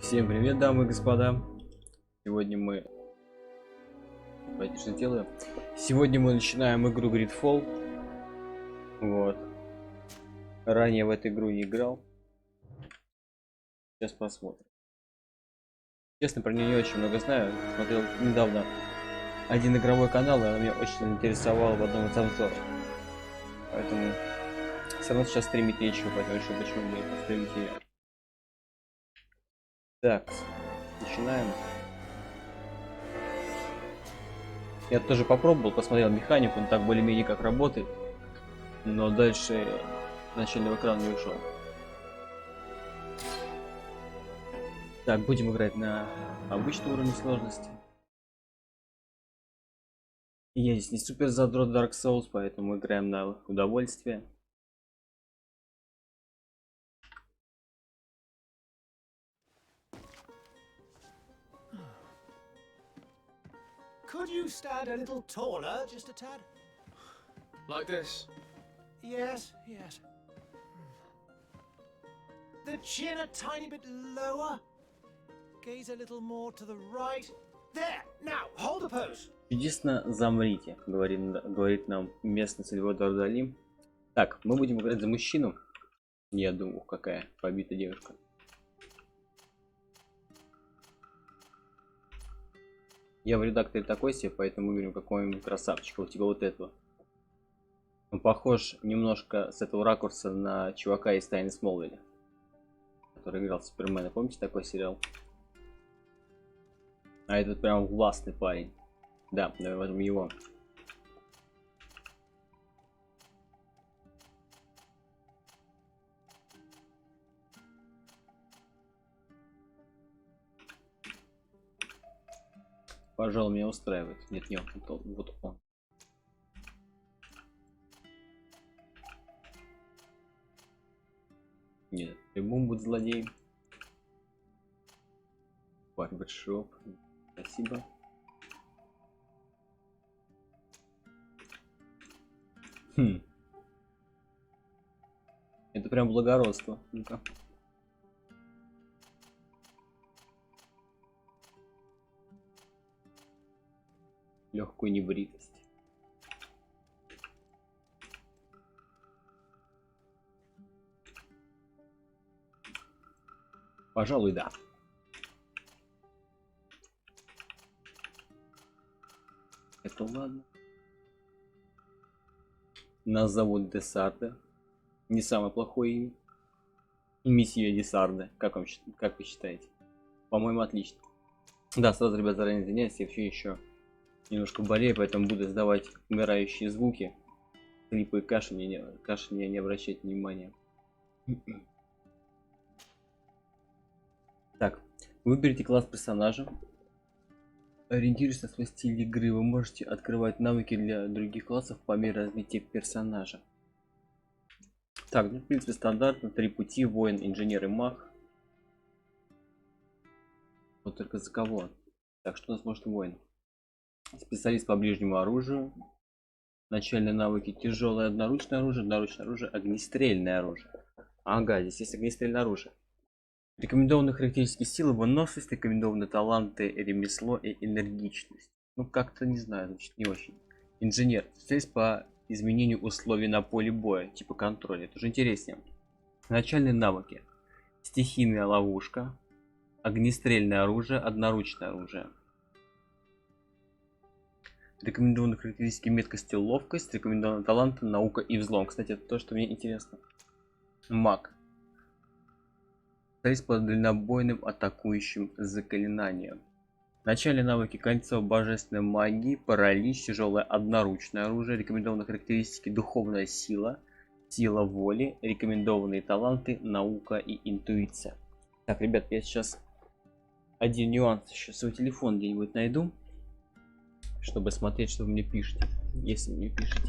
Всем привет, дамы и господа. Сегодня мы... Давайте что делаем. Сегодня мы начинаем игру GreedFall. Вот. Ранее в эту игру не играл. Сейчас посмотрим. Честно, про нее не очень много знаю. Смотрел недавно один игровой канал, и она меня очень заинтересовала в одном из обзоров. Поэтому все равно сейчас стримить нечего, поэтому решил, почему бы не стримить ее. Так, начинаем. Я тоже попробовал, посмотрел механику, он так более-менее как работает, но дальше начального экрана не ушел. Так, будем играть на обычном уровне сложности. Я здесь не супер задрот Dark Souls, поэтому играем на удовольствие. Could you stand a little taller, just a tad? Like this? Yes, yes. The chin a tiny bit lower. Gaze a little more to the right. There! Now, hold the pose. Чудесно замрите, говорит нам местный целевой Дардалим. Так, мы будем играть за мужчину. Я думаю, какая побитая девушка. Я в редакторе такой себе, поэтому выберем какого-нибудь красавчика, вот типа вот этого. Он похож немножко с этого ракурса на чувака из Тайны Смолвиля, который играл в Супермена. Помните такой сериал? А этот прям властный парень. Да, давай возьмем его. Пожалуй, меня устраивает. Нет, нет, вот он. Нет, любым будет злодей. Барбершоп. Спасибо. Хм. Это прям благородство. Ну-ка. Легкую небритость. Пожалуй, да. Это ладно. Нас зовут Десарде. Не самое плохое имя. Месье Десарде. Как вы считаете? По-моему, отлично. Да, сразу, ребят, заранее извиняюсь, я все еще немножко болею, поэтому буду издавать умирающие звуки. Клипы и кашляния не обращайте внимания. Так, выберите класс персонажа. Ориентируясь на свой стиль игры, вы можете открывать навыки для других классов по мере развития персонажа. Так, ну, в принципе, стандартно. 3 пути: воин, инженер и маг. Вот только за кого? Так, что у нас может воин? Специалист по ближнему оружию. Начальные навыки: тяжелое одноручное оружие, огнестрельное оружие. Ага, здесь есть огнестрельное оружие. Рекомендованные характеристики: сила, выносливость, рекомендованные таланты, ремесло и энергичность. Ну, как-то не знаю, значит, не очень. Инженер. Специалист по изменению условий на поле боя, типа контроля. Это уже интереснее. Начальные навыки: стихийная ловушка, огнестрельное оружие, одноручное оружие. Рекомендованные характеристики: меткость и ловкость, рекомендованные таланты, наука и взлом. Кстати, это то, что мне интересно. Маг. Специалист по дальнобойным атакующим заклинаниям. Начальные навыки: кольцо божественной магии, паралич, тяжелое одноручное оружие. Рекомендованные характеристики: духовная сила, сила воли, рекомендованные таланты, наука и интуиция. Так, ребят, я сейчас один нюанс, еще свой телефон где-нибудь найду, чтобы смотреть, что вы мне пишете, если вы мне пишете.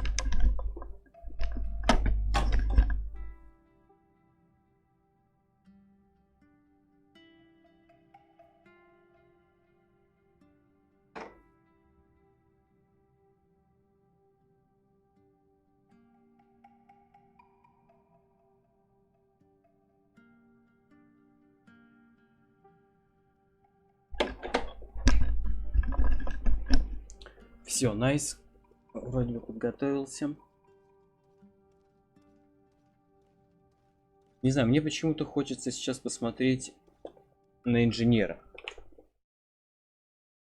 Все, найс. Вроде бы подготовился. Не знаю, мне почему-то хочется сейчас посмотреть на инженера.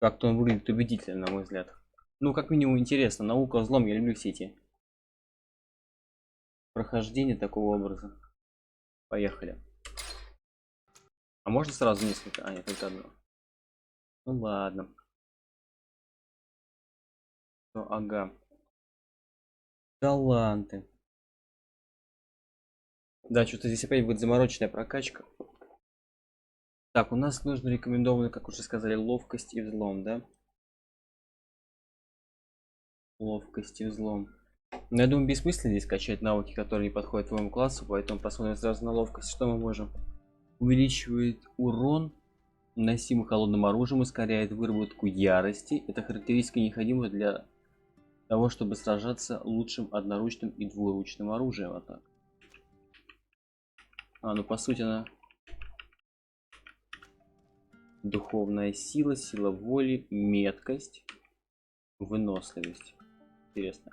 Как-то он выглядит убедительно, на мой взгляд. Ну, как минимум, интересно. Наука, взлом, я люблю все эти прохождения такого образа. Поехали. А можно сразу несколько? А, нет, только одно. Ну ладно. Ну, ага. Таланты. Да, что-то здесь опять будет замороченная прокачка. Так, у нас нужно рекомендованно, как уже сказали, ловкость и взлом, да? Ловкость и взлом. Но я думаю, бессмысленно здесь качать навыки, которые не подходят твоему классу, поэтому посмотрим сразу на ловкость. Что мы можем? Увеличивает урон, наносимый холодным оружием, ускоряет выработку ярости. Это характеристика необходима для того, чтобы сражаться лучшим одноручным и двуручным оружием. Вот так. Ну по сути она духовная сила, сила воли, меткость, выносливость. Интересно.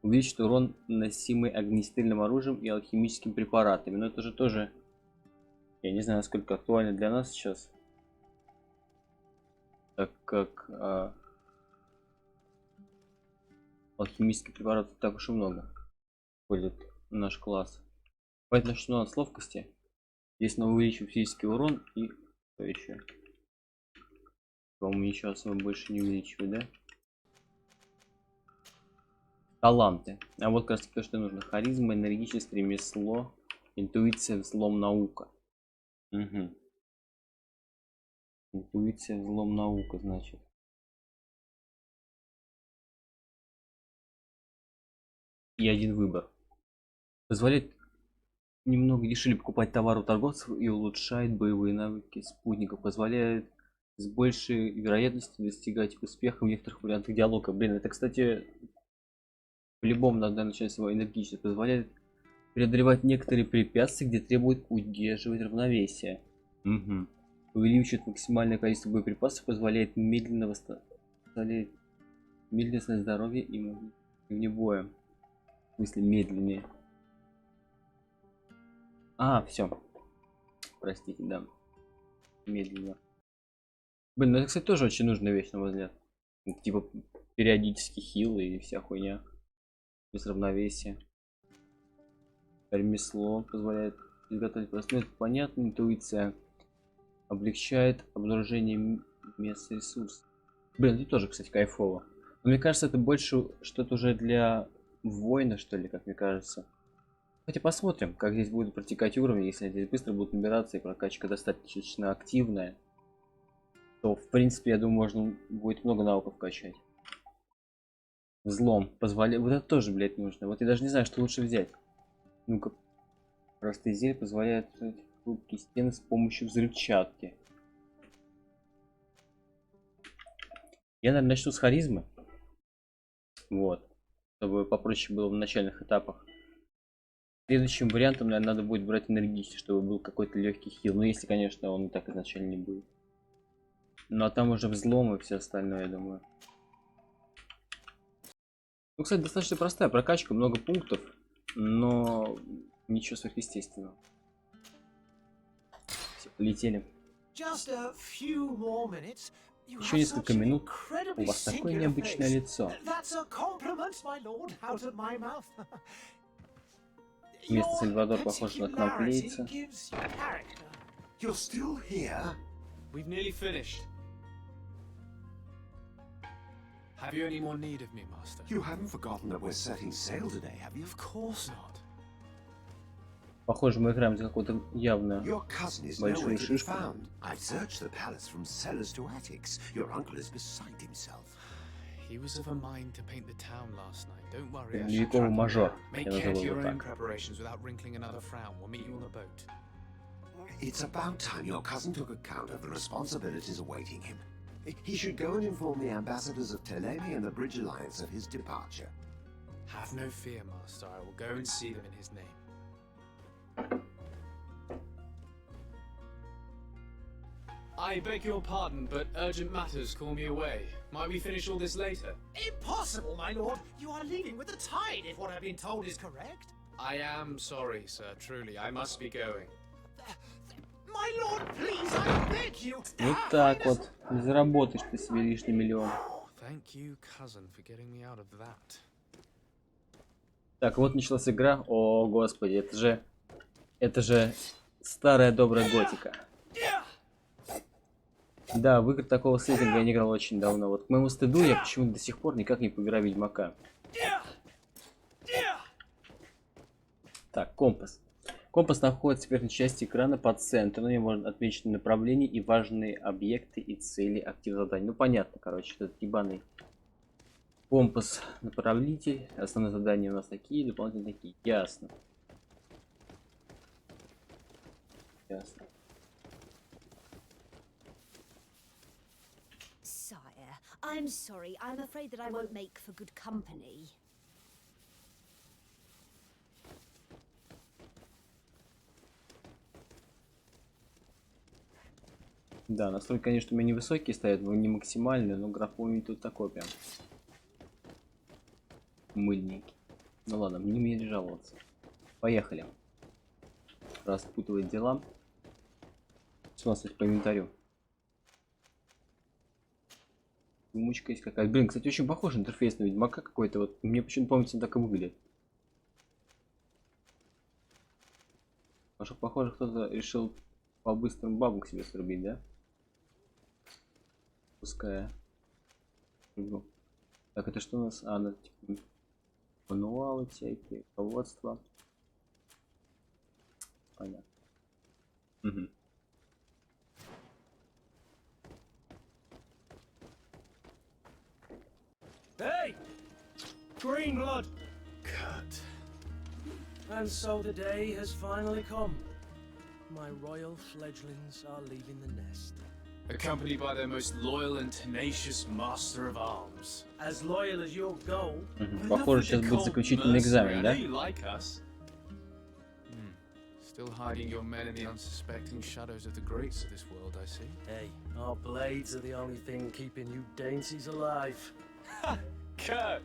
Увеличит урон, наносимый огнестрельным оружием и алхимическими препаратами. Но это же тоже, я не знаю, насколько актуально для нас сейчас. Так как алхимических препаратов так уж и много входит в наш класс. Поэтому начну с ловкости. Здесь мы увеличим физический урон и что еще? По-моему, ничего особо больше не увеличивает, да? Таланты. А вот как раз то, что нужно. Харизма, энергичность, ремесло, интуиция, взлом, наука. Угу. Интуиция, взлом, наука, значит. И один выбор. Позволяет немного дешевле покупать товары у торговцев и улучшает боевые навыки спутников. Позволяет с большей вероятностью достигать успеха в некоторых вариантах диалога. Блин, это, кстати, по-любому надо начать свою энергичность. Позволяет преодолевать некоторые препятствия, где требует удерживать равновесие. Угу. Увеличивает максимальное количество боеприпасов, позволяет медленно восстановить медленное здоровье и вне боя. В смысле медленнее. Все. Простите, да. Медленно. Блин, ну это, кстати, тоже очень нужная вещь, на мой взгляд. Типа периодически хил и вся хуйня. Без равновесия. Ремесло позволяет изготовить простой, понятно. Интуиция облегчает обнаружение мест ресурсов. Блин, это тоже, кстати, кайфово. Но мне кажется, это больше что-то уже для воина, что ли, как мне кажется. Хотя посмотрим, как здесь будет протекать уровень. Если здесь быстро будут набираться и прокачка достаточно активная, то, в принципе, я думаю, можно будет много навыков качать. Взлом позволяет. Вот это тоже, блядь, нужно. Вот я даже не знаю, что лучше взять. Ну-ка. Простые зелья позволяют хрупкие стены с помощью взрывчатки. Я, наверное, начну с харизмы. Вот. Чтобы попроще было в начальных этапах. Следующим вариантом, наверное, надо будет брать энергичность, чтобы был какой-то легкий хил. Ну, если, конечно, он и так изначально не будет. Ну, а там уже взлом и все остальное, я думаю. Ну, кстати, достаточно простая прокачка, много пунктов, но ничего сверхъестественного. Все, полетели. Еще несколько минут. У вас такое необычное лицо. Место Сальвадор похоже на кноплейца. We've nearly finished. Have you any more need of me, Master? You haven't forgotten that we're setting sail today, have you? Of course not. Похоже, мы играем за какую-то явную Your cousin is большую nowhere to be шишку. found. I've searched the palace from cellars to attics. Your uncle is beside himself. He was of a mind to paint the town last night. Don't worry. Средневековый мажор. Make Я care назову to его your own так. preparations without wrinkling another frown. We'll meet you on the boat. It's about time your cousin took account of the responsibilities awaiting him. He should go and inform the ambassadors of Telemi and the Bridge Alliance of his departure. Have no fear, Master. I will go and see them in his name. I beg your pardon, but urgent matters call me away. Might we finish all this later? Impossible, my lord. You are leaving with the tide, if what I've been told is correct. I am sorry, sir. Truly, I must be going. My lord, please, I beg you. Вот так вот. Не заработаешь ты себе лишний миллион. Thank you, cousin, for getting me out of that. Так, вот началась игра. О, господи, это же старая добрая готика. Да, в игры такого сеттинга я не играл очень давно. Вот к моему стыду я почему-то до сих пор никак не поиграю в Ведьмака. Так, компас. Компас находится в верхней части экрана по центру. На нем можно отметить направление и важные объекты и цели активных заданий. Ну понятно, короче, этот ебаный компас направитель. Основные задания у нас такие, дополнительные такие. Ясно. Ясно. Sire, I'm sorry. I'm afraid that I won't make for good company. Да, настройки, конечно, у меня невысокие стоят, но не максимальные, но графон тут такой прям мыльненький. Ну ладно, мне не жаловаться. Поехали. Распутывать дела. Что у нас тут по инвентарю? Сумочка есть какая-то. Блин, кстати, очень похож интерфейс на Ведьмака какой-то. Вот мне почему-то помнится, он так и выглядит. Похоже, кто-то решил по-быстрому бабу к себе срубить, да? Пускай. Так, это что у нас? А, типа, мануалы всякие, руководство. Понятно. Угу. Hey! Green blood! Kurt. And so the day has finally come. My royal fledglings are leaving the nest. Accompanied by their most loyal and tenacious master of arms. As loyal as you'll go. Похоже, сейчас будет заключительный экзамен, да? Still hiding your men in the unsuspecting shadows of the greats of this world, I see. Hey, our blades are the only thing keeping you dainties alive. Ha! Kurt!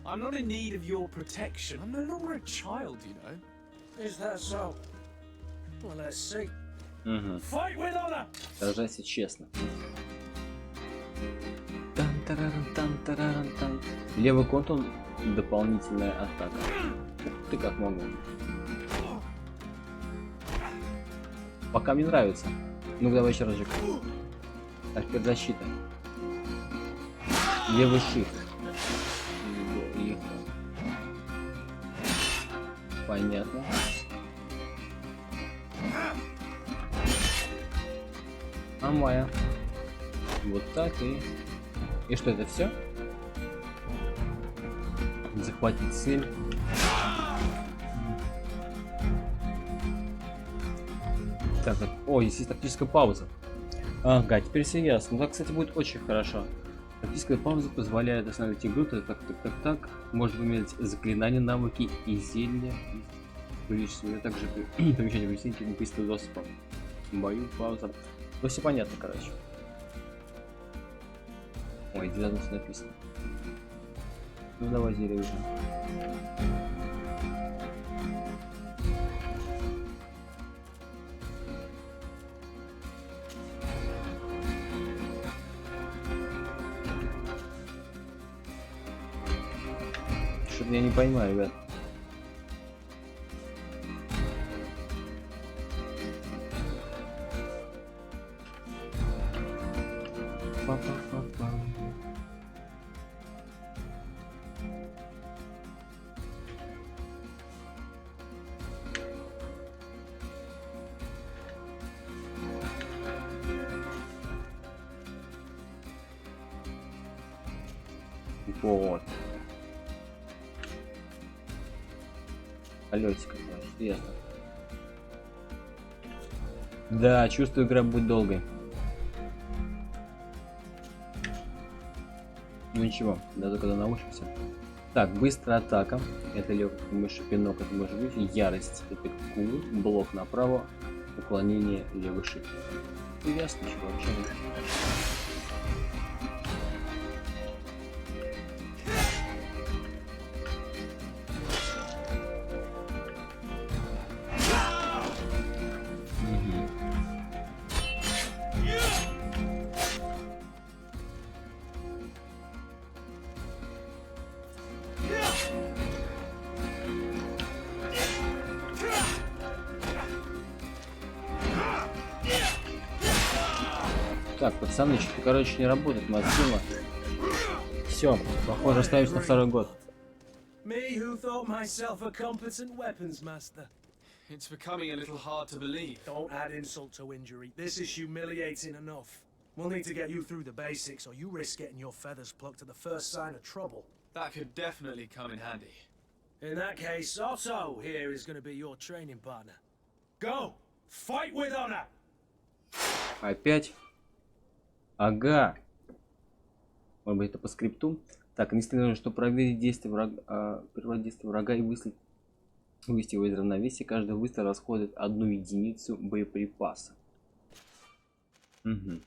I'm not in need of your protection. I'm no longer a child, you know. Is that so? Well, let's see. Угу. Fight with honor! Сражайся честно. Левый контур — дополнительная атака. Ух ты, как могу. Пока мне нравится. Ну давай еще разочек. А теперь защита. Левый shift. Понятно. А моя. Вот так и... И что, это все? Захватить цель. Так, вот. О, здесь есть тактическая пауза. Ага, теперь все ясно. Ну так, кстати, будет очень хорошо. Тактическая пауза позволяет остановить игру. Так. Может выменять заклинания, навыки и зелья. Увеличить ее также помещать объяснение быстрого доступа. В бою, пауза. Ну все понятно, короче. Ой, где тут написано. Ну давай зелье уже. Что-то я не понимаю, ребят. Вот. Колесико, ясно. Да, чувствую, игра будет долгой. Ну ничего, даже когда научимся. Так, быстрая атака. Это легкий мышь, пинок, это может быть. Ярость, это кул, блок направо. Уклонение левый shift. Ну, ясно, что вообще нет. Так, пацаны, что-то, короче, не работает моя сила. Все, похоже, остаюсь на второй год. Me who thought myself a competent weapons master. It's becoming a little hard to believe. Don't add insult to injury. This is humiliating enough. We'll need to get you through the basics, or you risk getting your feathers plucked at the first sign of trouble. That could definitely come in handy. In that case, Otto here is going to be your training partner. Go! Fight with honor! Опять? Ага. Может быть, это по скрипту? Так, инстинктивно, чтобы проверить действие врага, действие врага и вывести его из равновесия, каждый выстрел расходует 1 единицу боеприпаса. Угу.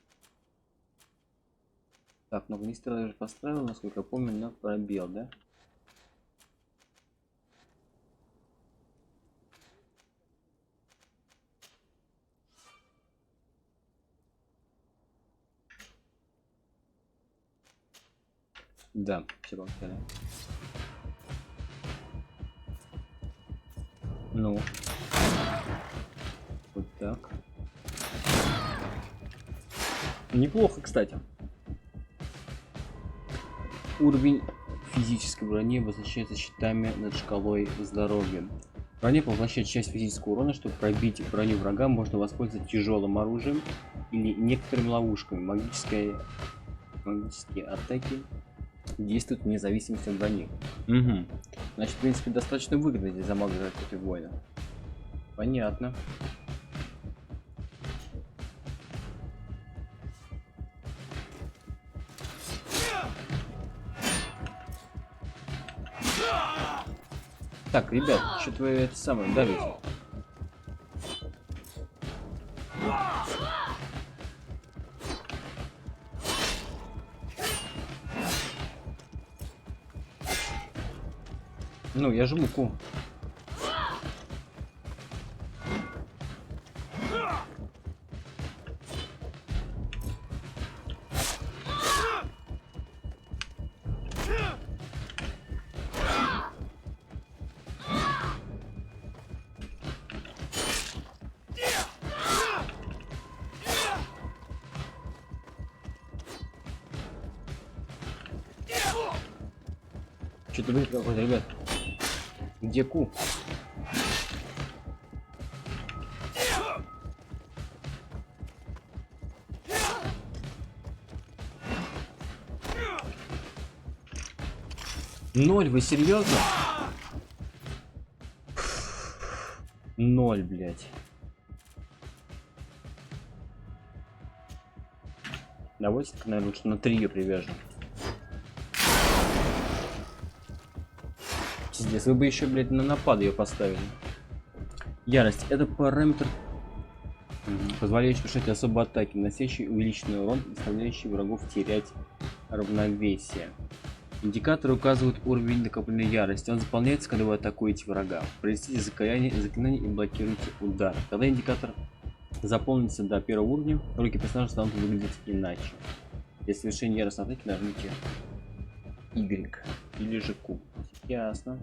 Так, ну выстрел я же поставил, насколько я помню, на пробел, да? Да, все повторяю. Ну. Вот так. Неплохо, кстати. Уровень физической брони обозначается щитами над шкалой здоровья. Броня поглощает часть физического урона. Чтобы пробить броню врага, можно воспользоваться тяжелым оружием или некоторыми ловушками. Магические атаки действуют вне зависимости от брони. Угу. Значит, в принципе, достаточно выгодно здесь замазывать против воина. Понятно. Так, ребят, что-то вы это самое давите. Ну, я жму Q. Что-то будет какой-то, ребят. Где Q? Ноль, вы серьезно? 0, блядь. Давайте, наверное, лучше на 3 ее привяжем. Пиздец, вы бы еще, блядь, на напад ее поставили. Ярость. Это параметр, позволяющий совершать особые атаки, наносящий увеличенный урон, заставляющий врагов терять равновесие. Индикаторы указывают уровень накопленной ярости. Он заполняется, когда вы атакуете врага. Произнесите заклинание и блокируйте удар. Когда индикатор заполнится до 1 уровня, руки персонажа станут выглядеть иначе. Для совершения яростной атаки нажмите Y или же Q. Ясно.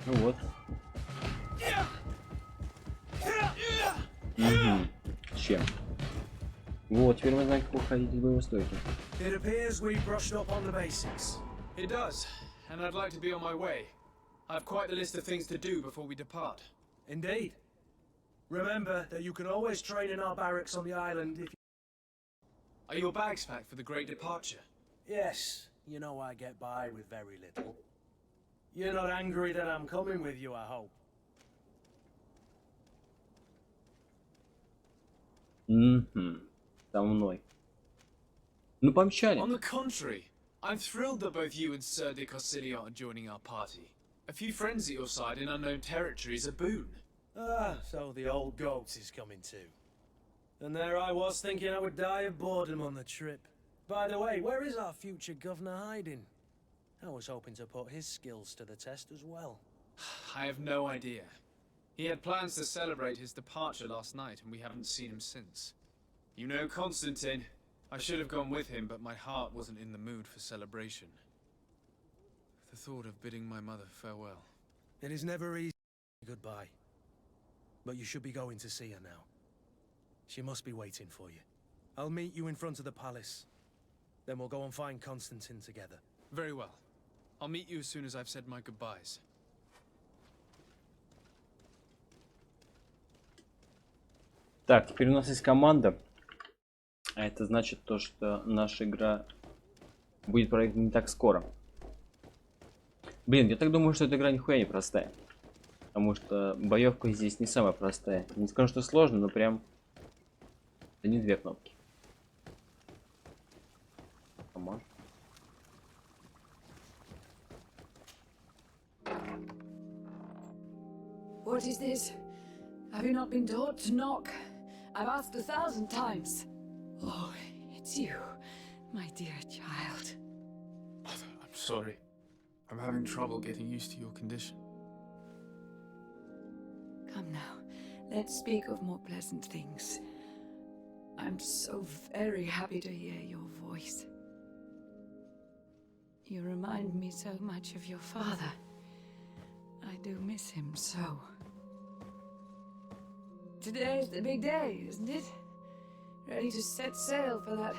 Ну вот. Угу. Чем? Вот, теперь мы знаем, как уходить из боевой стойки. It appears we brushed up on the basics. It does, and I'd like to be on my way. I've quite a list of things to do before we depart. Indeed. Remember that you can always train in our barracks on the island if you... Are your bags packed for the great departure? Yes, you know I get by with very little. You're not angry that I'm coming with you, I hope. Угу. Со мной. Ну, помчали. On the contrary, I'm thrilled that both you and Sir de Corsilion are joining our party. A few friends at your side in unknown territory is a boon. Ah, so the old goat is coming too. And there I was thinking I would die of boredom on the trip. By the way, where is our future governor hiding? I was hoping to put his skills to the test as well. I have no idea. He had plans to celebrate his departure last night, and we haven't seen him since. You know Constantine. I should have gone with him, but my heart wasn't in the mood for celebration. The thought of bidding my mother farewell. It is never easy to say goodbye. But you should be going to see her now. She must be waiting for you. I'll meet you in front of the palace. Then we'll go and find Constantine together. Very well. I'll meet you as soon as I've said my goodbyes. Так, теперь у нас есть команда. А это значит то, что наша игра будет проиграна не так скоро. Блин, я так думаю, что эта игра нихуя не простая. Потому что боевка здесь не самая простая. Не скажу, что сложно, но прям... Это не две кнопки. Камон. What is this? Have you not been taught to knock? I've asked 1,000 times. Oh, it's you, my dear child. Mother, I'm sorry. I'm having trouble getting used to your condition. Come now, let's speak of more pleasant things. I'm so very happy to hear your voice. You remind me so much of your father. I do miss him so. Today's the big day, isn't it? Ready to set sail for that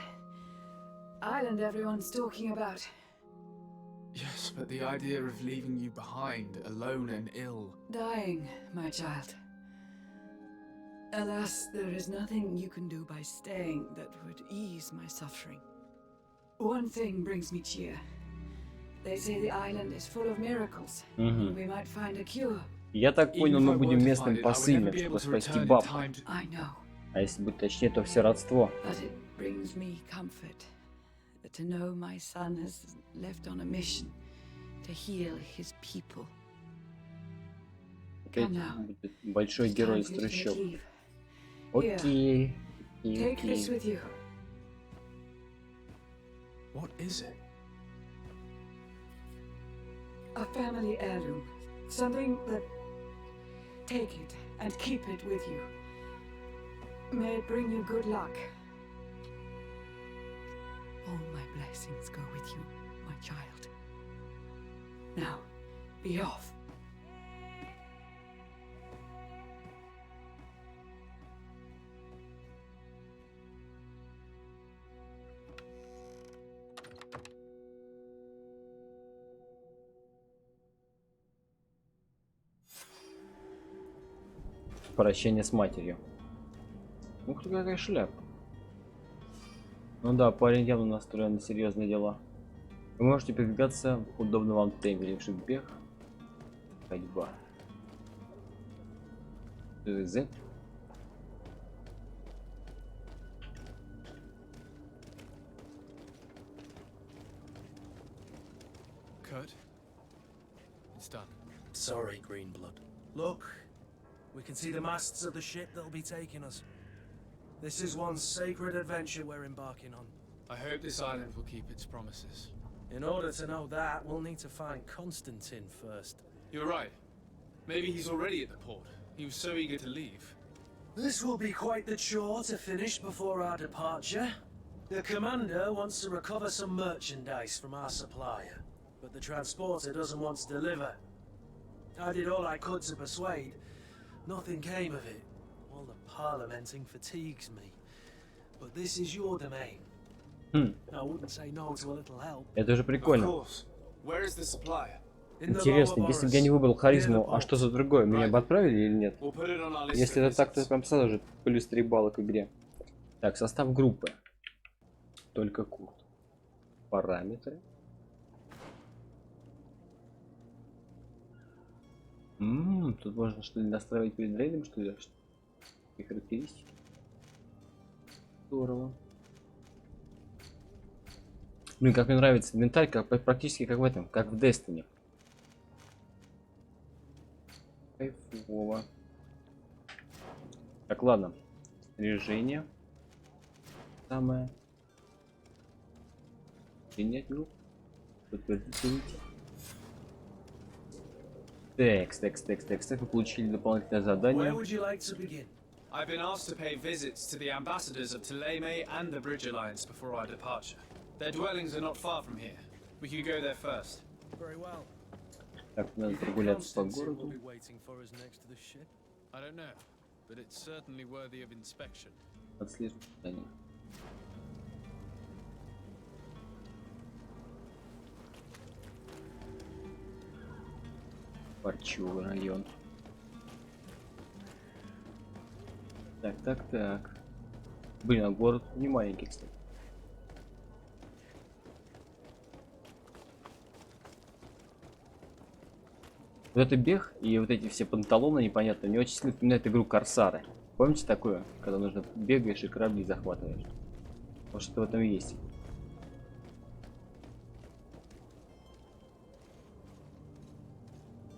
island everyone's talking about. Yes, but the idea of leaving you behind, alone and ill... Dying, my child. Alas, there is nothing you can do by staying that would ease my suffering. One thing brings me cheer. They say the island is full of miracles. We might find a cure. Я так понял, мы будем местным посыльным, чтобы спасти бабу. I know. А если быть точнее, то все родство. But it brings me comfort to know my son has left on a mission to heal his people. Опять будет большой герой из трущоб. Окей. Take this with you. What is it? A family heirloom. Something that... Take it and keep it with you. May it bring you good luck. All my blessings go with you, my child. Now, be off. Прощение с матерью. Ух ты, какая шляпа. Ну да, парень явно настроен на серьезные дела. Вы можете передвигаться в удобном вам темпе, лишь бег, ходьба. Z. Kurt? It's done. Sorry, Greenblood. Look, we can see the masts of the ship that'll be taking us. This is one sacred adventure we're embarking on. I hope this island will keep its promises. In order to know that, we'll need to find Constantine first. You're right. Maybe he's already at the port. He was so eager to leave. This will be quite the chore to finish before our departure. The commander wants to recover some merchandise from our supplier, but the transporter doesn't want to deliver. I did all I could to persuade. Nothing came of it. All the parliamenting fatigues me. But this is your domain. I wouldn't say no to a little help. Это же прикольно. Of course. Where is the supplier? Интересно, если бы я не выбрал харизму, а что за другое? Меня бы отправили или нет? We'll put it on our list Если for это так, то visits. прям сразу же плюс 3 балла к игре. Так, состав группы. Только Курт. Параметры. Тут можно что ли настраивать перед рейдом, что ли? И характеристики. Здорово. Блин, как мне нравится инвентарь, как практически как в этом, как в Destiny. Кайфово. Так, ладно. Снаряжение. Самое. Принять, ну. Подтвердите. Текст. Вы получили дополнительное задание. Where would you like to begin? I've been asked to pay visits to the ambassadors of Teleme and the Bridge Alliance before our departure. Their dwellings are not far from here. We could go there first. Very well. Так, надо You think прогуляться по Constantine will городу. be waiting for us next to the ship? I don't know, but it's certainly worthy of inspection. Отслеживать задание. Парчевый район. Так. Блин, а город не маленький, кстати. Вот это бег и вот эти все панталоны непонятные, мне очень сильно напоминает игру Корсары. Помните такое? Когда нужно бегаешь и корабли захватываешь. Может, что в этом есть.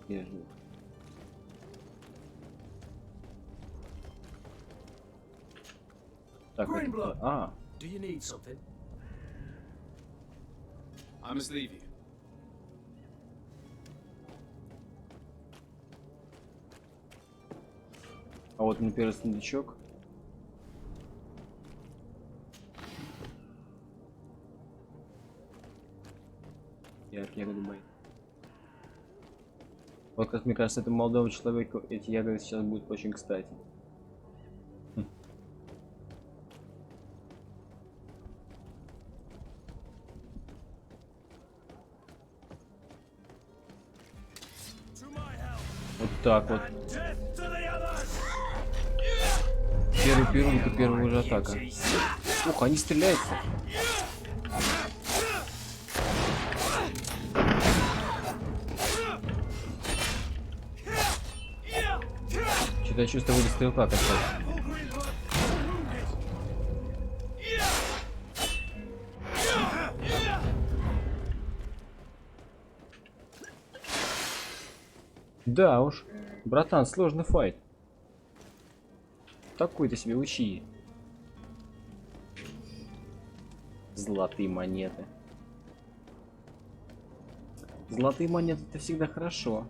Я жду. Так, вот, Greenblood. Do you need something? I must leave you. а вот на первый сундучок. Ягоды мои. Вот как мне кажется, этому молодому человеку эти ягоды сейчас будут очень кстати. Вот так вот. Первый пирунка, первая уже атака. Ух, они стреляются. Что-то я чувствую, буду стрелка качать. Да уж, братан, сложный файт. Такой ты себе учи. Золотые монеты. Золотые монеты это всегда хорошо.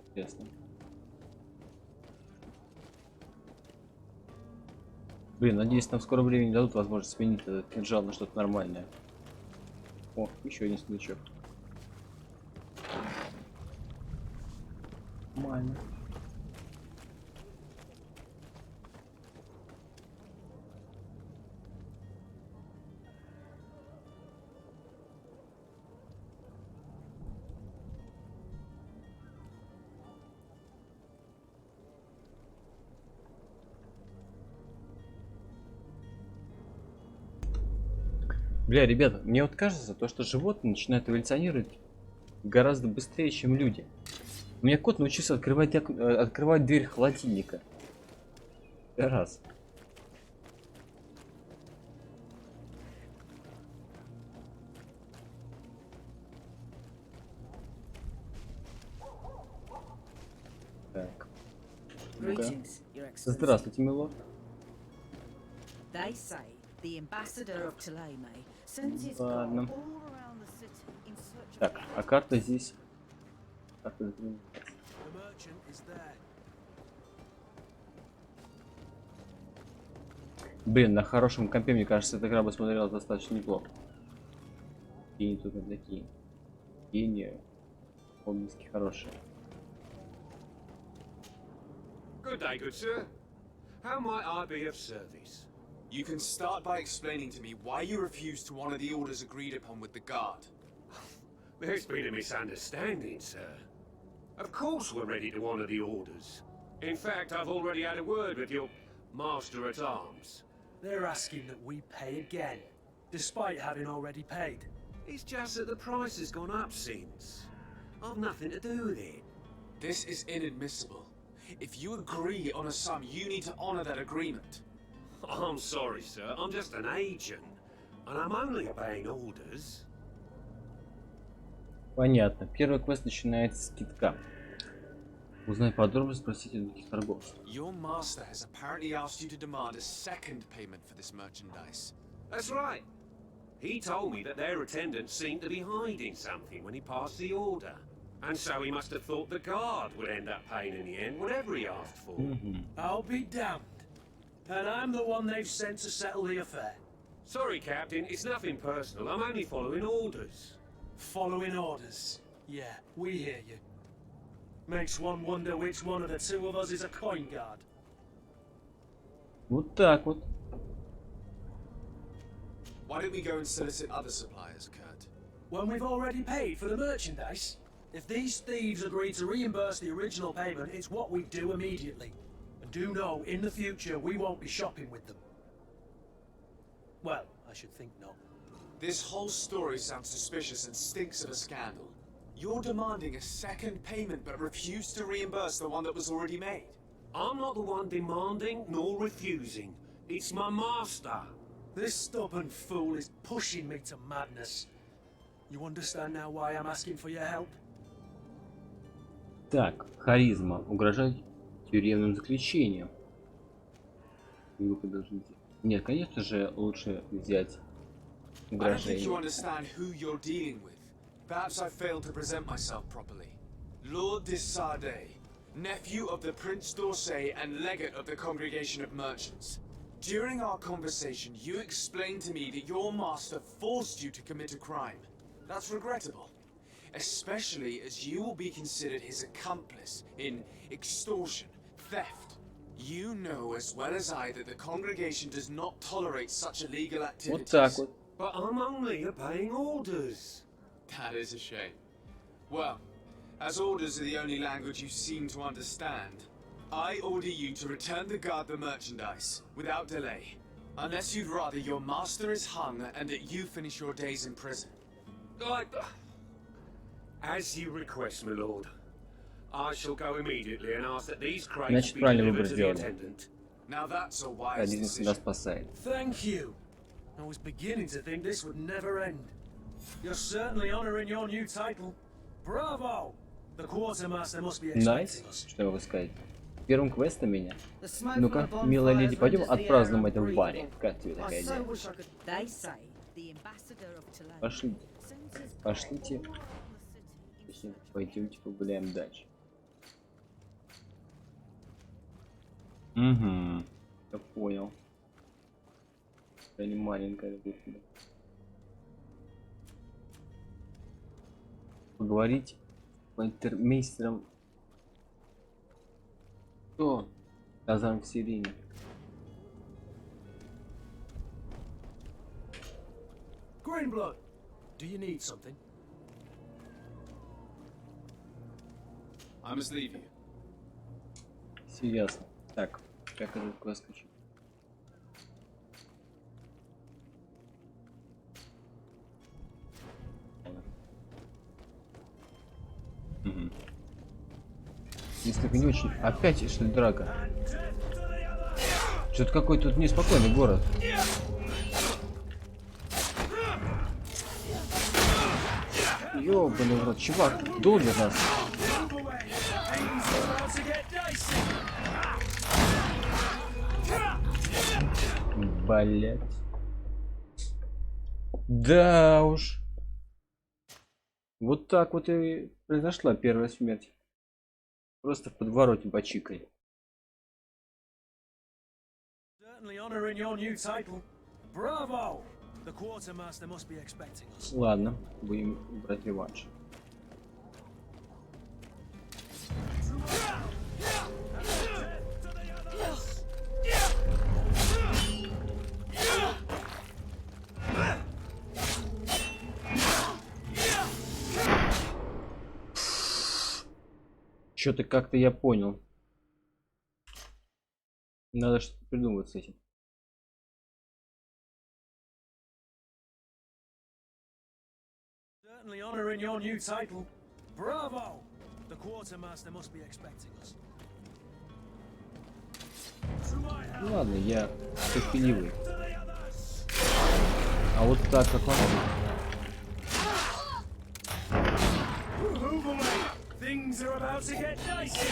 Интересно. Блин, надеюсь, нам в скором времени дадут возможность сменить этот кинжал на что-то нормальное. О, еще один сундучок. Нормально. Бля, ребята, мне вот кажется, то, что животные начинают эволюционировать гораздо быстрее, чем люди. У меня кот научился открывать дверь холодильника. Раз. Так. Ну-ка. Greetings, Your Excellency. Здравствуйте, милорд. They say the ambassador of Teleme sends his Ладно. guard all around the city in search of Так, а карта здесь. Карта здесь. The merchant is there. Блин, на хорошем компе, мне кажется, эта игра бы смотрелась достаточно неплохо. Гении тут вот такие. Гении. Полностью хорошие. Good day, good sir. How might I be of service? You can start by explaining to me why you refused to honor the orders agreed upon with the guard. There's been a misunderstanding, sir. Of course we're ready to honor the orders. In fact, I've already had a word with your master-at-arms. They're asking that we pay again, despite having already paid. It's just that the price has gone up since. I've nothing to do with it. This is inadmissible. If you agree on a sum, you need to honor that agreement. I'm sorry, sir. I'm just an agent. And I'm only obeying orders. Понятно. Первый квест начинается с скидка. Узнай подробности, спросите других торговцев. Your master has apparently asked you to demand a second payment for this merchandise. That's right. He told me that their attendant seemed to be hiding something when he passed the order. And so he must have thought the guard would end up paying in the end whatever he asked for. I'll be damned. And I'm the one they've sent to settle the affair. Sorry, Captain, it's nothing personal. I'm only following orders. Following orders. Yeah, we hear you. Makes one wonder which one of the two of us is a coin guard. Вот так вот. Why don't we go and solicit other suppliers, Kurt? When we've already paid for the merchandise? If these thieves agree to reimburse the original payment, it's what we do immediately. And do know, in the future, we won't be shopping with them. Well, I should think not. This whole story sounds suspicious and stinks of a scandal. You're demanding a second payment but refuse to reimburse the one that was already made. I'm not the one demanding nor refusing. It's my master. This stubborn fool is pushing me to madness. You understand now why I'm asking for your help? Так, харизма. Угрожать тюремным заключением. Вы должны... Нет, конечно же, лучше взять I don't think you угрожение. understand who you're dealing with. Perhaps I failed to present myself properly. Lord de Sade, nephew of the Prince d'Orsay and legate of the Congregation of Merchants. During our conversation, you explained to me that your master forced you to commit a crime. That's regrettable, especially as you will be considered his accomplice in extortion, theft. You know as well as I that the congregation does not tolerate such illegal Вот activities. так вот. But I'm only obeying orders. That is a shame. Well, as orders are the only language you seem to understand, I order you to return the guard the merchandise, without delay. Unless you'd rather your master is hung and that you finish your days in prison. As you request, my lord. I shall go immediately and ask that these crates Значит, be правильно delivered выбор to the сделали. attendant. Now that's a wise Один всегда decision. спасает. Thank you. I was beginning to think this would never end. You're certainly honoring your new title. Bravo! The quartermaster must be Найс, expecting us. что я могу сказать. Первым квестом меня. The smoke Ну-ка, from the милая леди, bonfires пойдем renders the air отпразднуем это в баре. unbreathable. Как тебе I такая so идея? wish I could. They say the ambassador of Tulane Пошлите. sends his Пошлите. city Точнее, пойдемте погуляем дальше. Угу. Я понял. Это не маленькая выхода. Поговорить с интермейстером. Кто? Казан в Сирине. Greenblood, do you need something? I must leave you. Все ясно. Так, как этот квест включить? Угу. Несколько не очень. Опять что ли драка? Что-то какой тут неспокойный город. Ёбаный в рот, чувак, долбит нас. Блять. Да уж. Вот так вот и произошла первая смерть. Просто в подвороте почикай. Certainly honoring your new title. Bravo! The quartermaster must be expecting us. Ладно, будем брать реванш. Что-то как-то я понял. Надо что-то придумать с этим. Certainly honoring your new title. Bravo! The quartermaster must be expecting us. Ну ладно, я терпеливый. А вот так как он. Things are about to get dicey.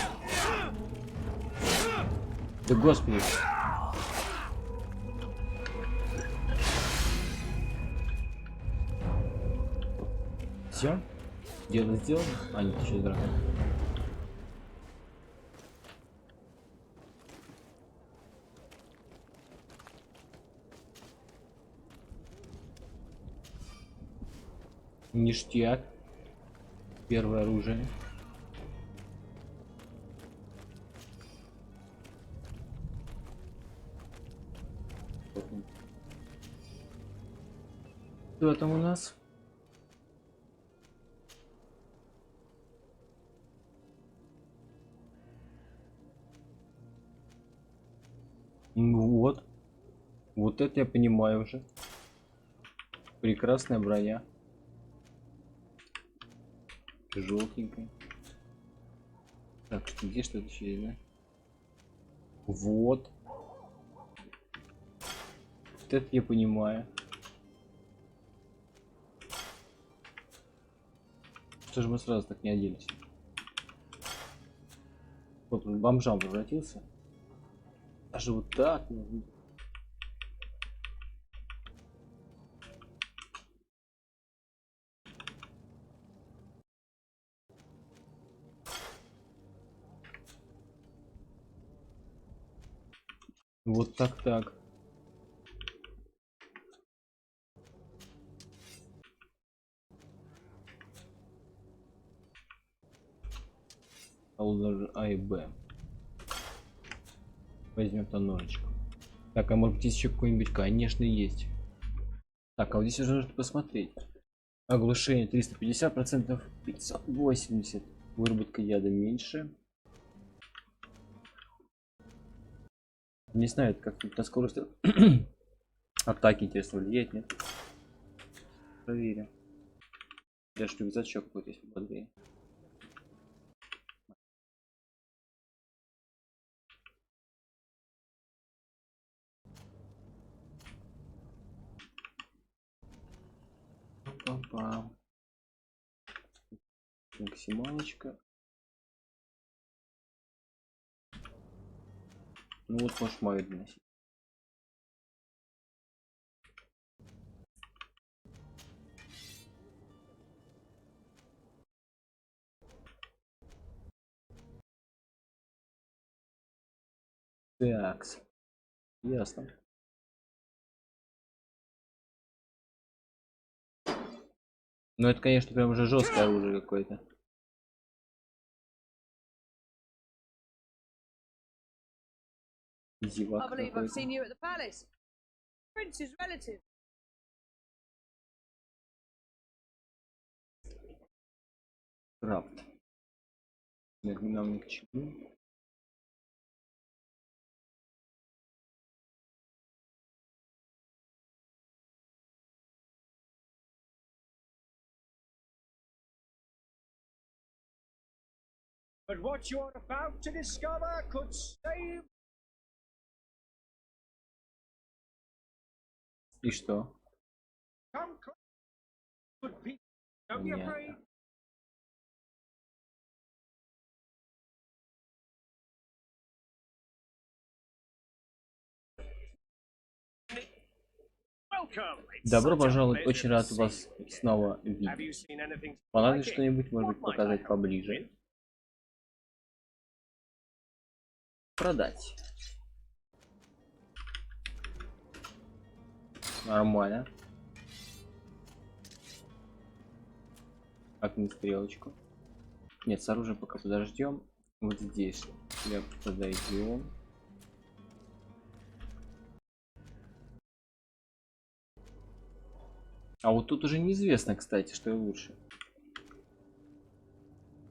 Да господи. Все? Дело сделано? А, нет, еще драка. Ништяк. Первое оружие. Что там у нас? Ну вот. Вот это я понимаю уже. Прекрасная броня. Желтенькая. Так, что где что-то еще есть, да? Вот. Вот это я понимаю. Что же мы сразу так не оделись? Вот он бомжам превратился. Даже вот так. Вот так. Холдер А и Б. Возьмем-то ножичку. Так, а может быть еще какой-нибудь? Конечно, есть. Так, а вот здесь уже нужно посмотреть. Оглушение 350%, 580. Выработка яда меньше. Не знаю, это как на скорость атаки, интересно, влияет, нет? Проверим. Даже рюкзачок будет, если бодрее. Пам-пам. Максималочка. Ну вот можешь мою доносить. Такс. Ясно. Ну это, конечно, прям уже жесткое оружие какое-то. Зевак какой-то. Крафт. Нам ни к чему. But what you're about to discover could save. И что? Come close. Could be. Don't be afraid. Добро пожаловать, очень рад вас снова видеть. Понадобится что-нибудь, может быть, показать поближе? Продать. Нормально. Как не стрелочку. Нет, с оружием пока подождем. Вот здесь я подойдем. А вот тут уже неизвестно, кстати, что и лучше.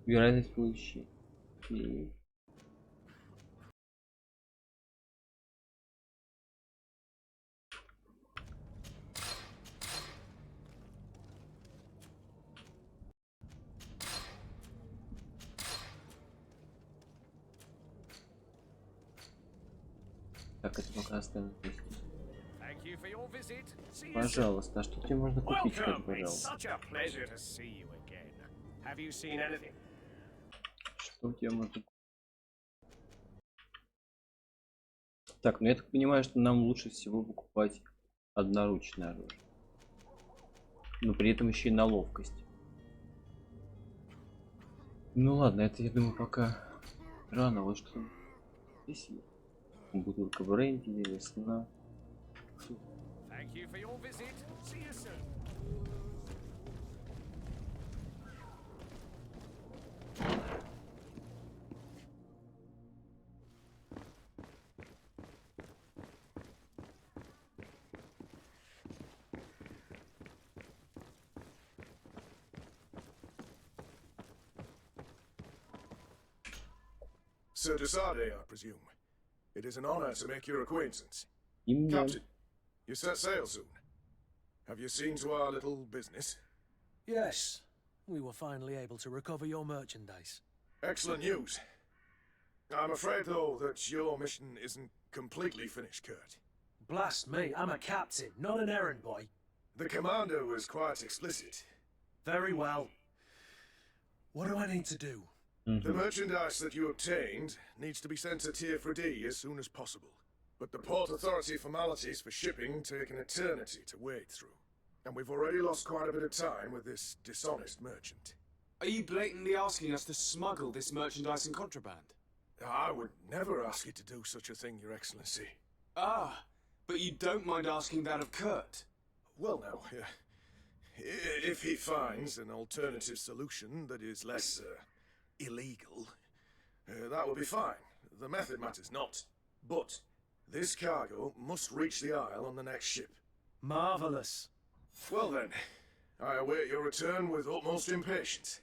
Вероятность получения. И... Так, это пока оставим здесь. Thank you for your visit. See you soon. Пожалуйста, а что тебе можно купить, скажи, Welcome. It's пожалуйста? such a pleasure to see you again. Have you seen anything? Что у тебя можно купить? Так, ну я так понимаю, что нам лучше всего покупать одноручное оружие. Но при этом еще и на ловкость. Ну ладно, это я думаю пока рано. Вот что здесь есть. Бутылка бренди, весна. Thank you for your visit. See you soon. Sir Desade, I presume. It is an honor to make your acquaintance. Именно. Captain, you set sail soon. Have you seen to our little business? Yes, we were finally able to recover your merchandise. Excellent news. I'm afraid, though, that your mission isn't completely finished, Kurt. Blast me, I'm a captain, not an errand boy. The commander was quite explicit. Very well. What do I need to do? The merchandise that you obtained needs to be sent to Tier 4D as soon as possible. But the Port Authority formalities for shipping take an eternity to wade through. And we've already lost quite a bit of time with this dishonest merchant. Are you blatantly asking us to smuggle this merchandise in contraband? I would never ask you to do such a thing, Your Excellency. Ah, but you don't mind asking that of Kurt? Well, now, if he finds an alternative solution that is less illegal, that will be fine. The method matters not. But this cargo must reach the Isle on the next ship. Marvelous. Well then, I await your return with utmost impatience.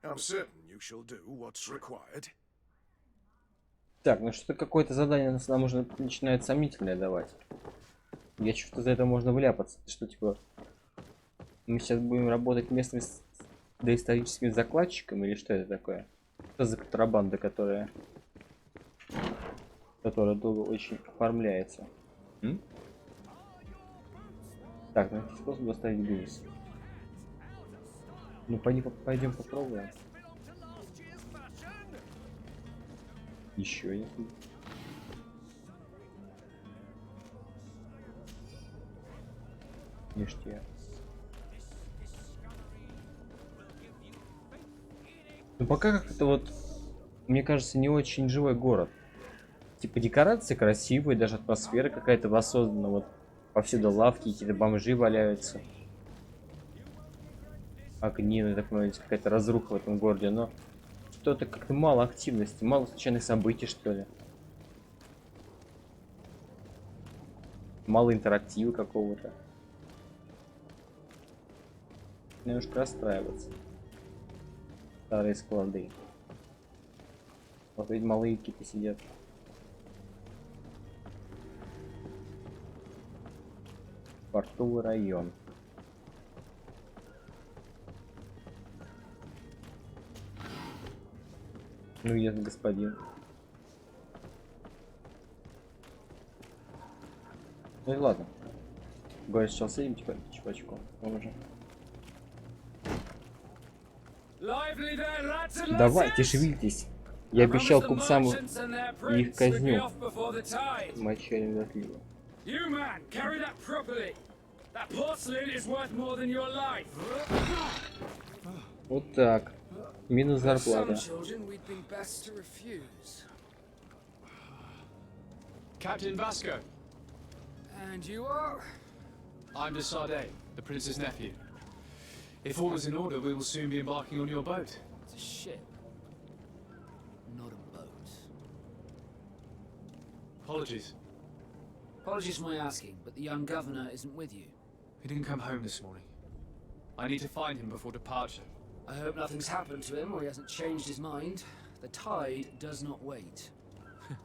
I'm certain you shall do what's required. Так, ну что-то какое-то задание нам уже начинает сомнительное давать. Я чувствую, за это можно вляпаться. Что типа мы сейчас будем работать местными доисторическими закладчиками или что это такое? Что за контрабанда, которая долго очень оформляется? Так, найти способ доставить груз. Ну пойдем попробуем. Еще нет. Ништяк. Ну пока как-то вот, мне кажется, не очень живой город. Типа декорации красивые, даже атмосфера какая-то воссоздана. Вот повсюду лавки, какие-то бомжи валяются. Огни, ну, так понимаю, какая-то разруха в этом городе, но что-то как-то мало активности, мало случайных событий, что ли. Мало интерактива какого-то. Немножко расстраиваться. Старые склады. Вот ведь малые какие-то сидят. Портовый район. Ну где этот господин? Ну и ладно. Говорит, сейчас с этим чувачком. Он уже. Давайте, шевелитесь. Я обещал купцам их казню. Мочали датливо. Вот так. Минус зарплата. Captain Vasco. And you are? I'm Desade, the prince's nephew. If all is in order, we will soon be embarking on your boat. It's a ship, not a boat. Apologies. Apologies for my asking, but the young governor isn't with you. He didn't come home this morning. I need to find him before departure. I hope nothing's happened to him or he hasn't changed his mind. The tide does not wait.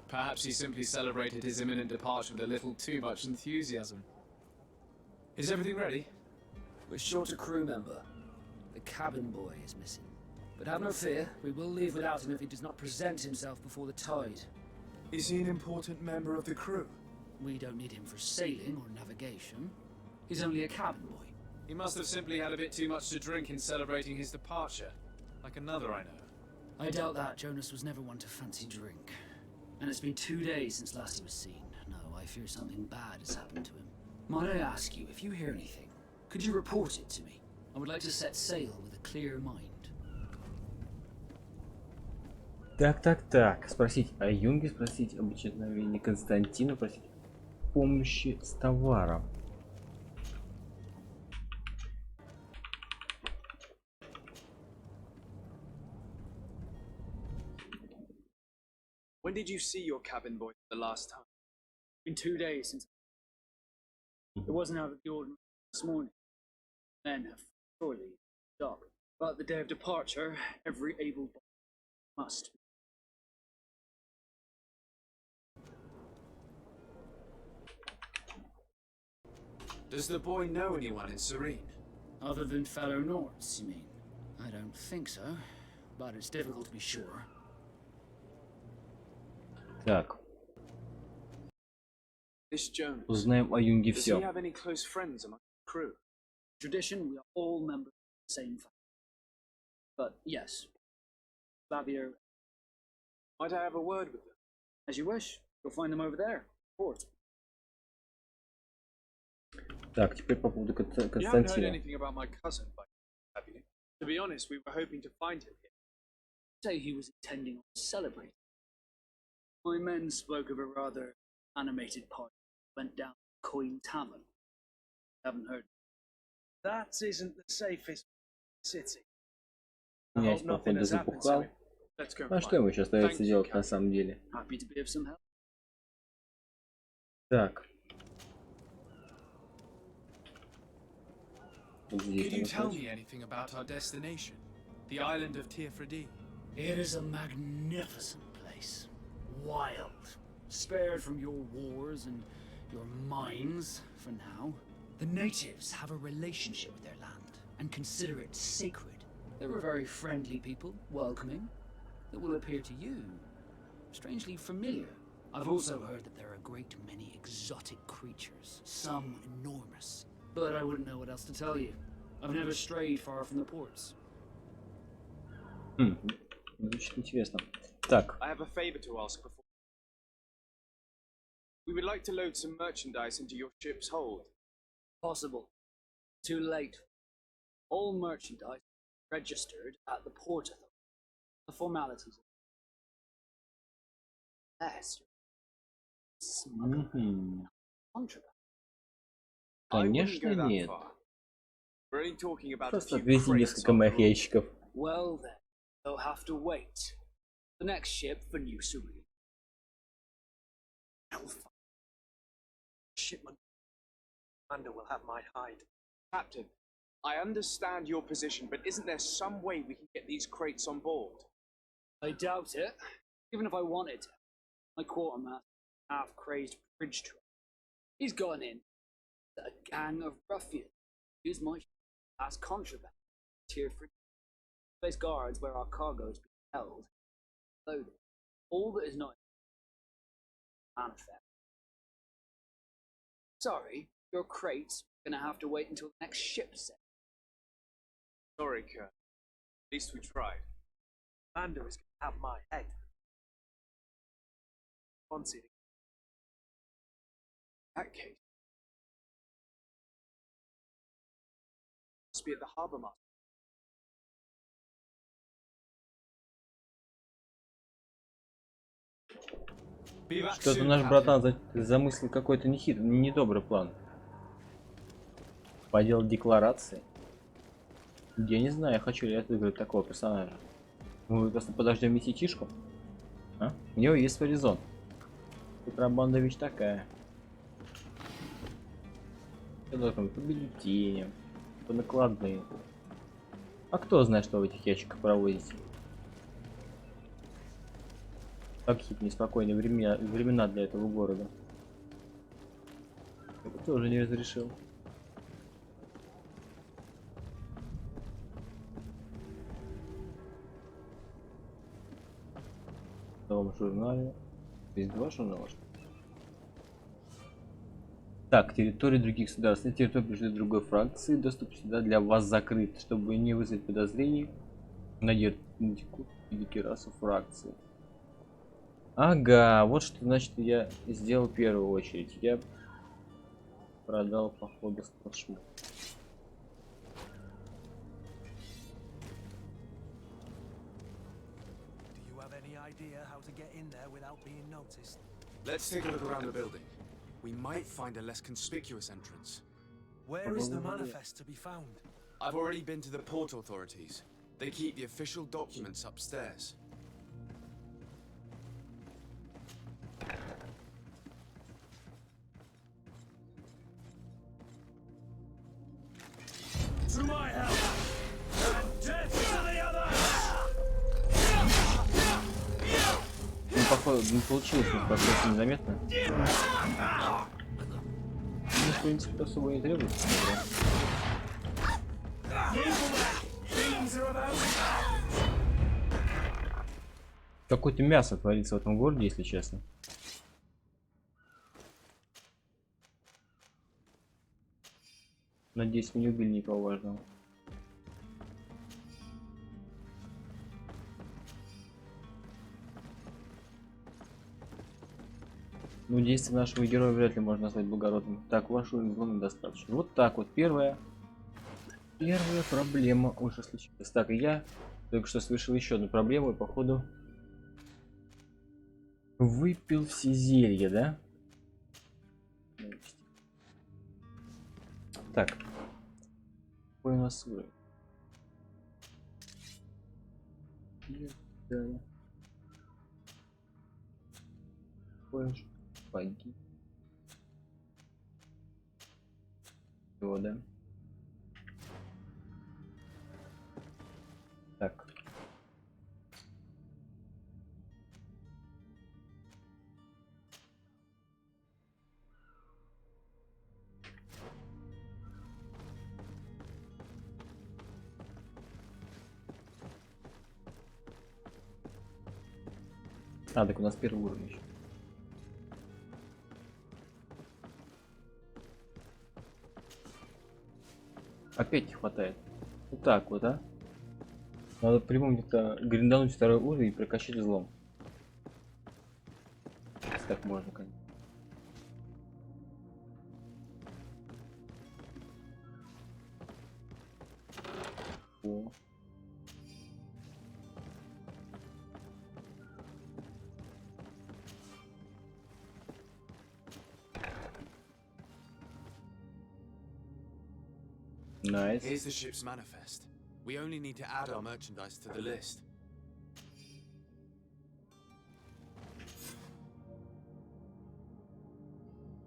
Perhaps he simply celebrated his imminent departure with a little too much enthusiasm. Is everything ready? We're short a crew member. The cabin boy is missing. But have no fear, we will leave without him if he does not present himself before the tide. Is he an important member of the crew? We don't need him for sailing or navigation. He's only a cabin boy. He must have simply had a bit too much to drink in celebrating his departure, like another I know. I doubt that. Jonas was never one to fancy drink. And it's been 2 days since last he was seen. No, I fear something bad has happened to him. Might I ask you, if you hear anything, could you report it to me? I would like to set sail with a clear mind. Так. Спросить о Юнге, спросить об исчезновении Константина, просить помощи с товаром. When did you see your cabin boy the last time? Been 2 days since. It wasn't out of the ordinary this morning. Men have surely stopped. But the day of departure, every able body must. Does the boy know anyone in Serene? Other than fellow Nords, you mean? I don't think so, but it's difficult to be sure. Так. This Jonas. Узнаем о Юнге Does все. he have any close friends among the crew? Tradition, we are all members of the same family. But yes, Bavier. Might I have a word with them? As you wish. You'll find them over there. Port. Так, теперь по поводу You haven't heard Константина. anything about my cousin, have you? To be honest, we were hoping to find him here. Say he was intending on celebrating. My men spoke of a rather animated party that went down to Coin Tavern. Haven't heard. That isn't the safest city. Князь, походу, запухал. Let's go. А что ему сейчас остается делать на самом деле? Happy to be of some help. Так. Вот здесь Could you там tell опять. me anything about our destination? The island of Tirfredi? It is a magnificent place. Wild. Spared from your wars and your mines for now. The natives have a relationship with their land and consider it sacred. They're a very friendly people, welcoming. That will appear to you strangely familiar. I've also heard that there are a great many exotic creatures, some enormous. But I wouldn't know what else to tell you. I've never strayed far from the ports. Звучит интересно. Так. I have a favor to ask before. We would like to load some merchandise into your ship's hold. Possible. Too late. All merchandise registered at the port authority. The formalities. Yes. Contraband. Конечно нет. We're only talking about a Просто few отвези crates несколько on моих board. ящиков. Well then, they'll have to wait. The next ship for New Serene. Shipment. Commander will have my hide. Captain, I understand your position, but isn't there some way we can get these crates on board? I doubt it. Even if I wanted to. My quartermaster, half-crazed bridge truck. He's gone in. A gang of ruffians. Use my ship as contraband. Tier 3. Place guards where our cargo's being held. Loaded. All that is not manifest. Sorry, your crates are gonna have to wait until the next ship set. Sorry, Kurt. At least we tried. Commander is going to have my head. Fancy. In that case, must be at the harbour master. Что-то наш братан замыслил какой-то недобрый план. Поделать декларации. Я не знаю, хочу ли я выиграть такого персонажа. Мы просто подождем месячишку. А? У него есть свой резон. Контрабанда вещь такая. Все должно быть по бюллетеням, по накладным. А кто знает, что в этих ящиках проводите? Какие-то неспокойные времена для этого города. Это тоже не разрешил. В новом журнале. Здесь два журнала. Так, территории других государств. На территории принадлежит другой фракции. Доступ сюда для вас закрыт, чтобы не вызвать подозрений на идентику расу фракции. Ага, вот что значит я сделал в первую очередь. Я продал походу сплошму. Let's take a look around the building. We might find a less conspicuous entrance. Where is the manifest to be found? I've already been to the port authorities. They keep the official documents upstairs. To my help! And death to the others! Ну, походу, не получилось, но процесс незаметно. Ну, в принципе, особо не требуется. Какое-то мясо творится в этом городе, если честно. Надеюсь, мы не убили никого важного. Ну, действия нашего героя вряд ли можно назвать благородным. Так, вашу излому достаточно. Вот так вот. Первая проблема уже случилась. Так, и я только что совершил еще одну проблему, и походу выпил все зелья, да? Так. Какой у нас уровень? Погиб. Всё, да? Так. А, так у нас первый уровень еще. Опять не хватает. Вот так вот, а? Надо припомнить-то гриндануть второй уровень и прокачать злом. Если так можно, конечно. О. Nice. Here's the ship's manifest. We only need to add our merchandise to the list.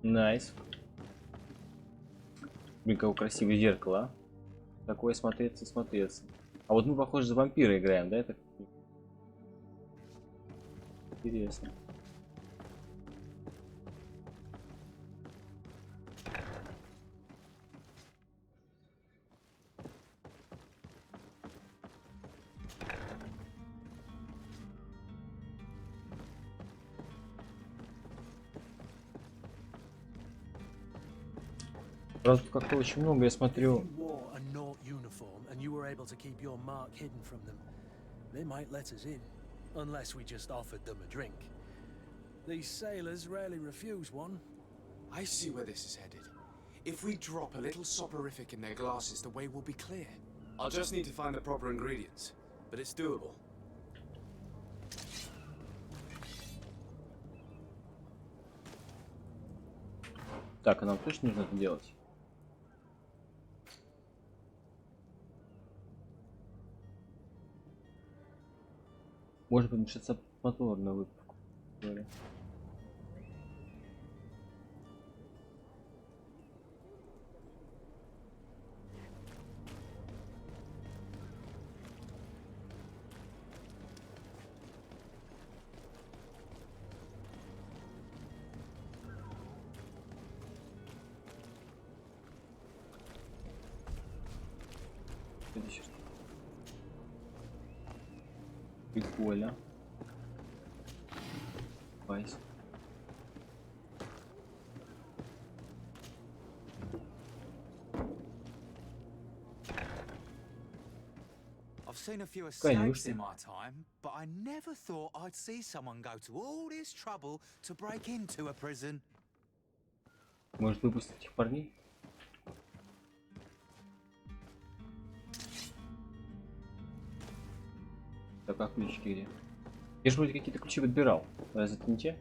Nice. Блин, какое красивое зеркало, а? Такое смотреться. А вот мы, похоже, за вампира играем, да? Это интересно. Правда, как-то очень много, я смотрю. You were able to keep your mark hidden from them. They might let us in, unless we just offered them a drink. These sailors rarely refuse one. I see where this is headed. If we drop a little soporific in their glasses, the way will be clear. I'll just need to find the proper ingredients, but it's doable. Так, а нам точно нужно это делать? Может быть, начаться мотор на выпуск. Прикольно. Спайс. seen a few escapes Конечно. in my time, but I never thought I'd see someone go to all this trouble to break into a prison. Может выпустить этих парней? Так, а ключики где? Я же вроде какие-то ключи подбирал. Разве это не те?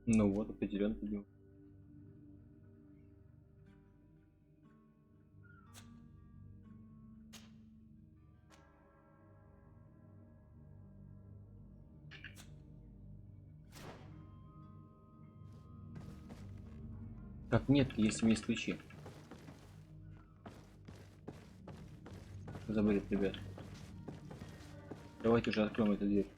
Ну вот, определенно подбил. Как нет, если у меня есть ключи. Забыли, ребят. Давайте уже откроем эту дверь.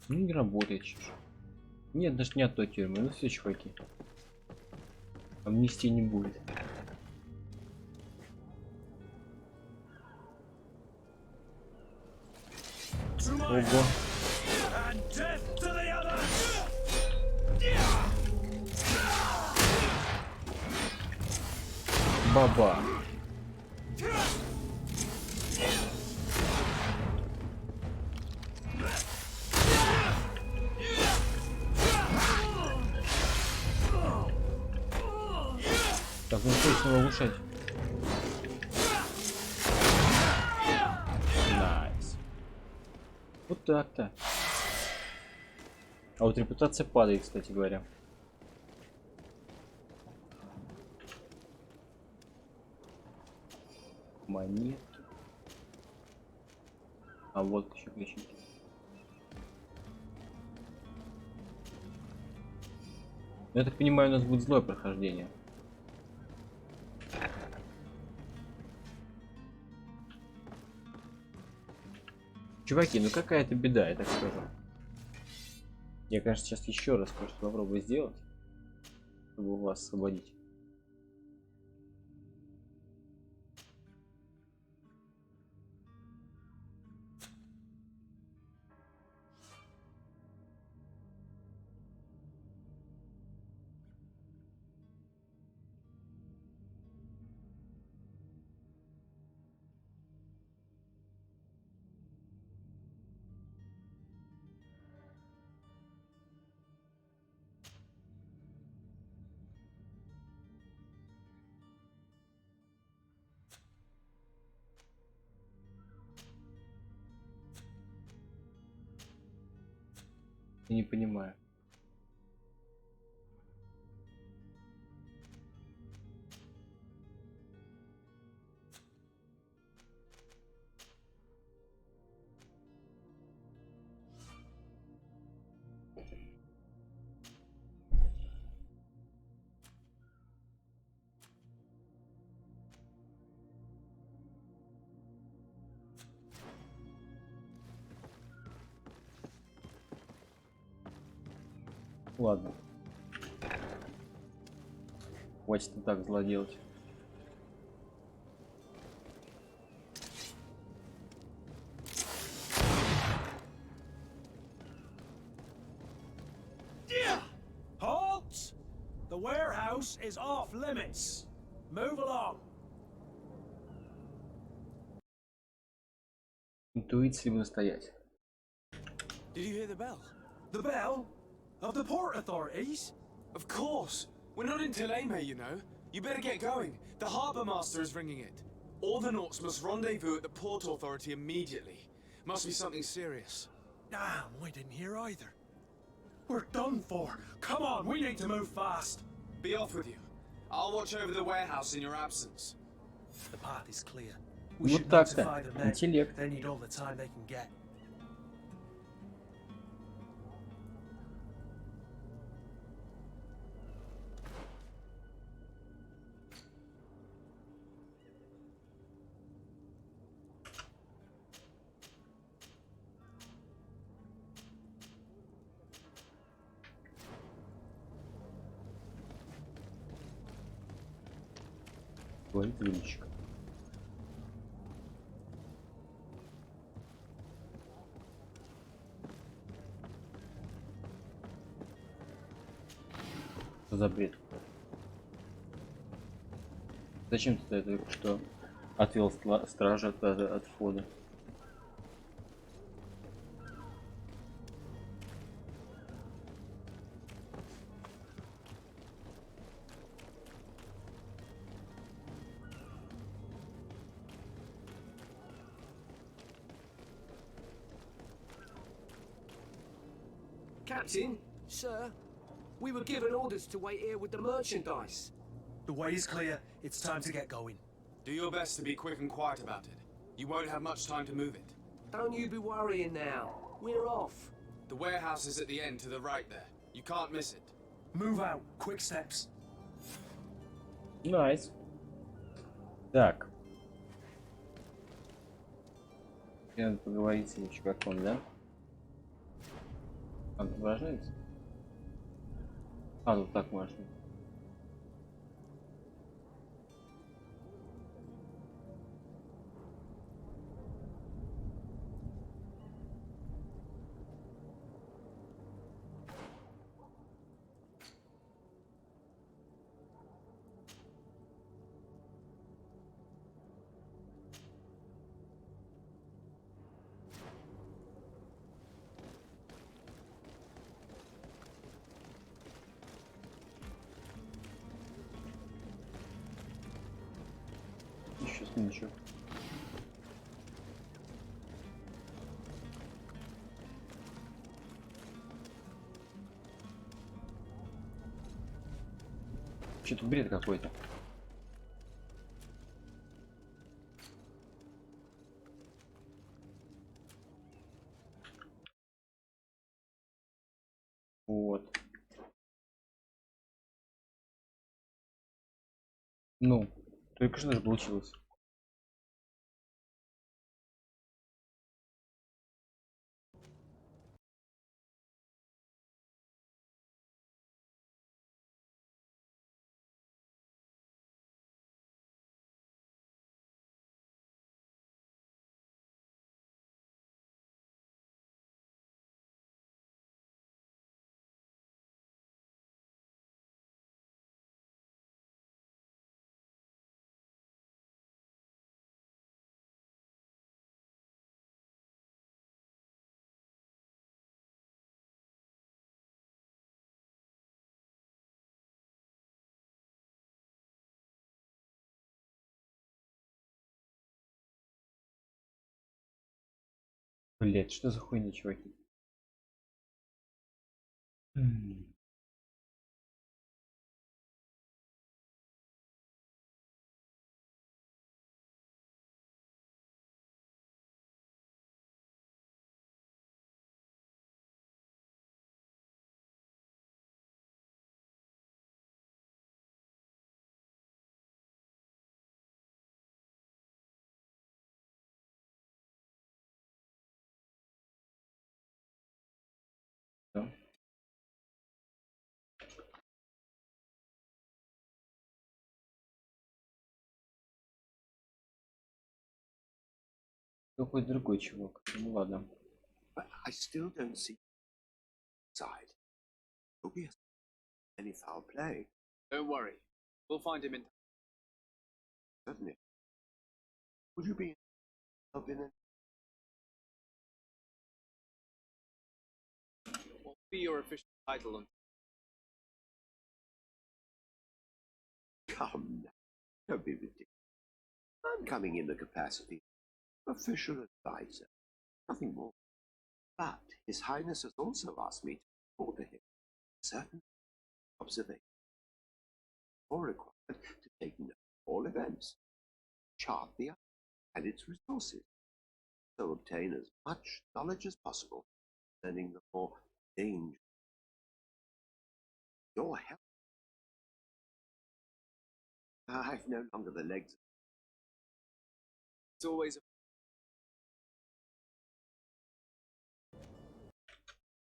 Ну, не работает чушь. Нет, даже не от той тюрьмы. Ну все, чуваки. Амнистии не будет. Ого. Баба. Так, ну точно улучшать. Найс. Вот так-то. А вот репутация падает, кстати говоря. Монеты. А вот еще ключики. Я так понимаю, у нас будет злое прохождение. Чуваки, ну какая-то беда, я так скажу. Я, конечно, сейчас еще раз кое-что попробую сделать, чтобы вас освободить. Я не понимаю. Ладно. Хватит и так зла делать. Halt! The warehouse is off limits. Move along. Интуиции буду стоять. Did you hear the bell? The bell? Of the port authorities? Of course. We're not in Teleme, you know. You better get going. The harbour master is ringing it. All the Nauts must rendezvous at the port authority immediately. Must be something serious. Damn, we didn't hear either. We're done for. Come on, we need to move fast. Be off with you. I'll watch over the warehouse in your absence. The path is clear. We Вот should так-то. notify the men. Интеллект. They need all the time they can get. Говорит величко. Что за бред? Зачем ты это что отвел стража от входа? Captain, sir, we were given orders to wait here with the merchandise. The way is clear. It's time to get going. Do your best to be quick and quiet about it. You won't have much time to move it. Don't you be worrying now. We're off. The warehouse is at the end to the right there. You can't miss it. Move out. Quick steps. Nice. Так. Надо поговорить с этим чуваком, да? Он отображается? А, ну так можно. Сейчас ничего. Что-то бред какой-то. Вот. Ну, только что же получилось. Блять, что за хуйня, чуваки? Да. Какой другой чувак. Ну ладно. But I still don't see side. Could be any foul play. Don't worry. We'll find him in... Certainly. Would you be involved in it? What will be your official title on... Come now. Don't be ridiculous. I'm coming in the capacity of official advisor. Nothing more. But His Highness has also asked me to report to him certain observations. Or required to take note of all events, chart the island and its resources, so obtain as much knowledge as possible concerning the more dangerous. Your help. I've no longer the legs. It's always a...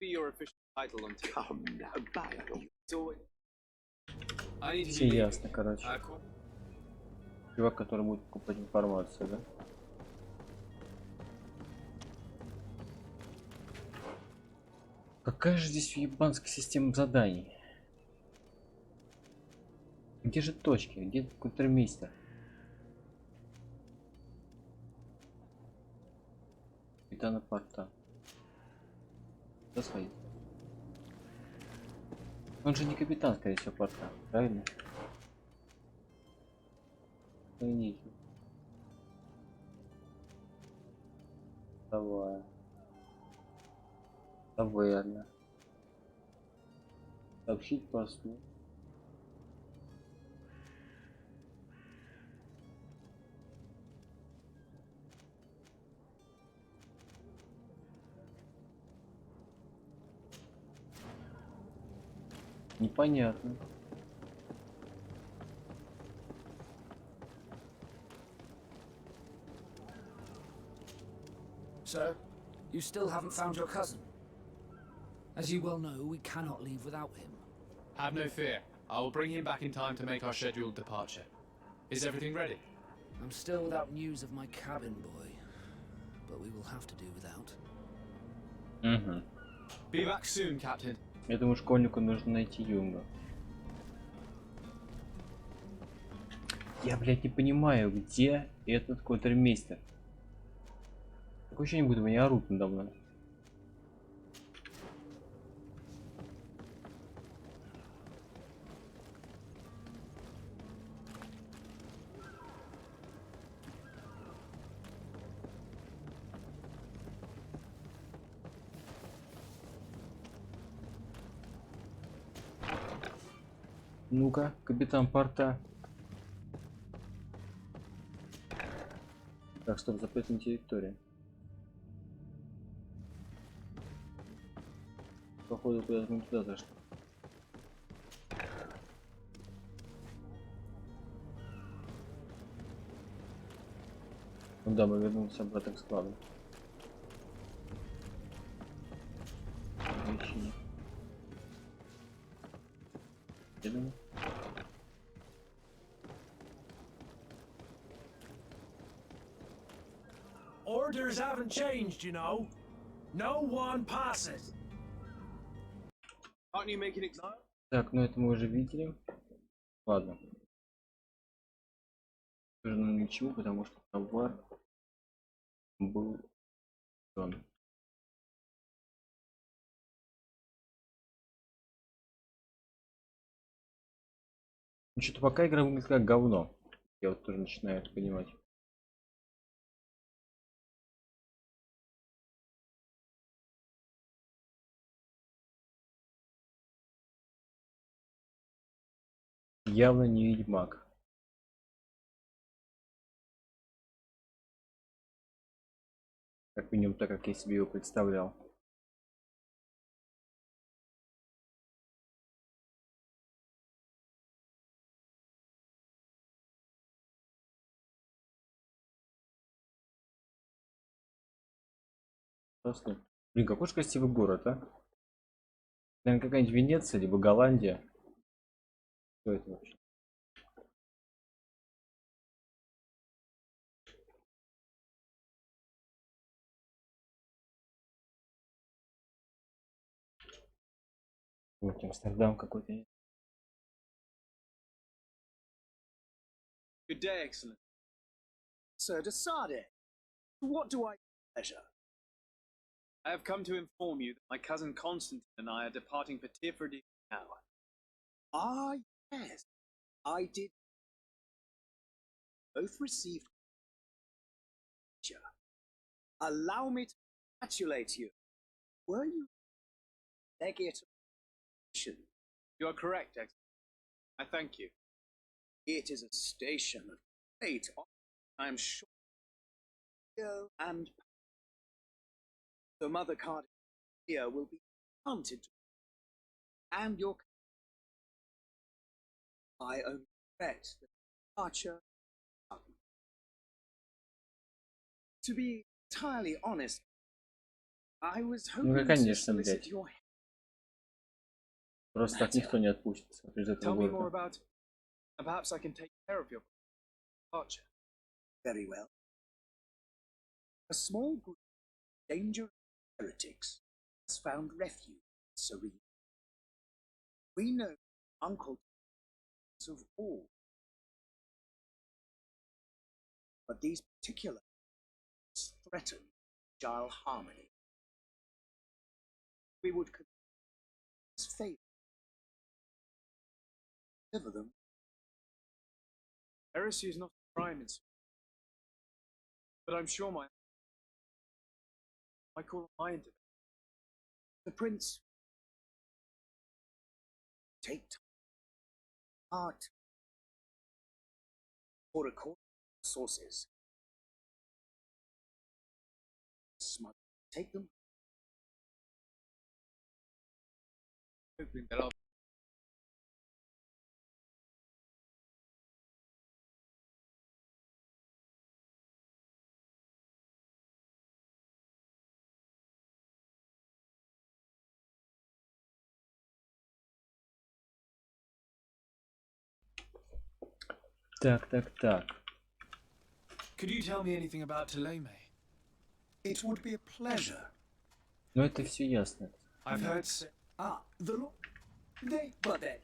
Be your official title on... Come now, back. It's always... I need to Все ясно, короче. Чувак, который будет покупать информацию, да? Какая же здесь ебанская система заданий? Где же точки? Где контрмейстер? Капитана порта. Куда сходить? Он же не капитан, скорее всего, порта, правильно? Охренеть. Давай. Таверна. Сообщить послу. Непонятно. Sir, you still haven't found your cousin. As you well know, we cannot leave without him. Have no fear. I will bring him back in time to make our scheduled departure. Is everything ready? I'm still without news of my cabin boy, but we will have to do without. Be back soon, Captain. Этому школьнику нужно найти Юнга. Я, блядь, не понимаю, где этот контрмейстер. Такое ощущение, будто они орут надо мной. Ну-ка, капитан порта. Так, стоп, запретная территория. Походу, куда-то мы туда зашли. Ну да, мы вернулись обратно к складу. Orders haven't changed, you know. No one passes. Aren't you making it? Так, ну это мы уже видели. Ладно. Уже ни к чему, потому что товар был дан. Ну, что-то пока игра выглядит как говно. Я вот тоже начинаю это понимать. Явно не ведьмак. Как минимум так, как я себе его представлял. Просто. Блин, какой же красивый город, а? Наверное, какая-нибудь Венеция, либо Голландия. Что это вообще? Вот Амстердам какой-то. Good day, Excellent. Sir Desade, what do I pleasure? I have come to inform you that my cousin Constantine and I are departing for Tifredi now. Ah, yes, I did. Both received. Allow me to congratulate you. Were you legate? You are correct, Excellent. I thank you. It is a station of great honor, I am sure. And the mother card here will be granted to you. And your I only regret the departure. To be entirely honest, I was hoping to solicit your help. Просто так никто не отпустится из этого Tell me more города. about. Perhaps I can take care of your. departure. Very well. A small group of dangerous heretics has found refuge in Serene. We know Uncle of all, but these particular threaten fragile harmony. We would consider this fate. Deliver them. Heresy is not a crime in Serene, but I'm sure I call my into the Prince. Take time. Art. Or according to sources. Smart. Take them. hoping that I'll Так. Could you tell me anything about Tuleme? It would be a pleasure. Ну это все ясно. I've heard. The Lord. But then.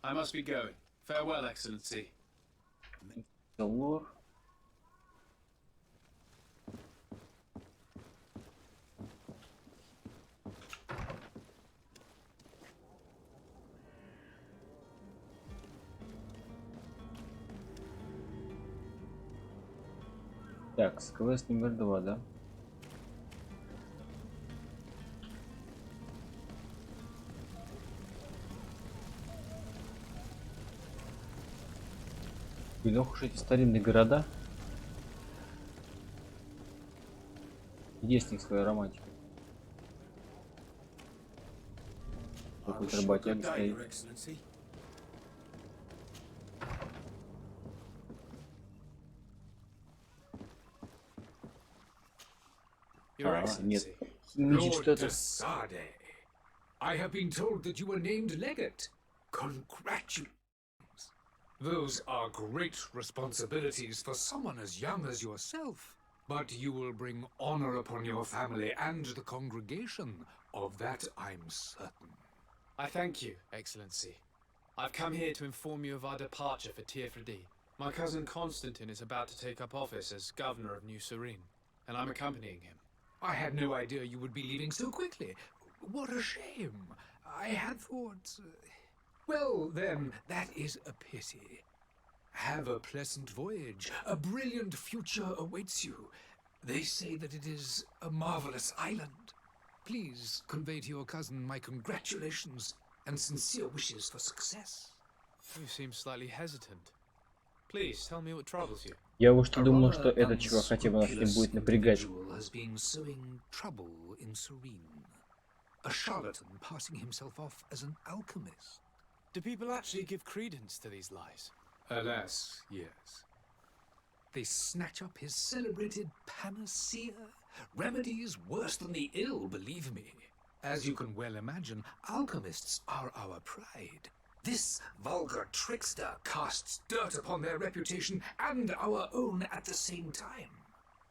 I must be going. Farewell, Excellency. Лор. Так, квест номер 2, да? Блин, ох уж эти старинные города. Есть в них своя романтика. Какой-то работяга стоит. Your Excellency. Lord de Sade, I have been told that you were named legate. Congratulations. Those are great responsibilities for someone as young as yourself. But you will bring honor upon your family and the congregation. Of that I'm certain. I thank you, Excellency. I've come here to inform you of our departure for Tirfredi. My cousin Constantine is about to take up office as governor of New Serene, and I'm accompanying him. I had no idea you would be leaving so quickly. What a shame. I had thought... Well, then, that is a pity. Have a pleasant voyage. A brilliant future awaits you. They say that it is a marvelous island. Please convey to your cousin my congratulations and sincere wishes for success. You seem slightly hesitant. Please, tell me what troubles you. Я уж думал, что этот чувак хотя бы нас не будет напрягать. Has been sowing trouble in Serene. A charlatan passing himself off as an alchemist. Do people actually give credence to these lies? Alas, yes. They snatch up his celebrated panacea. Remedies worse than the ill, believe me. As you can well imagine, alchemists are our pride. This vulgar trickster casts dirt upon their reputation and our own at the same time.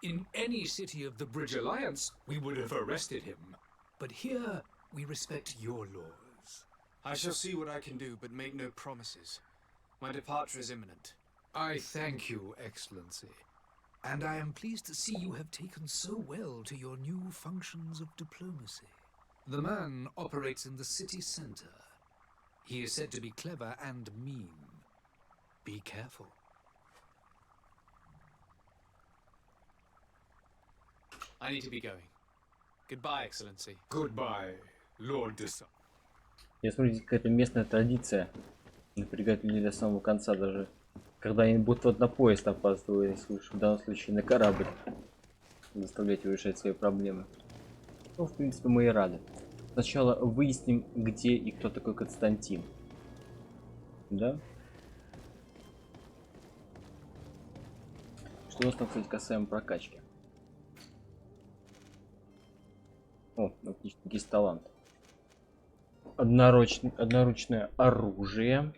In any city of the Bridge Alliance, we would have arrested him. But here, we respect your laws. I shall see what I can do, but make no promises. My departure is imminent. I thank you, Excellency. And I am pleased to see you have taken so well to your new functions of diplomacy. The man operates in the city center. He is said to be clever and mean. Be careful. I need to be going. Goodbye, Excellency. Goodbye, Lord de Sade. Я смотрю, какая-то местная традиция. Напрягать людей до самого конца, даже когда они будут вот на поезд опаздывают, в данном случае на корабль. Заставлять его решать свои проблемы. Ну, в принципе, мы и рады. Сначала выясним, где и кто такой Константин. Да? Что у нас там, кстати, касаемо прокачки? О, отлично, есть талант. Одноручное оружие.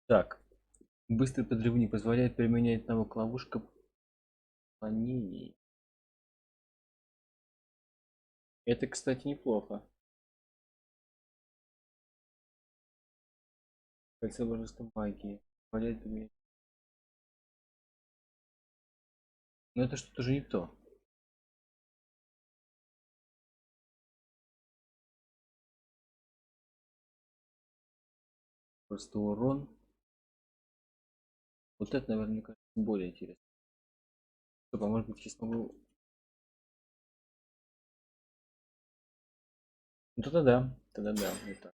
Так. Быстрый подрывник позволяет применять навык ловушка планений. Это, кстати, неплохо. Кольцо божества магии. Позволяет применять. Но это что-то же не то. Просто урон. Вот это, наверное, мне кажется, более интересно. Стоп, а может быть, я смогу... Ну тогда да. Тогда да. Вот так.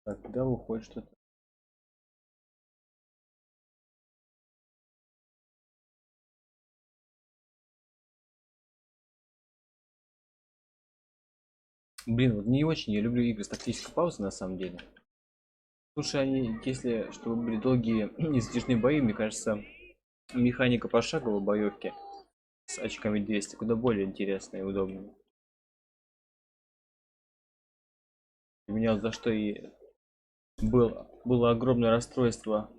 Так, куда уходит что-то? Блин, вот не очень я люблю игры с тактической паузой на самом деле. Слушай, они, если чтобы были долгие и затяжные бои, мне кажется, механика пошаговой боевки с очками 200 куда более интересная и удобная. У меня вот за что и было огромное расстройство,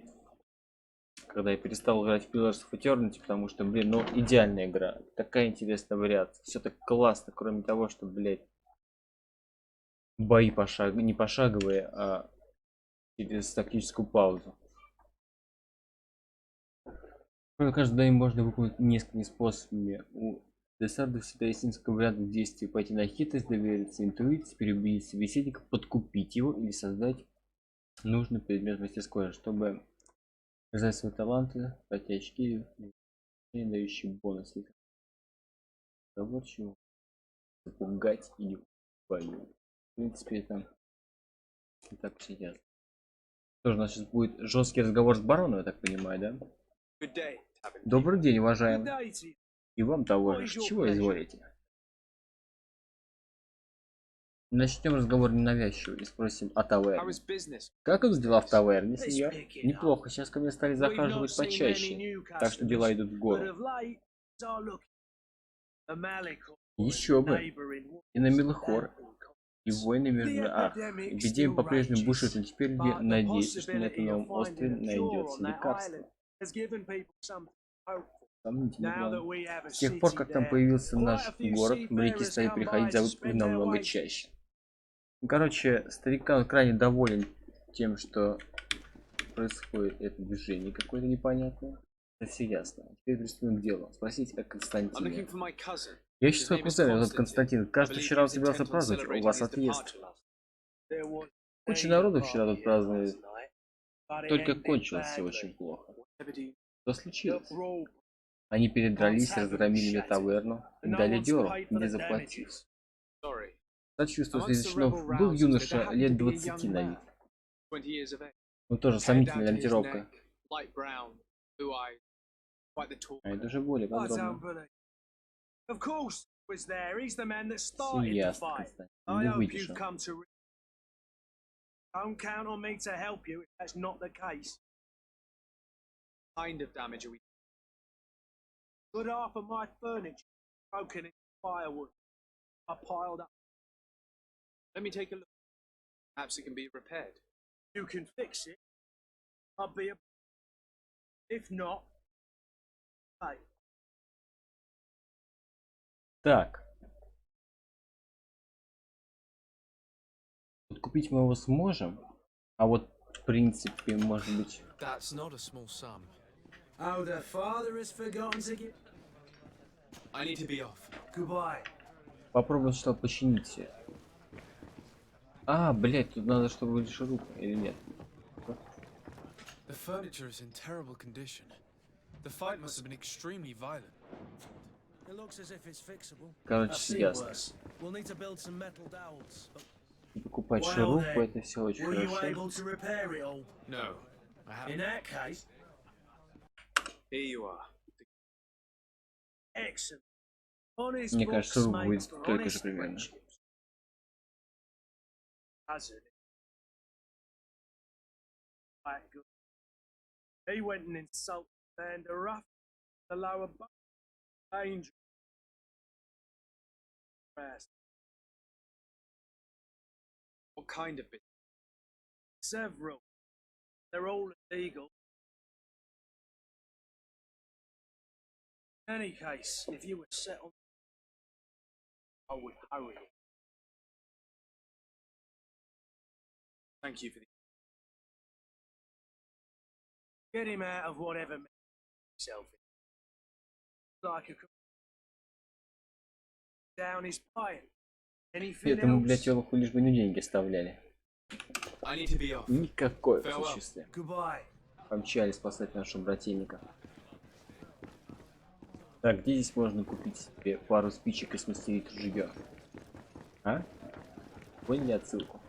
когда я перестал играть в Pillars of Eternity, потому что, блин, ну идеальная игра, такая интересная вариация, все так классно, кроме того, что, блядь, бои не пошаговые, а через тактическую паузу. Каждый день можно выполнить несколькими способами. У десарда всегда есть несколько вариантов действий: пойти на хитрость, довериться интуиции, переубедить собеседника, подкупить его или создать нужный предмет мастерской, чтобы показать свои таланты, дать очки, дающие бонусы. Разговорчиво, запугать или бою. В принципе, это не так все ясно. Тоже у нас сейчас будет жесткий разговор с бароном, я так понимаю, да? Добрый день, уважаемый. И вам того же. Чего изволите? Начнем разговор ненавязчиво и спросим о таверне. Как идут дела в таверне, сеньор? Неплохо, сейчас ко мне стали захаживать почаще, так что дела идут в гору. Еще бы. И на Милохор, и войны между... Ах, эпидемия по-прежнему бушует, но теперь я надеюсь, что на этом новом острове найдется лекарство. Сомнительно. С тех пор, как там появился наш город, моряки стали приходить за выпивкой намного чаще. Короче, старикан крайне доволен тем, что происходит это движение какое-то непонятное. Это все ясно. Теперь приступим к делу. Спросите о Константине. Я ищу своего кузена, этот Константин. Кажется, вчера он собирался праздновать, у вас отъезд. Куча народу вчера тут празднует. Только кончилось все очень плохо. Что случилось? Они передрались, разгромили мне таверну и дали дёру, не заплатив. Сочувствую, Слезачнов был юноша лет 20 на вид. Ну тоже сомнительная ориентировка. А это уже более подробно. Все ясно, Константин. Не выйдешь. Don't count on me to help you if that's not the case. Kind of damage are we? Good half of my furniture broken in firewood. I piled up. Let me take a look. Perhaps it can be repaired. You can fix it. I'll be a... If not, hey. Так. Купить мы его сможем, а вот в принципе, может быть. That's not a small sum. Oh, the father has forgotten to get... I need to be off. Goodbye. Попробуем что починить. А, блять, тут надо, чтобы были шурупы, или нет? The furniture is in terrible condition. The fight must have been extremely violent. It looks as if it's fixable. Короче, ясно. We'll need to build some metal dowels. Покупать шурупы, это все очень хорошо. No, I haven't. In that case, here you are. Excellent. Мне кажется, шуруп будет только же примерно. He went and insulted man to rough the lower angel. What kind of business? Several. They're all illegal. In any case, if you were set on, I would hurry. Thank you for the... Get him out of whatever himself in. Like a down his pipe. Anything Этому, else? блядь, елоху лишь бы не деньги оставляли. I need to be off. Никакое Farewell. существие. Goodbye. Помчали спасать нашего брательника. Так, где здесь можно купить себе пару спичек и смастерить ружье? А? Поняли отсылку?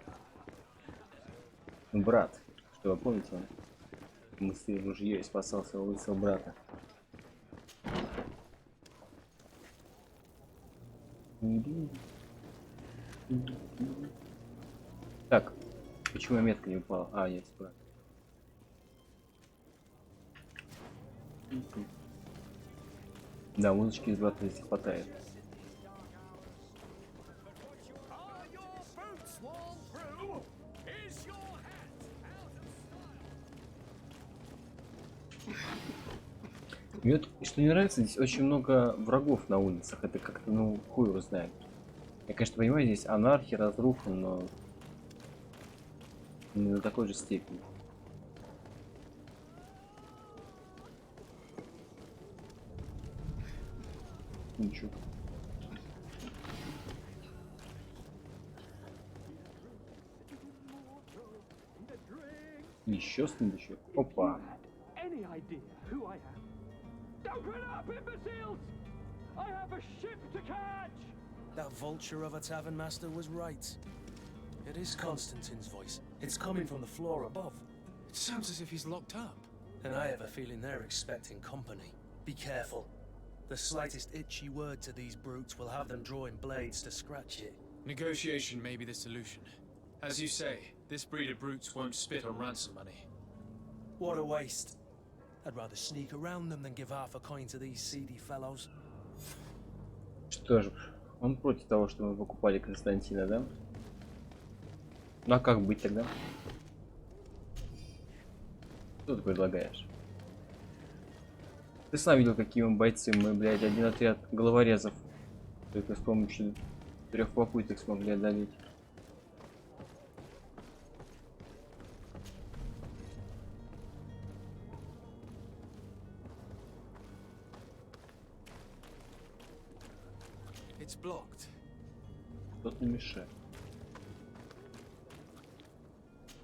Брат, что вы помните, он мастерил ружье и спасал своего лысого брата. Так, почему я метка не упала? А, нет, справа. Да, музычки из брата здесь хватает. Мне вот, что не нравится, здесь очень много врагов на улицах. Это как-то, ну, хуй его знает. Я, конечно, понимаю, здесь анархия, разруха, но не на такой же степени. Ничего. Еще следующий. Опа. That vulture of a tavern master was right. It is Constantine's voice. It's coming from the floor above. It sounds as if he's locked up. And I have a feeling they're expecting company. Be careful. The slightest itchy word to these brutes will have them drawing blades to scratch it. Negotiation may be the solution. As you say, this breed of brutes won't spit on ransom money. What a waste. I'd rather sneak around them than give half a coin to these seedy fellows. Что ж, он против того, что мы покупали Константина, да? Ну а как быть тогда? Что ты предлагаешь? Ты сам видел, какие мы бойцы. Мы, блядь, один отряд головорезов только с помощью 3 попыток смогли одолеть. It's blocked. Что-то мешает.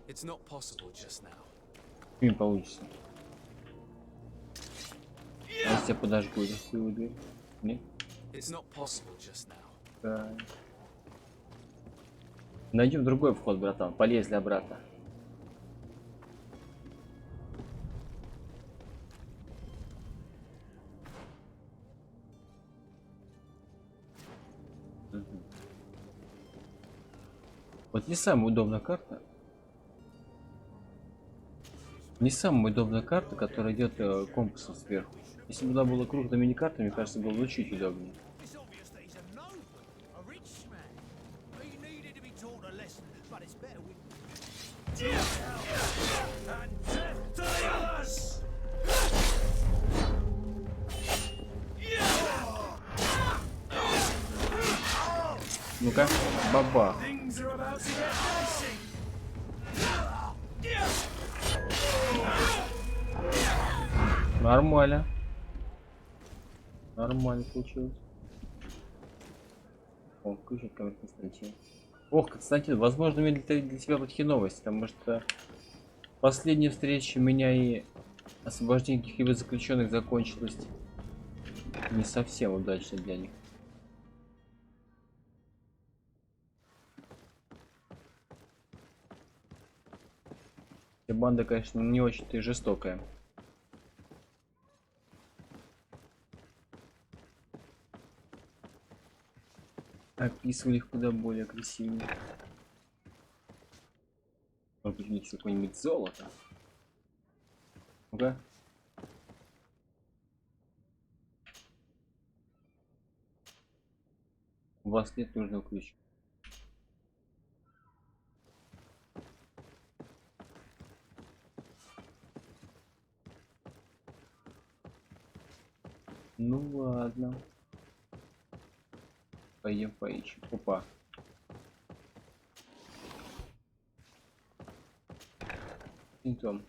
It's not possible just now. Не получится. Я тебя подожгу, я хуевую дверь. Нет? It's not possible just now. Да. Найдем другой вход, братан. Полезли обратно. Вот не самая удобная карта. Не самая удобная карта, которая идет компасом сверху. Если бы туда было круг на миникарты, мне кажется, было бы чуть удобнее. Ну-ка, баба. Нормально. Нормально получилось. О, ключик камер Константин. Ох, Константин, возможно, у меня для тебя плохие новости, потому что последняя встреча меня и освобождение каких-либо заключенных закончилось не совсем удачно для них. Банда, конечно, не очень-то и жестокая. Описывали их куда более агрессивнее. Может быть, какое-нибудь золото. Ну-ка. У вас нет нужного ключа. Ну ладно. Пойдем поищем. Опа. Идем.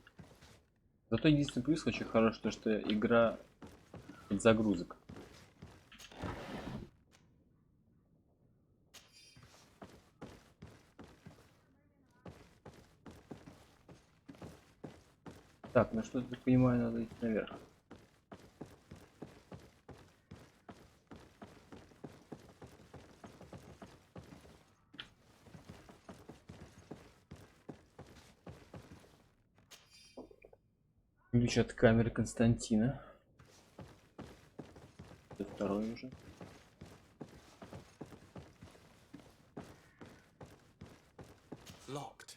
Зато единственный плюс очень хороший, то что игра от загрузок. Так, ну что, я понимаю, надо идти наверх. Ключ от камеры Константина. Это второй уже. Locked.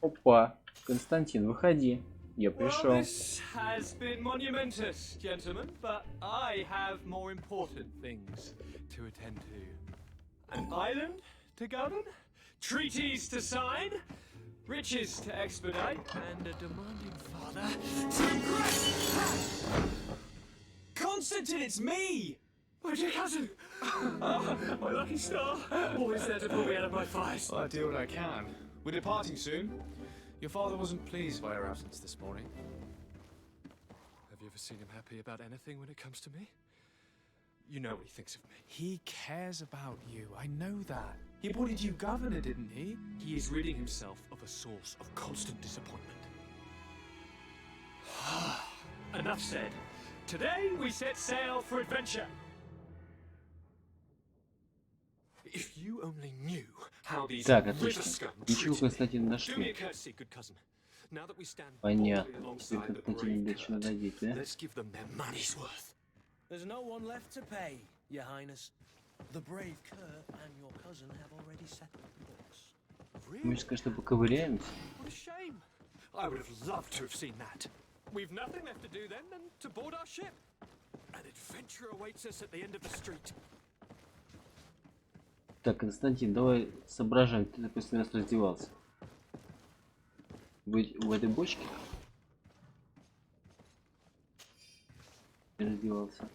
Опа, Константин, выходи. Я пришел. Well, this has been monumentous, gentlemen, but I have more important things to attend to. An island to govern, treaties to sign, riches to expedite, and a demanding father to impress. Constantine, it's me! My dear cousin! Oh, my lucky star! Always there to pull me out of my fight. Well, I do what I can. We're departing soon. Your father wasn't pleased by our absence this morning. Have you ever seen him happy about anything when it comes to me? You know what he thinks of me. He cares about you. I know that. He appointed you governor, didn't he? He is ridding himself of a source of constant disappointment. Enough said. Today we set sail for adventure. If you only knew how these Так, river отлично. scum Ничего, treated me. Константин, Do me a нашли. courtesy, good cousin. Now that we stand Понятно. boldly Теперь alongside the Константин brave начал Kurt, надеть, да? let's give them their money's worth. There's no one left to pay, Your Highness. The brave Kurt and your cousin have already settled the books. Мы сейчас, конечно, поковыряемся. What a shame. I would have loved to have seen that. We've nothing left to do then than to board our ship. An adventure awaits us at the end of the street. Так, Константин, давай соображай, ты после нас раздевался. Быть в этой бочке? Ты раздевался.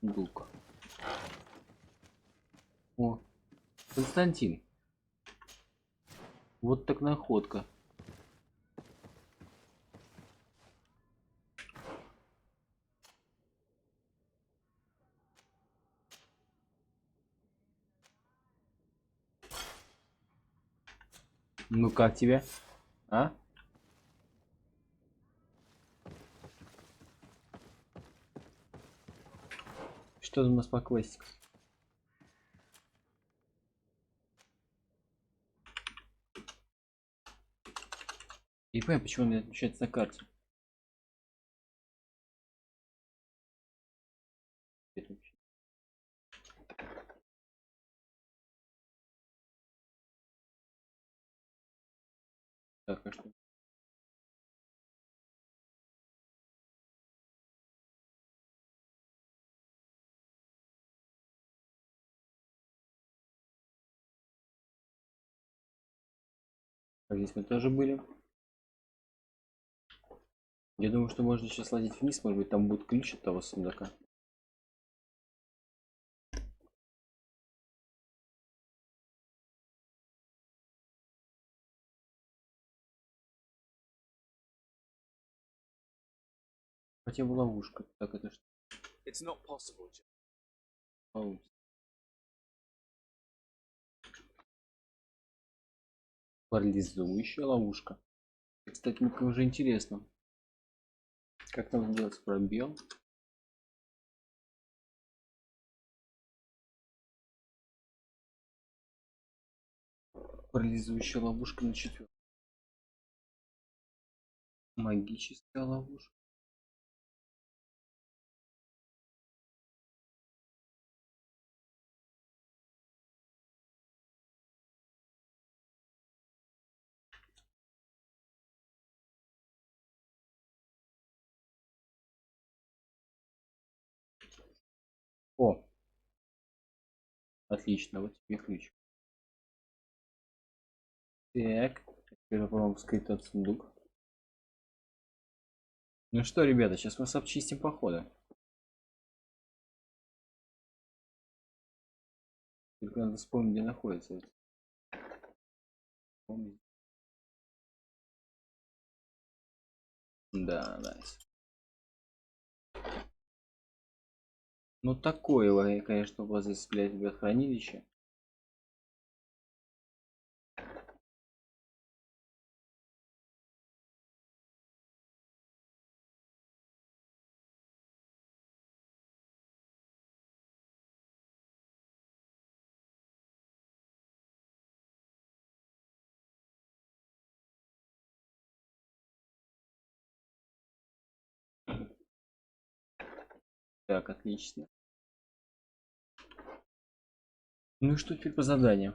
Булка. О, Константин. Вот так находка. Ну как тебе? А? Что у нас по квестику? Не понимаю, почему он не отмечается на карте. Так, а что? А здесь мы тоже были. Я думаю, что можно сейчас сладить вниз, может быть, там будет ключ от того сундука. Хотя бы ловушка. Так, это что? It's not possible, Jack. Получится. Парализующая ловушка. Кстати, мне уже интересно. Как нам сделать пробел? Парализующая ловушка на 4. Магическая ловушка. О! Отлично, вот тебе ключ. Так, теперь попробуем вскрыть этот сундук. Ну что, ребята, сейчас мы обчистим похода. Только надо вспомнить, где находится. Помнить. Да, найс. Ну такое, конечно, у вас здесь, блядь, ребят, хранилище. Так, отлично. Ну и что теперь по заданию?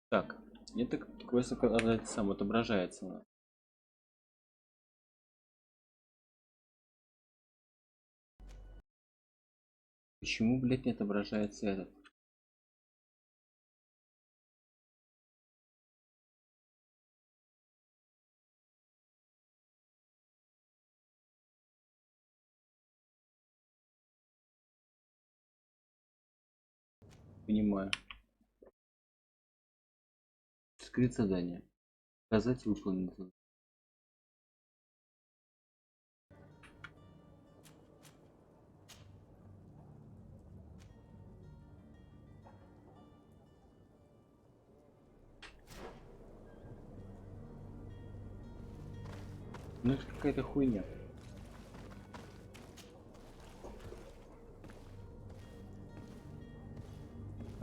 Так, это квест сам отображается. Почему, блядь, не отображается этот? Понимаю. Скрыть задание. Показать выполненное. Ну это какая-то хуйня.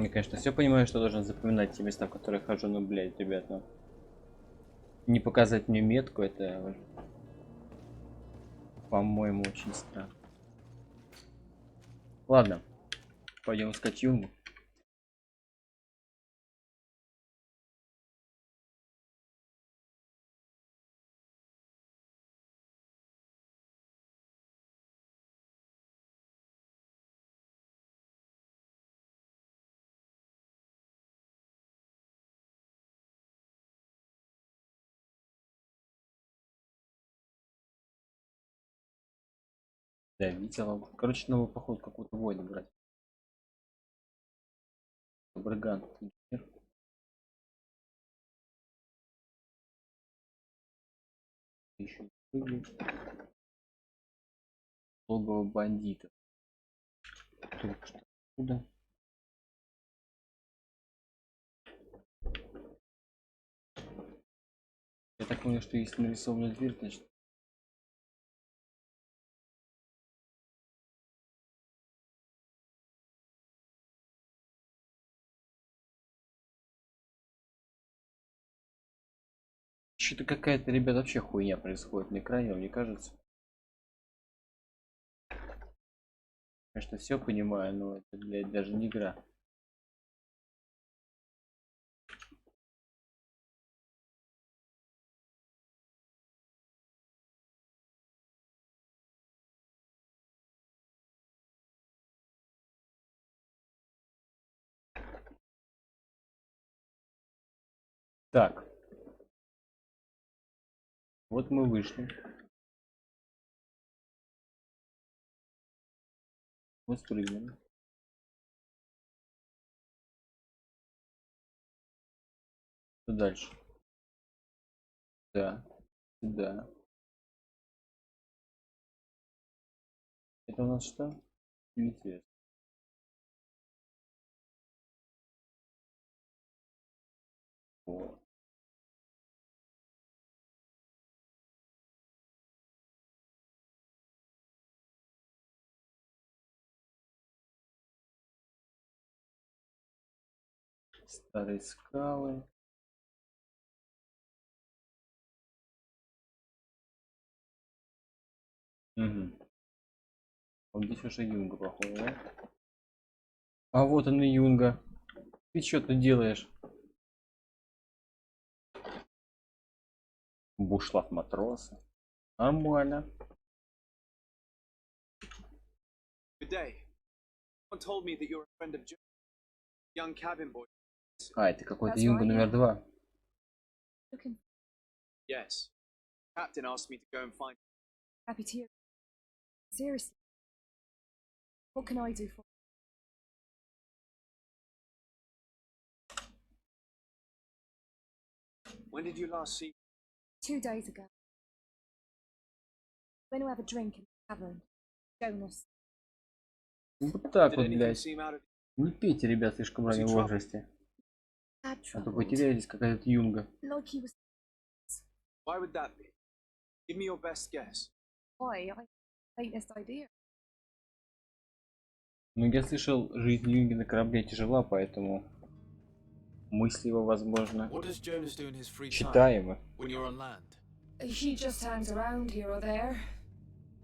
Я, конечно, все понимаю, что должен запоминать те места, в которые хожу, но, блядь, ребята. Не показать мне метку, это, по-моему, очень странно. Ладно, пойдем искать Юнгу. Да, видел. Короче, новый поход какой-то войны брать. Бриган. Еще логово бандитов. Только что куда? Я так понял, что есть нарисованная дверь, значит. Что-то какая-то, ребят, вообще хуйня происходит на экране, мне кажется. Конечно, все понимаю, но это, блядь, даже не игра. Так. Вот мы вышли. Мы спрыгнули. Что дальше? Да. Да. Это у нас что? Интересно. Вот. Старые скалы. Угу. Вот здесь уже Юнга, походу, да? А вот он и Юнга. Ты что тут делаешь? Бушлат матроса. Нормально. Good day. Someone told me that you're a friend of Joe, young cabin boy. А, это какой-то юнга номер 2. Yes. Captain asked me to go and find. Happy to hear. Seriously. What can I do for you? When did you last see? 2 days ago. Went to have a drink in the tavern. Jonas. Вот так вот, блядь. Не пейте, ребят, слишком раннем возрасте. А то потеряетесь, какая-то юнга. Why would that be? Give me your best guess. Why? I faintest idea. Ну, я слышал, жизнь юнги на корабле тяжела, поэтому мысли его, возможно, читаемы. He just hangs around here or there.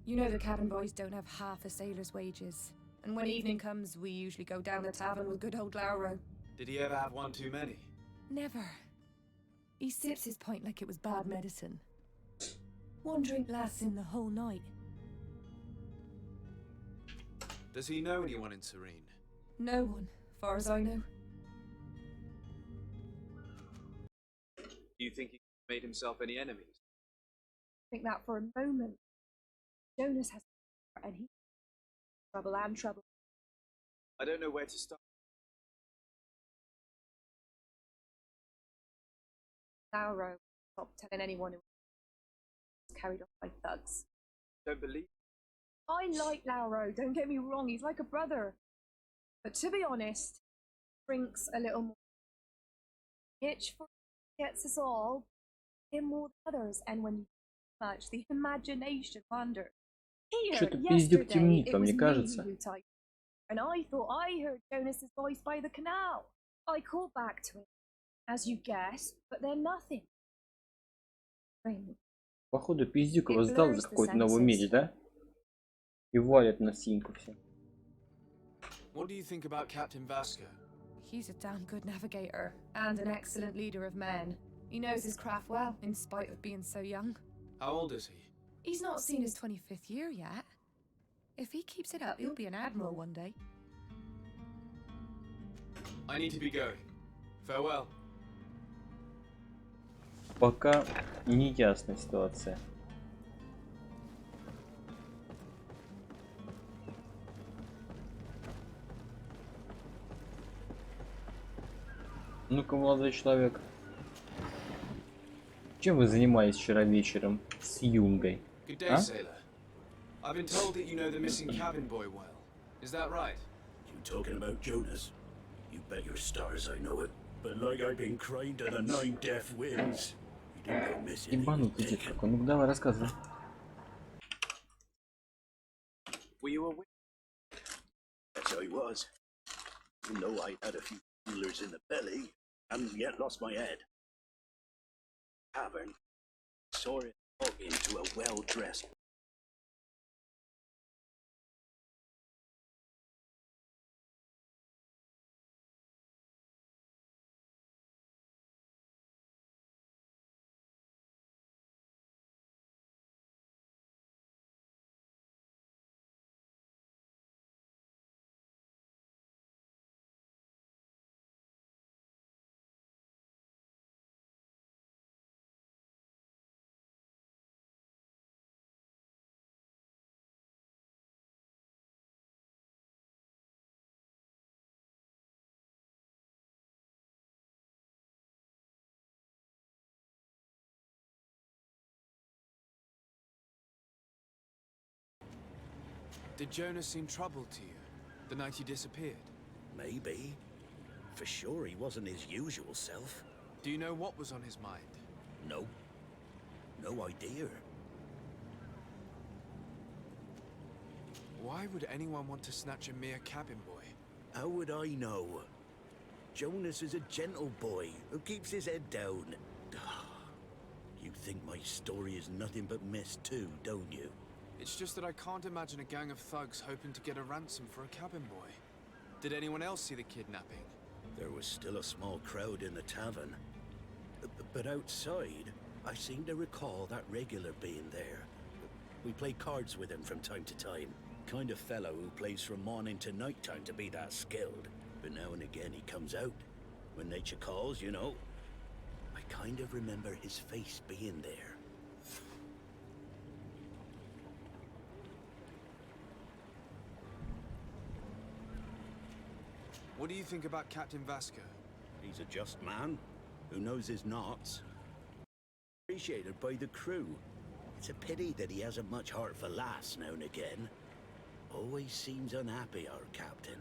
You know the cabin boys don't have half a sailor's wages. And when evening comes, we usually go down the tavern with good old Lauro. Did he ever have one too many? Never. He sips his pint like it was bad medicine. One drink lasts him the whole night. Does he know anyone in Serene? No one, far as I know. Do you think he made himself any enemies? Think that for a moment. Jonas has and he trouble and trouble. I don't know where to start. Lauro stopped telling anyone who was carried off by thugs. Don't believe. I like Lauro, don't get me wrong, he's like a brother. But to be honest, drinks a little more. Itch for gets us all, him more than others, and when you much, the imagination wanders. Что-то пиздюк темнит, вам не кажется? And I thought I heard Jonas's voice by the canal. I called back to him, as you guessed, but then nothing. Походу, пиздюк его сдал за какой-то новый меч, да? И валят на синьку все. What do you think about Captain Vasco? He's a damn good navigator and an excellent leader of men. He knows his craft well, in spite of being so young. How old is he? He's not seen his 25th year yet. If he keeps it up, he'll be an admiral one day. I need to be going. Farewell. Пока не ясная ситуация. Ну-ка, молодой человек. Чем вы занимались вчера вечером с юнгой? Good day, sailor. I've been told that you know the missing cabin boy well. Is that right? You talking about Jonas? You bet your stars I know it. But like I've been crying to the 9 deaf winds. You didn't go missing. Ебанутый дед какой. Ну давай рассказывай. Were you awake? Yes, I was. Even though I had a few coolers in the belly, hadn't yet lost my head. Tavern. Saw it walk into a well-dressed. Did Jonas seem troubled to you the night he disappeared? Maybe. For sure he wasn't his usual self. Do you know what was on his mind? No. No idea. Why would anyone want to snatch a mere cabin boy? How would I know? Jonas is a gentle boy who keeps his head down. You think my story is nothing but mess too, don't you? It's just that I can't imagine a gang of thugs hoping to get a ransom for a cabin boy. Did anyone else see the kidnapping? There was still a small crowd in the tavern. But outside, I seem to recall that regular being there. We play cards with him from time to time. Kind of fellow who plays from morning to night time to be that skilled. But now and again he comes out. When nature calls, you know. I kind of remember his face being there. What do you think about Captain Vasco? He's a just man who knows his knots. Appreciated by the crew. It's a pity that he hasn't much heart for laughs now and again. Always seems unhappy, our captain.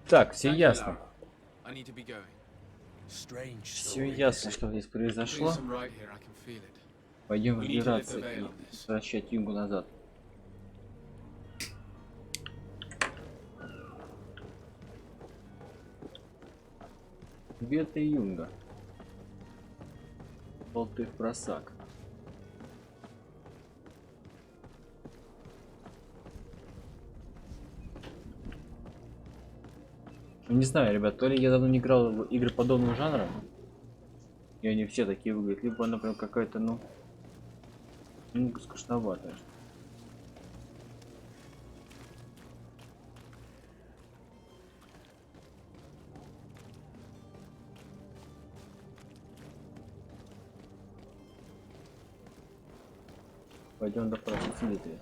Так, все ясно. I need to be going. Strange. Все ясно, что здесь произошло. Пойдем разбираться и возвращать Юнгу назад. Где ты, Юнга? Болты в просак. Не знаю, ребят, то ли я давно не играл в игры подобного жанра, и они все такие выглядят, либо она прям какая-то, ну, немного скучноватая. Пойдем допросить свидетеля.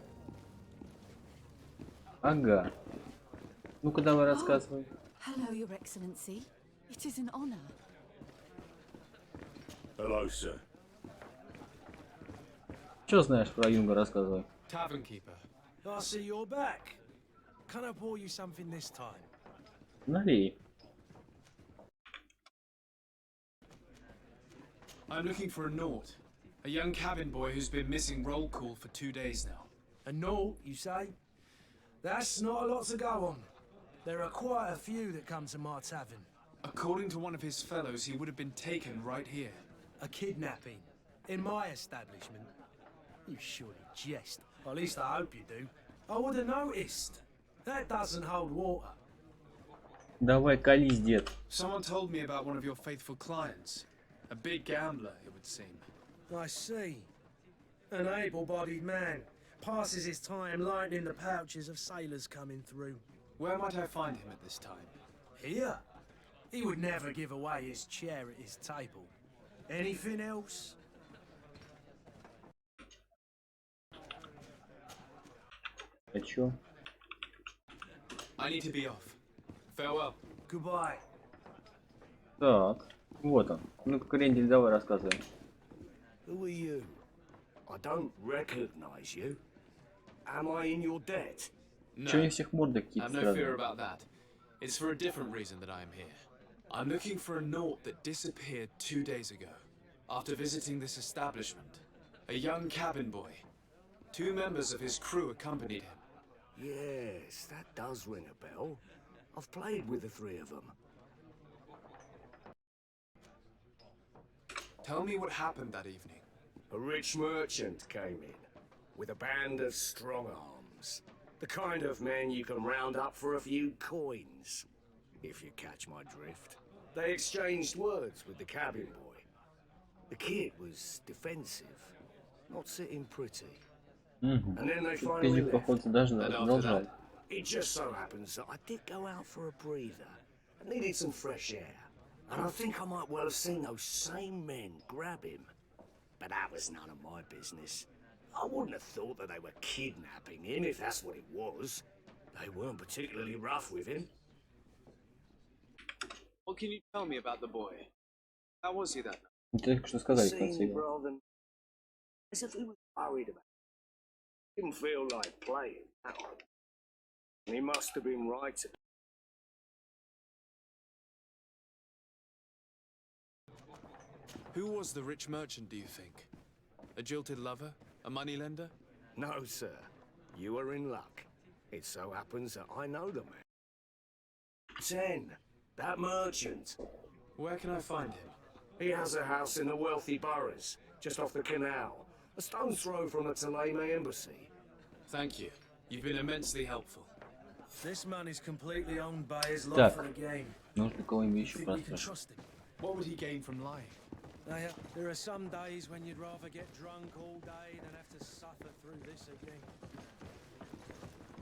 Ага. Ну-ка давай рассказывай. Hello, Your Excellency. It is an honor. Hello, sir. Что знаешь про Юнга, рассказывай. Tavern keeper. I see you're back. Can I pour you something this time? Налей. I'm looking for a Naut, a young cabin boy who's been missing roll call for 2 days now. A Naut, you say? That's not a lot to go on. There are quite a few that come to my tavern. According to one of his fellows, he would have been taken right here. A kidnapping? In my establishment? You surely jest. At least I hope you do. I would have noticed. That doesn't hold water. Давай, колись, дед. Someone told me about one of your faithful clients. A big gambler, it would seem. I see. An able-bodied man. Passes his time lighting the pouches of sailors coming through. Where might I find him at this time? Here? He would never give away his chair at his table. Anything else? А чё? I need to be off. Farewell. Goodbye. Так, вот он. Ну-ка, Крендель, давай рассказывай. Who are you? I don't recognize you. Am I in your debt? No, Чё у них всех морды какие-то I have no fear странные? about that. It's for a different reason that I am here. I'm looking for a Naut that disappeared 2 days ago, after visiting this establishment. A young cabin boy. 2 members of his crew accompanied him. Yes, that does ring a bell. I've played with the 3 of them. Tell me what happened that evening. A rich merchant came in, with a band of strong arms. The kind of men you can round up for a few coins, if you catch my drift. They exchanged words with the cabin boy. The kid was defensive, not sitting pretty. And then they finally Ты, left. походу, даже продолжал. It just so happens that I did go out for a breather. I needed some fresh air. And I think I might well have seen those same men grab him. But that was none of my business. I wouldn't have thought that they were kidnapping him, if that's what it was. They weren't particularly rough with him. What can you tell me about the boy? How was he that night? Ты только что сказали, Seemed красиво. rather as if he was worried about it. Didn't feel like playing. That one. He must have been right to. Who was the rich merchant, do you think? A jilted lover? A moneylender? No, sir. You are in luck. It so happens that I know the man. 10. That merchant. Where can I find him? He has a house in the wealthy boroughs, just off the canal. A stone's throw from the Taleme embassy. Thank you. You've been immensely helpful. This man is completely owned by his love Так, for the game. нужно кого-нибудь еще Think we can послушать. trust him? What would he gain from lying? There are some days when you'd rather get drunk all day than have to suffer through this again.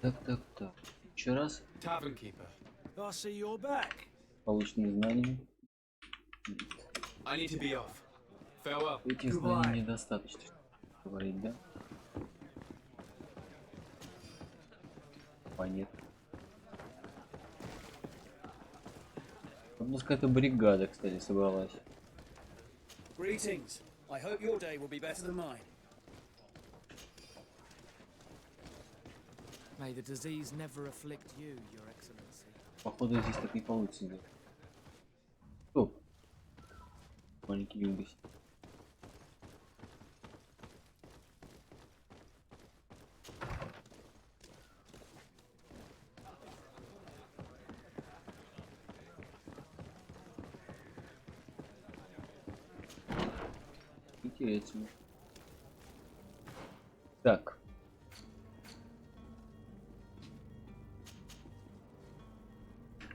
Так. Еще раз. Tavern keeper. I see you're back. Полученные знания. I need to be off. Farewell. Этих знаний недостаточно, чтобы говорить, да? Понятно. У нас какая-то бригада, кстати, собралась. Greetings. I hope your day will be better than mine. May the disease never afflict you, Your Excellency. Походу здесь так не получится. Да? Стоп. Маленький юнгас. Интересно. Так.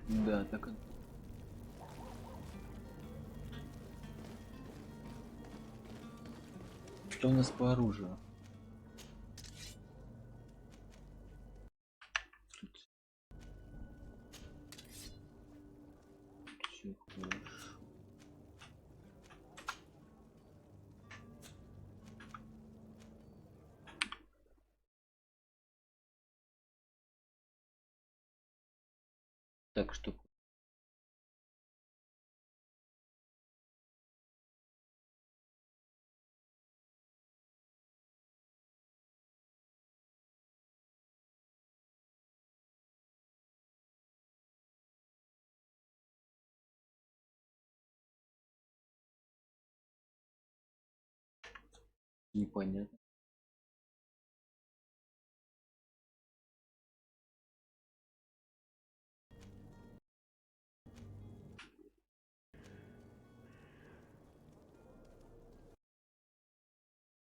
Да, так. Что у нас по оружию? Всё хорошо. Так что непонятно.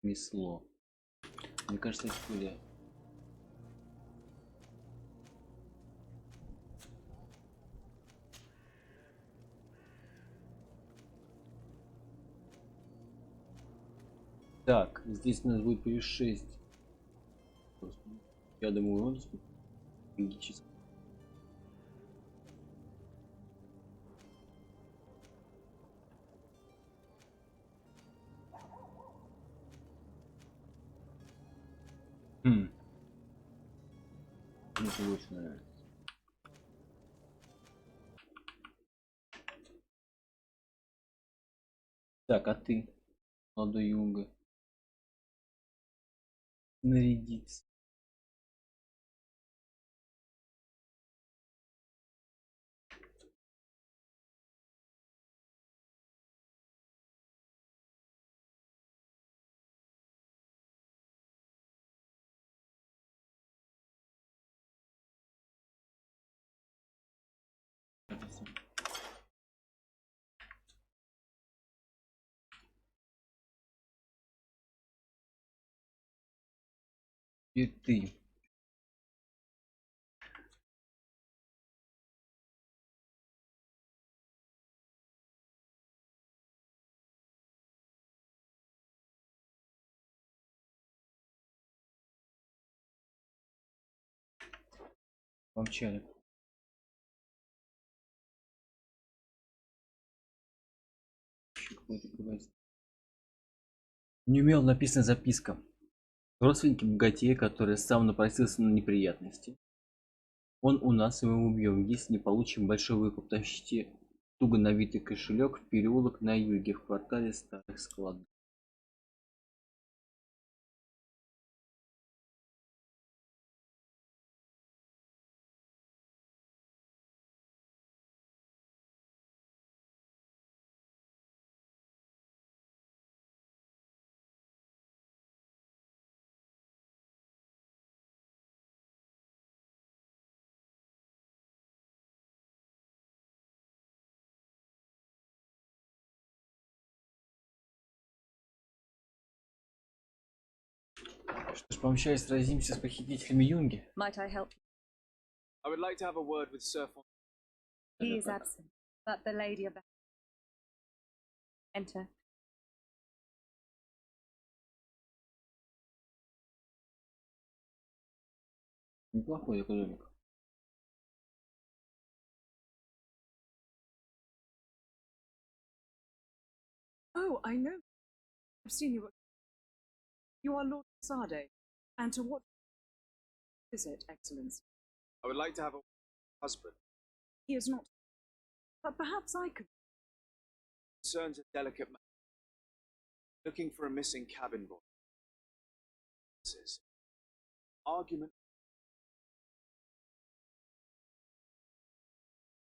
Весло. Мне кажется, история. Так, здесь у нас будет плюс 6. Я думаю, он логически. Мне это больше нравится. Так, а ты, молодой юнга, нарядиться. И ты. Помчали. Неумело написана записка. Родственники богатея, который сам напросился на неприятности. Он у нас, и мы его убьем, если не получим большой выкуп. Тащите туго набитый кошелек в переулок на юге, в квартале старых складов. Что ж, помчались, сразимся с похитителями Юнги. Might I help you? I would like to have a word with Sir Fon. He is absent, but the lady of the enter. Неплохой такой домик. Oh, I know. I've seen you. You are Lord Sade. And to what is it, Excellency? I would like to have a husband. He is not. But perhaps I could. Concerns a delicate matter. Looking for a missing cabin boy. Argument.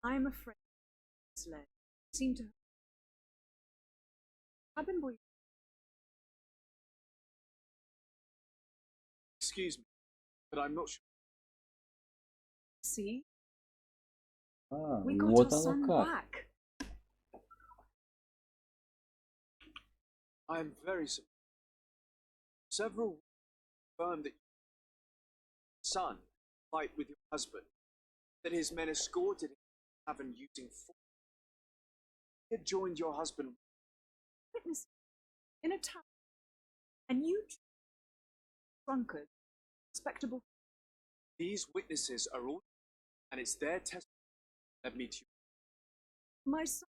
I am afraid misled. Seem to cabin boy. Excuse me, but I'm not sure. See? We got вот our оно son как. back. I am very surprised. Several confirmed that your son fight with your husband, that his men escorted him to the cabin using force. He had joined your husband. Witness in a town. And you drunkard, respectable. These witnesses are all, and it's their testimony that led me to you. My son.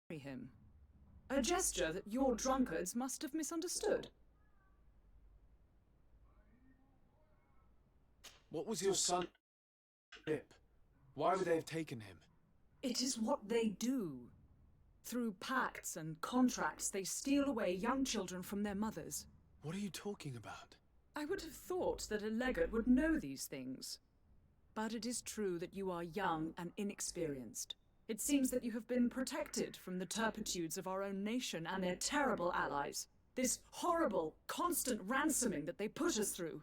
Him. A gesture that your drunkards must have misunderstood. What was your son? Pip. Why would they have taken him? It is what they do. Through pacts and contracts, they steal away young children from their mothers. What are you talking about? I would have thought that a legate would know these things. But it is true that you are young and inexperienced. It seems that you have been protected from the turpitudes of our own nation and their terrible allies. This horrible, constant ransoming that they put us through.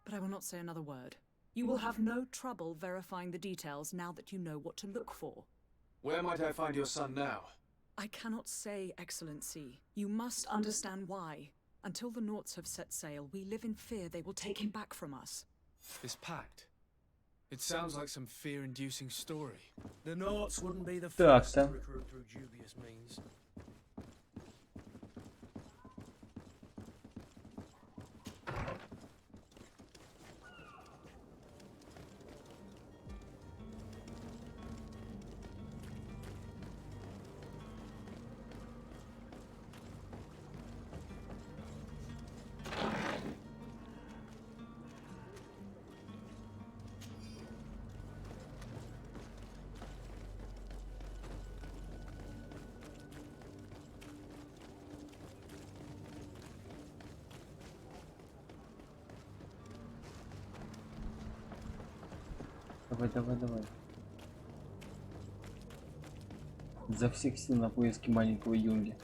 But I will not say another word. You will have no trouble verifying the details now that you know what to look for. Where might I find your son now? I cannot say, Excellency. You must understand why. Until the Norts have set sail, we live in fear they will take him back from us. This pact. It sounds like some fear-inducing story. The Norts wouldn't be the first to recruit through dubious means. Давай. За всех сил на поиски маленького Юнги.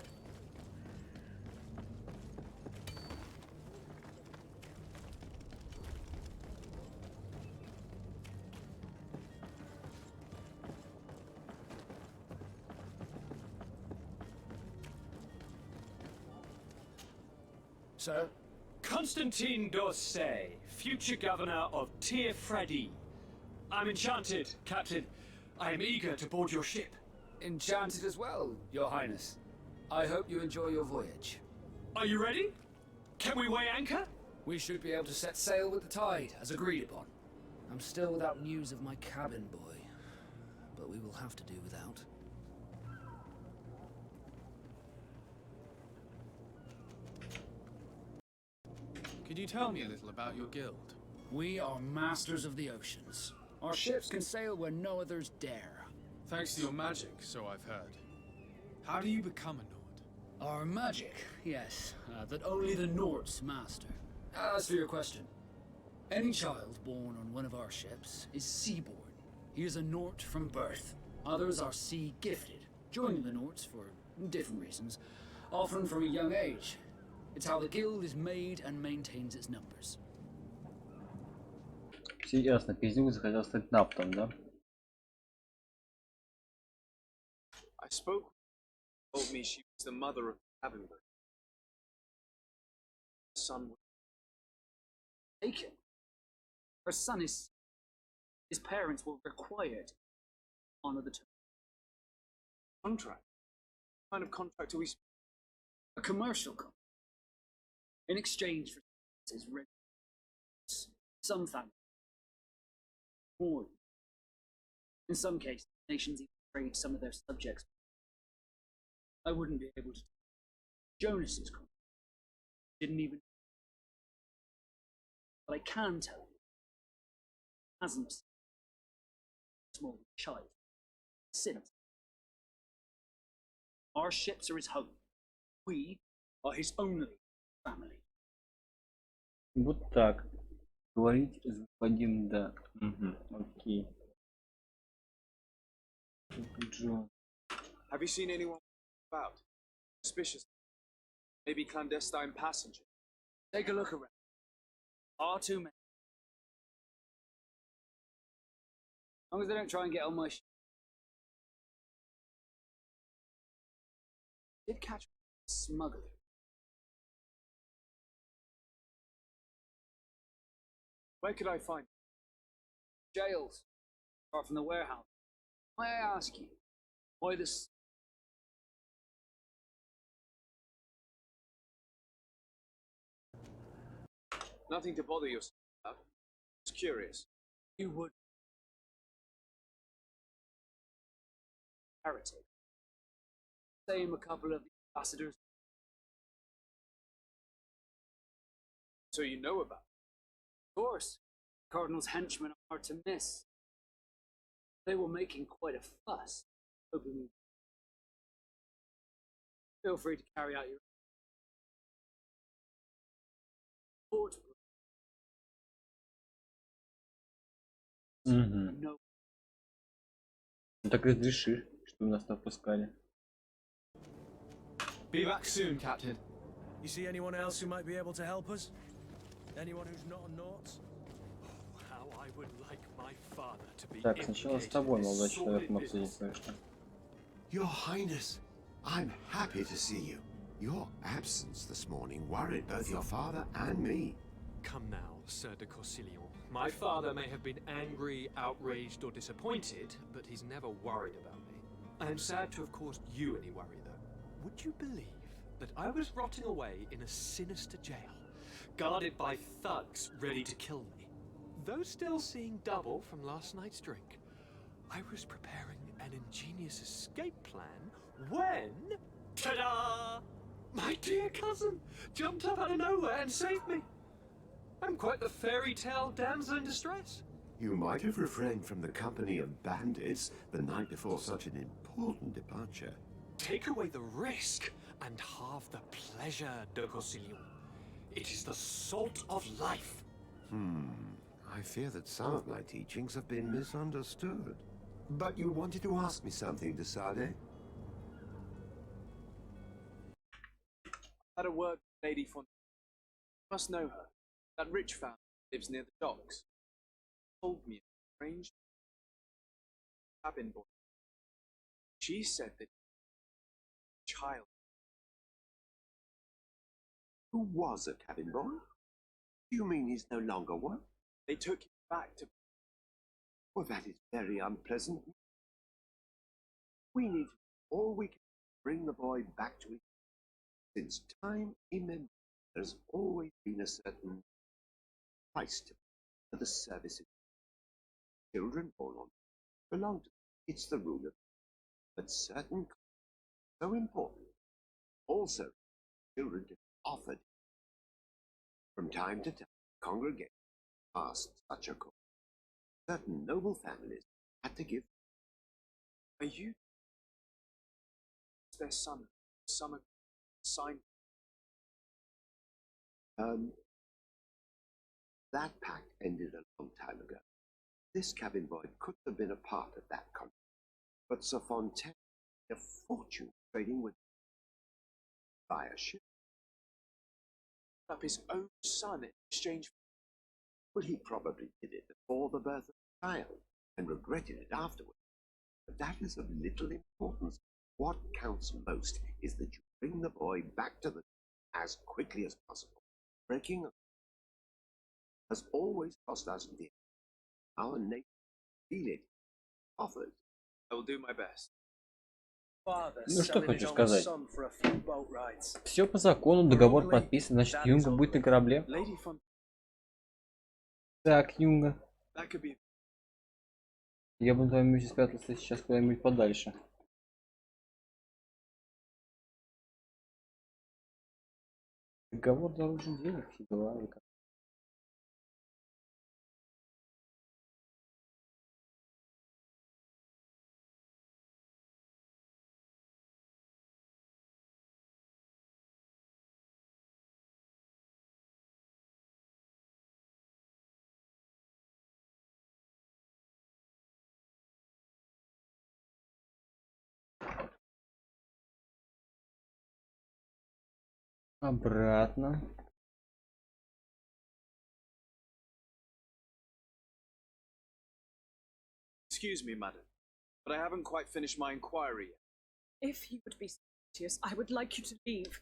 Sir? Constantine d'Orsay, future governor of Tir-Freddy. I'm enchanted, Captain. I am eager to board your ship. Enchanted as well, Your Highness. I hope you enjoy your voyage. Are you ready? Can we weigh anchor? We should be able to set sail with the tide, as agreed upon. I'm still without news of my cabin boy, but we will have to do without. Could you tell me a little about your guild? We are masters of the oceans. Our ships can sail where no others dare. Thanks to your magic, so I've heard. How do you become a Nord? Our magic, yes, that only the Nords master. As for your question, any child born on one of our ships is seaborn. He is a Nord from birth. Others are sea-gifted, joining the Nords for different reasons, often from a young age. It's how the guild is made and maintains its numbers. Все ясно, Пиздюк захотел стать наптом, да? I spoke. Told me she was the mother of cabin boy. Son. Take it. Her son is. His parents will require to honor the terms. Contract. What kind of contract are we? A commercial contract. In exchange for some families more. In some cases, nations even trade some of their subjects. I wouldn't be able to. Jonas's contract didn't even. But I can tell you, he hasn't seen a small child since. Our ships are his home. We are his only family. Вот так. Говорить с господином, да. Угу, окей. Джон. Have you seen anyone about? Suspicious? Maybe clandestine passenger? Take a look around. Far too many. As long as they don't try and get on my ship. Did catch a smuggler. Where could I find him? Jails. Far from the warehouse. May I ask you, why this? Nothing to bother yourself about. Just curious. You would. Heretic. Same a couple of the ambassadors. So you know about it? Of course. Cardinal's henchmen are hard to miss. They were making quite a fuss. Hoping you. Feel free to carry out your. Угу. Так разрешишь, что нас напускали. Be back soon, Captain. You see anyone else who might be able to help us? Anyone who's not a Naut? How I would like my father to be. Так, сначала с тобой, молодой человек, мы обсудим кое-что. Your Highness, I'm happy to see you. Your absence this morning worried both your father and me. Come now, Sir de Corsilion. My father may have been angry, outraged, or disappointed, but he's never worried about me. I am sad to have caused you any worry, though. Would you believe that I was rotting away in a sinister jail, guarded by thugs ready to kill me? Though still seeing double from last night's drink, I was preparing an ingenious escape plan when... Ta-da! My dear cousin jumped up out of nowhere and saved me. I'm quite the fairy tale damsel in distress. You might have refrained from the company of bandits the night before such an important departure. Take away the risk and halve the pleasure, de Corsilion. It is the salt of life. I fear that some of my teachings have been misunderstood. But you wanted to ask me something, de Sade? I had a word with Lady Fontaine. You must know her. That rich family lives near the docks. Told me a strange cabin boy. She said that child. Who was a cabin boy? You mean he's no longer one? They took him back to. Well, that is very unpleasant. We need to do all we can to bring the boy back to it. Since time immemorial, there's always been a certain price to pay for the services. Children born on belong to. It's the rule of. But certain so important. Also, children to be offered. From time to time, congregation asked such a call. Certain noble families had to give. Are you their son? Son of sign. That pact ended a long time ago. This cabin boy couldn't have been a part of that contract. But Sir Fontaine made a fortune trading with by a ship. Up his own son in exchange for. Well, he probably did it before the birth of the child and regretted it afterwards. But that is of little importance. What counts most is that you bring the boy back to the as quickly as possible. Breaking has always cost us dear. Our nation feel it. Offers. I will do my best. Ну что хочу сказать. Все по закону, договор подписан, значит Юнга будет на корабле. Так, Юнга. Я бы на твоем месте спрятался сейчас куда-нибудь подальше. Договор должен денег, все дела. Обратно. Excuse me, madam, but I haven't quite finished my inquiry yet. If you would be serious, I would like you to leave.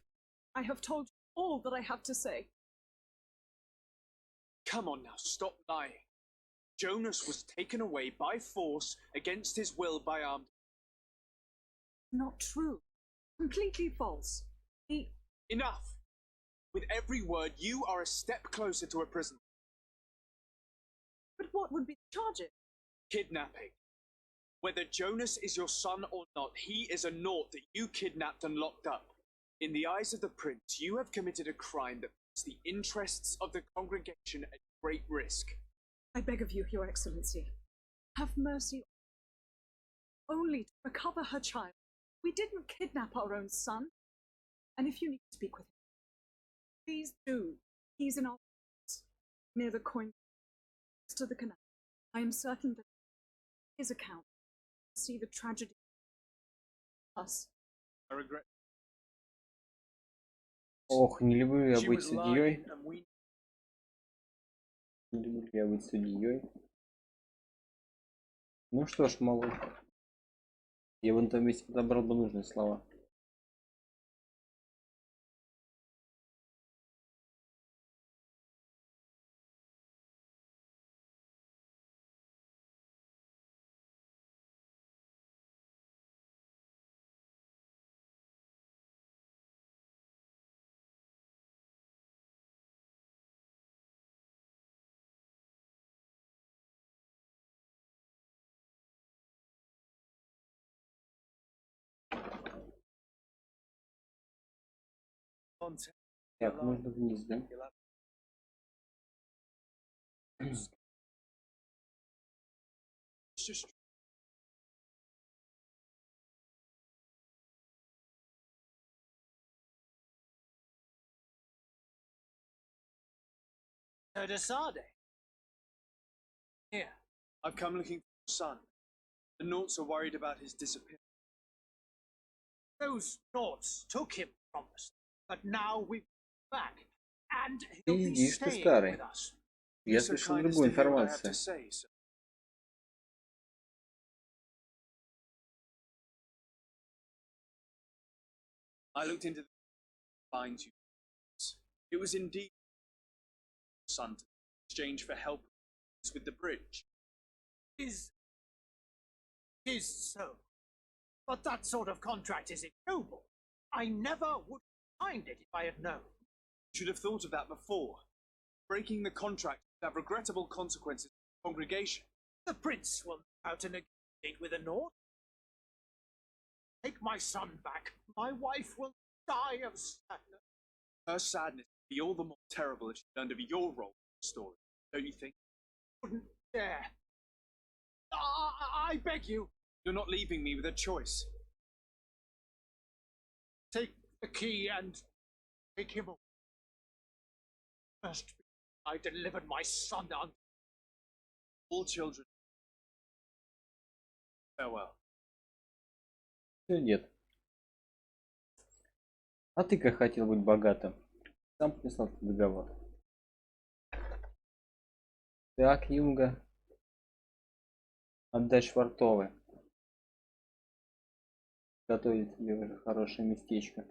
I have told you all that I have to say. Come on now, stop lying. Jonas was taken away by force against his will by armed. Not true. Completely false. Enough! With every word, you are a step closer to a prison. But what would be the charges? Kidnapping. Whether Jonas is your son or not, he is a naught that you kidnapped and locked up. In the eyes of the prince, you have committed a crime that puts the interests of the congregation at great risk. I beg of you, Your Excellency, have mercy. Only to recover her child. We didn't kidnap our own son. And if you need to speak with him, please do. He's in our house, near the coin next to the canal. I am certain that his account will see the tragedy of us. I regret. Ох, не люблю я быть судьей. Не люблю я быть судьей. Ну что ж, малыш. Я в этом месте подобрал бы нужные слова. Так, нужно вниз, да? Here, I've come looking for your son. The Naughts are worried about his disappearance. Those Naughts took him from us, but now we've back, and he'll be Видишь ты, staying старый. with us. Я слышал другую информацию. I looked into the finds you. It was indeed son to exchange for help with the bridge. Is so. But that sort of contract is ignoble. I never would have signed it if I had known. You should have thought of that before. Breaking the contract would have regrettable consequences for the congregation. The prince will know how to negotiate with a Naught. Take my son back. My wife will die of sadness. Her sadness would be all the more terrible if she learned of your role in the story, don't you think? Wouldn't dare. I beg you. You're not leaving me with a choice. Take the key and take him away. First, I delivered my son on. All children. Farewell. Нет. А ты как хотел быть богатым? Сам подписал договор. Так, Юнга. Отдай швартовы. Готовить тебе уже хорошее местечко.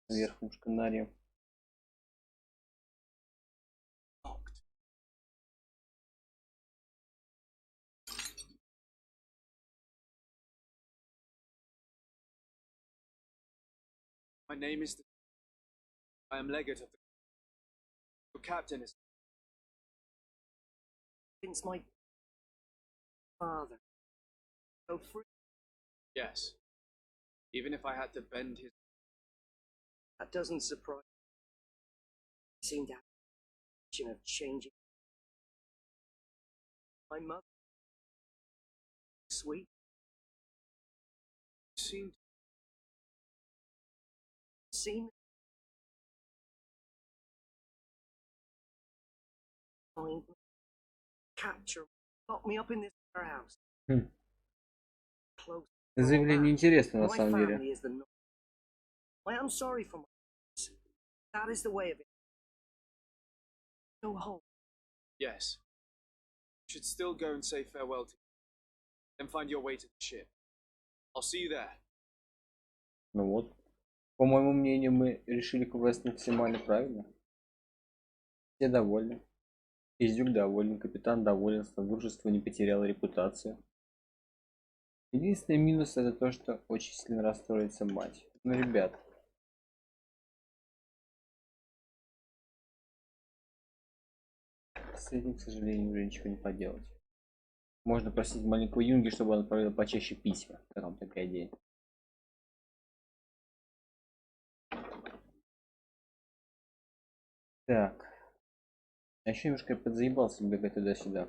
Верхом шканарием. My name is. I am legate of the. Your captain is. Since my father. Go free. Yes. Even if I had to bend his. That doesn't surprise me. He seemed to have a vision of changing. My mother. Sweet. Seemed. Find me. Capture. Lock me up in this house. Close. Заявление интересно, на самом деле. I am sorry for my. That is the way of it. Go home. Yes. You should still go and say farewell to. Then find your way to the ship. I'll see you there. Ну вот. По моему мнению, мы решили квест максимально правильно. Все довольны. Издюк доволен, капитан доволен, содружество не потеряло репутацию. Единственный минус это то, что очень сильно расстроится мать. Ну, ребят. С этим, к сожалению, уже ничего не поделать. Можно просить маленького Юнги, чтобы он отправил почаще письма. Как вам такая идея? Так. А еще немножко я подзаебался бегать туда-сюда.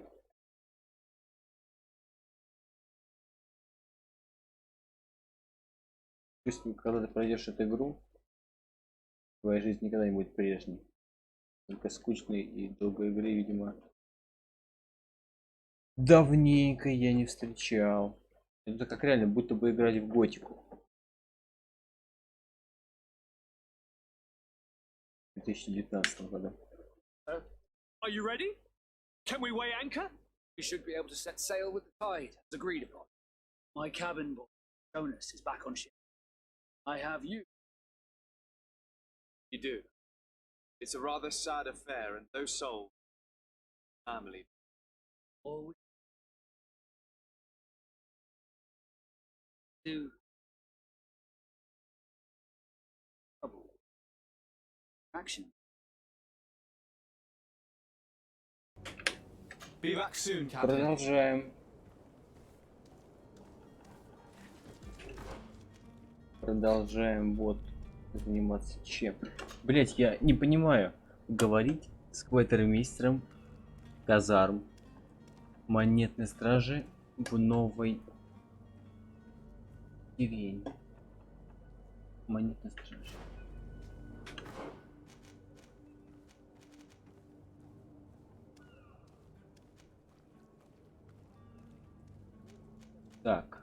Чувствую, когда ты пройдешь эту игру, твоя жизнь никогда не будет прежней. Только скучной и долгой игры, видимо, давненько я не встречал. Это как реально, будто бы играть в готику. 2019 году. Are you ready? Can we weigh anchor? We should be able to set sail with the tide, as agreed upon. My cabin boy, Jonas, is back on ship. I have you. You do. It's a rather sad affair, and those souls. Family. All we do. Trouble. Action. Be back soon, Captain. Продолжаем. Продолжаем вот заниматься чем. Блять, я не понимаю. Говорить с квартирмейстером казарм монетной стражи в новой деревне. Монетной стражи. Так.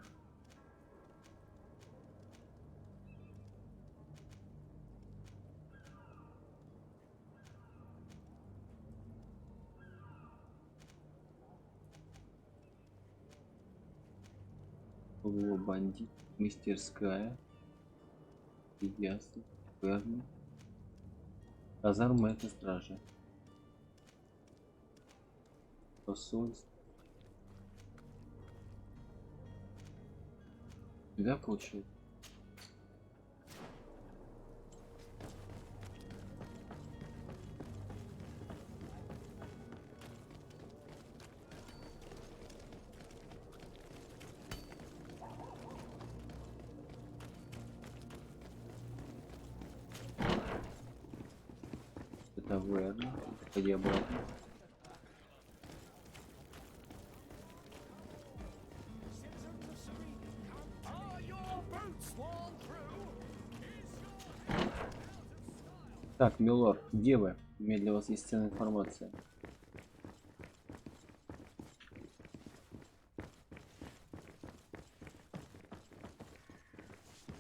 Бандит, мастерская, ясно, верно. Казарма это стражи. Посольство. Да, получилось. Это верно. Ходи обратно. Так, милорд, где вы? Для вас есть ценная информация.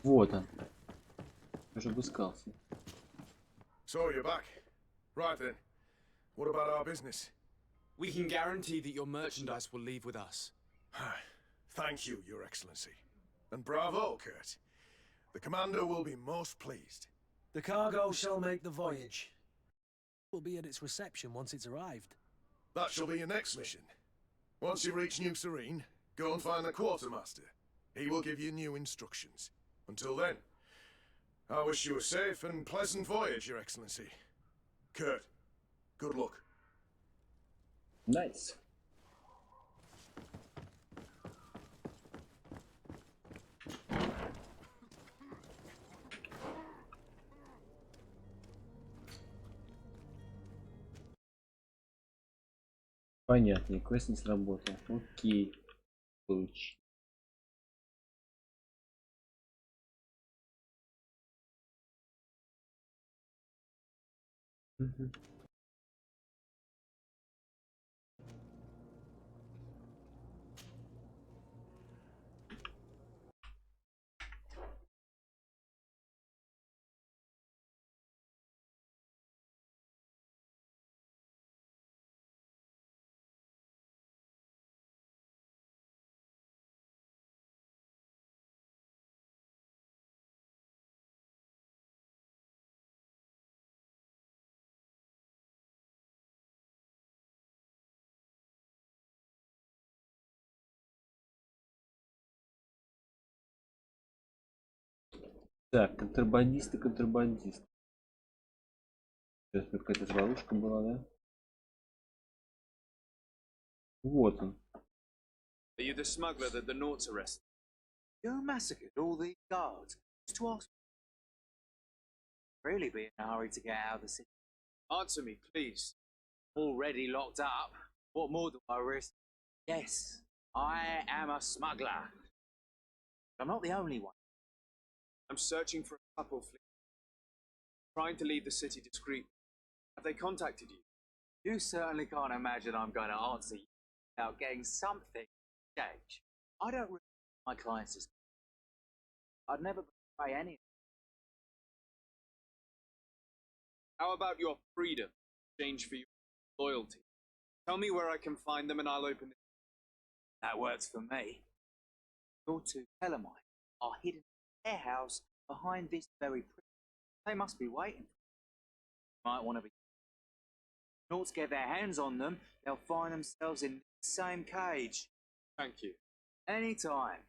Вот он. Уже обыскался. So you're back. Right then. What about our business? We can guarantee that your merchandise will leave with us. Thank you, Your Excellency. And bravo, Kurt. The commander will be most pleased. The cargo shall make the voyage. We'll be at its reception once it's arrived. That shall be your next mission. Once you reach New Serene, go and find the quartermaster. He will give you new instructions. Until then, I wish you a safe and pleasant voyage, Your Excellency. Kurt, good luck. Nice. Понятно, квест не сработал. Окей. Получи. Так, контрабандисты. Сейчас какая-то заварушка была, да? Вот он. Are you the smuggler that the Nauts arrested? You massacred all these guards just to ask. Really be in a hurry to get out of the city. Answer me, please. Already locked up. What more do I risk? Yes, I am a smuggler. I'm not the only one. I'm searching for a couple fleet. Trying to leave the city discreetly. Have they contacted you? You certainly can't imagine I'm going to answer you without getting something engaged. I don't really my clients as I'd never betray any of them. How about your freedom in exchange for your loyalty? Tell me where I can find them and I'll open it. That works for me. Your two Telemite are hidden in their house behind this very prison. They must be waiting. Might want to be. Nauts get their hands on them, they'll find themselves in the same cage. Thank you. Anytime.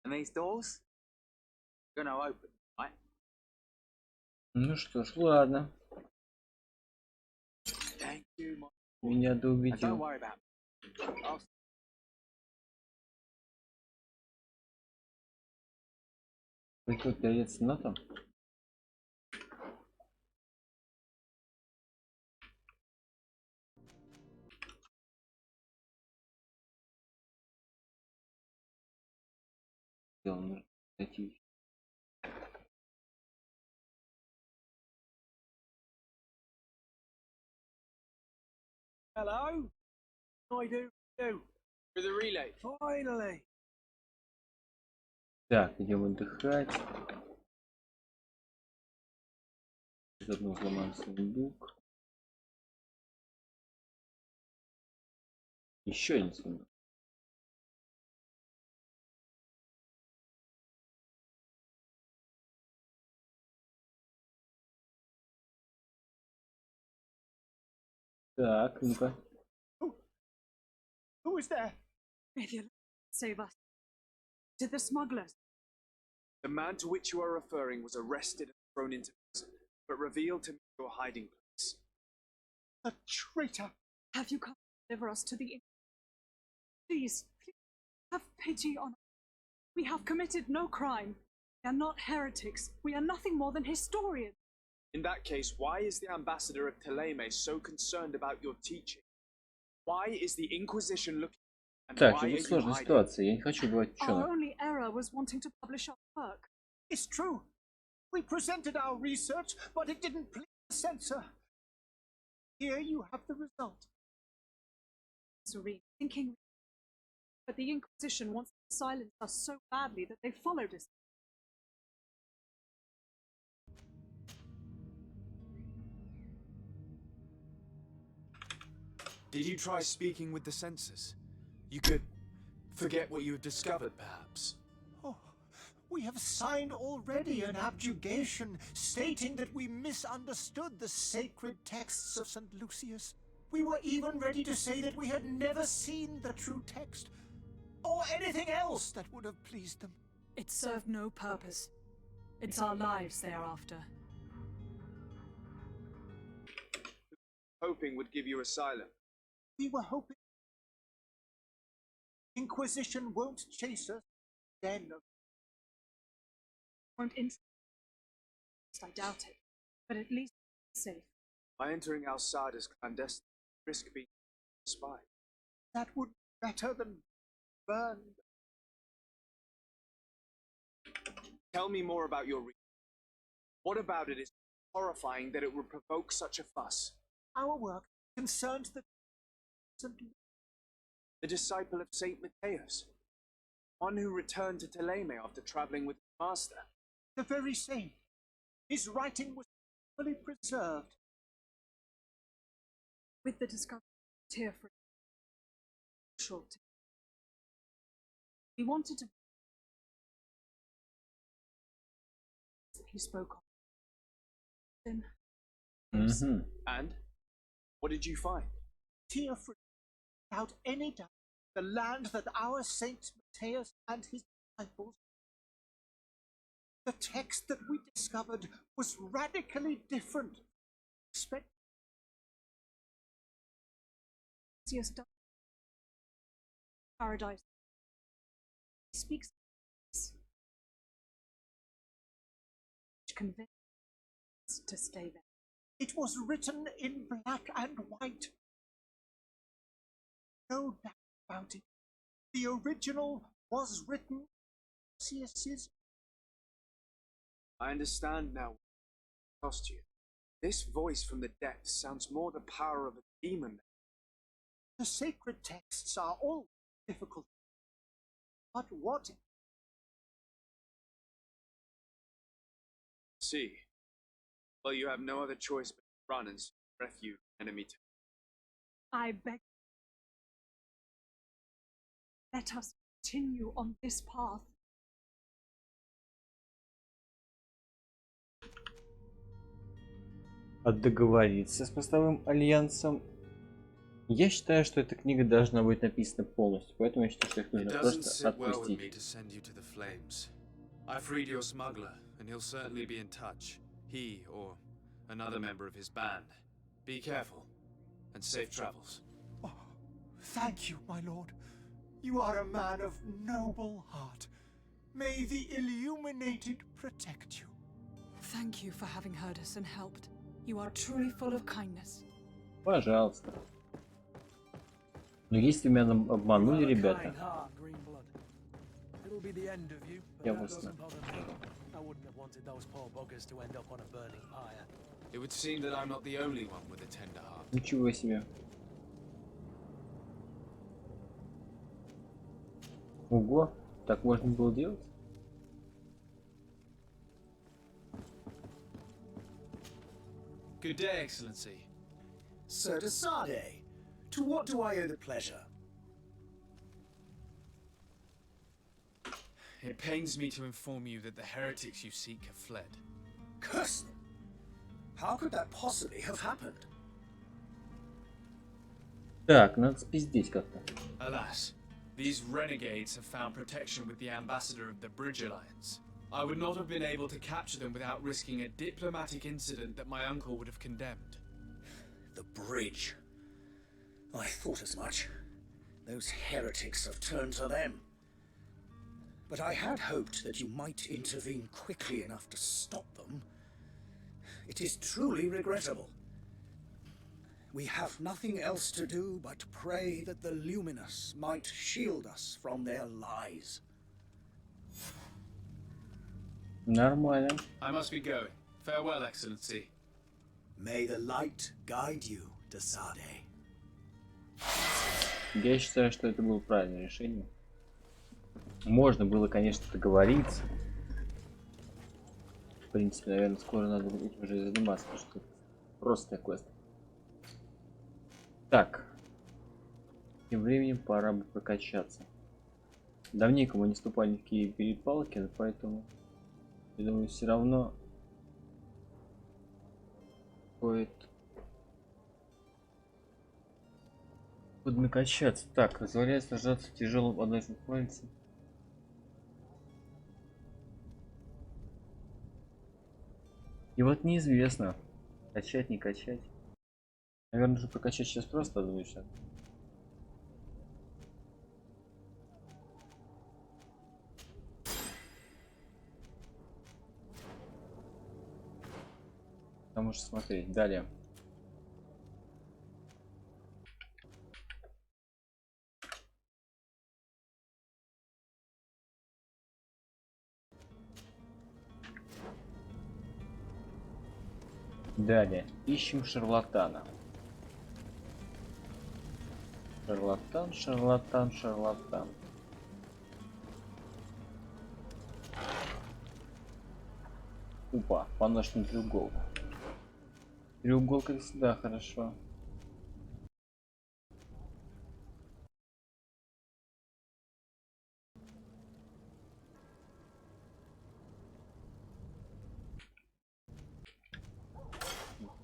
And these doors are gonna open, right? Ну что ж, ладно. Thank you, my... Меня Don't доубедил. worry about it. I'll... Прикольно, переться на там. Нужно найти. Hello? I do. For the relay. Finally. Так, идем отдыхать. Заодно взломаем сундук. Еще один сундук. Так, ну-ка. Who is there? May the Lord save us. To the smugglers. The man to which you are referring was arrested and thrown into prison, but revealed to me your hiding place. A traitor. Have you come to deliver us to the... Please, have pity on us. We have committed no crime. We are not heretics. We are nothing more than historians. In that case, why is the ambassador of Teleme so concerned about your teaching? Why is the Inquisition looking? And Так, why are тут you сложная hiding? ситуация. Я не хочу бывать Our ученым. only error was wanting to publish our work. It's true. We presented our research, but it didn't please the censor. Here you have the result. Serene, thinking... But the Inquisition wants to silence us so badly that they followed us. Did you try speaking with the censors? You could forget what you have discovered, perhaps. Oh, we have signed already an abjugation stating that we misunderstood the sacred texts of St. Lucius. We were even ready to say that we had never seen the true text, or anything else that would have pleased them. It served no purpose. It's our lives they are after. Hoping would give you asylum. We were hoping. Inquisition won't chase us. Then. Won't interest. I doubt it. But at least it's safe. By entering Al-Sad's clandestine, risk being spied. That would be better than burned. Tell me more about your reason. What about it is horrifying that it would provoke such a fuss? Our work concerns the disciple of Saint Matthias, one who returned to Teleme after traveling with his master. The very same. His writing was fully preserved. With the discovery of tear for short. He wanted to. He spoke of. And what did you find? Tear for, without any doubt, the land that our Saint Matthias and his disciples. The text that we discovered was radically different. Paradise. He speaks convinced to stay there. It was written in black and white. No doubt about it. The original was written. I understand now what it cost you. This voice from the depths sounds more the power of a demon. The sacred texts are all difficult. But what? See. Well, you have no other choice but to run and seek refuge from enemy territory. I beg. Let us continue on this path. Договориться с постовым альянсом. Я считаю, что эта книга должна быть написана полностью, поэтому я считаю, что их нужно просто отпустить. I freed your smuggler, and he'll certainly be in touch. He or another member of his band. Be careful, and safe travels. Oh, thank you, my lord. You are a man of noble heart. May the Illuminated protect you. Thank you for having heard us and helped. You are truly full of kindness. Пожалуйста. Но если меня обманули, ребята, я вас знаю. It would seem that I'm not the only one with a tender heart. Ничего себе. Ого, так можно было делать? Good day, Excellency. Sir Desade, to what do I owe the pleasure? It pains me to inform you that the heretics you seek have fled. Curse them! How could that possibly have happened? Так, надо спиздить как-то. Alas, these renegades have found protection with the ambassador of the Bridge Alliance. I would not have been able to capture them without risking a diplomatic incident that my uncle would have condemned. The bridge. I thought as much. Those heretics have turned to them. But I had hoped that you might intervene quickly enough to stop them. It is truly regrettable. We have nothing else to do but pray that the Luminous might shield us from their lies. Нормально. I must be going. Farewell, Excellency. May the light guide you, Desade. Я считаю, что это было правильное решение. Можно было, конечно, договориться. В принципе, наверное, скоро надо будет уже заниматься, потому что просто квест. Так. Тем временем пора бы прокачаться. Давненько мы не ступали в какие перепалки, поэтому я думаю, все равно стоит поднакачаться. Так, позволяет сражаться в тяжелом однажды пальцем. И вот неизвестно, качать, не качать. Наверное, нужно прокачать сейчас просто озвучно. Потому что смотреть далее. Далее ищем шарлатана. Шарлатан, шарлатан, шарлатан. Опа, поножный треуголка. Треуголка всегда хорошо.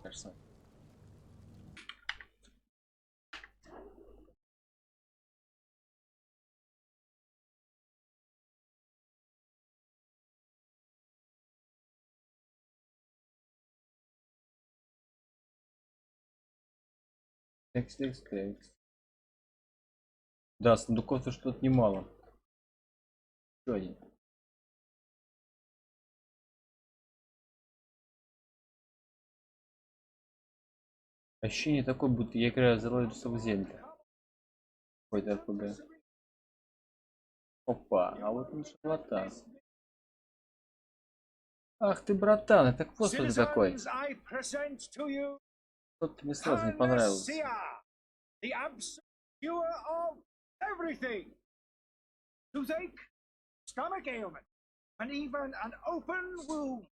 Кажется. Текст. Да, сундуков-то что-то немало. Еще один. Ощущение такое, будто я играю за Legend of Zelda. Какой-то РПГ. Опа, а вот он шарлатан. Ах ты, братан, это вот что ты такой. Что-то мне сразу не понравился. The absolute cure of everything. Toothache, stomach ailment, and even an open wound.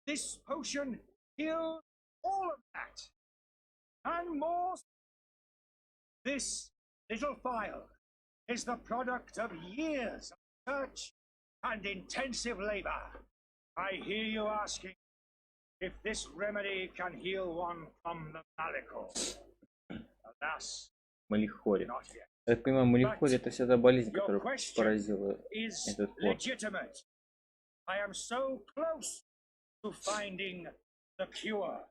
This potion heals all of that. And more. This little phial is the product of years of research and intensive labor. I hear you asking if this remedy can heal one from the Malachor. Малихори. Я так понимаю, Малихори это вся та болезнь, которая поразила этот плод. I am so close to finding the cure.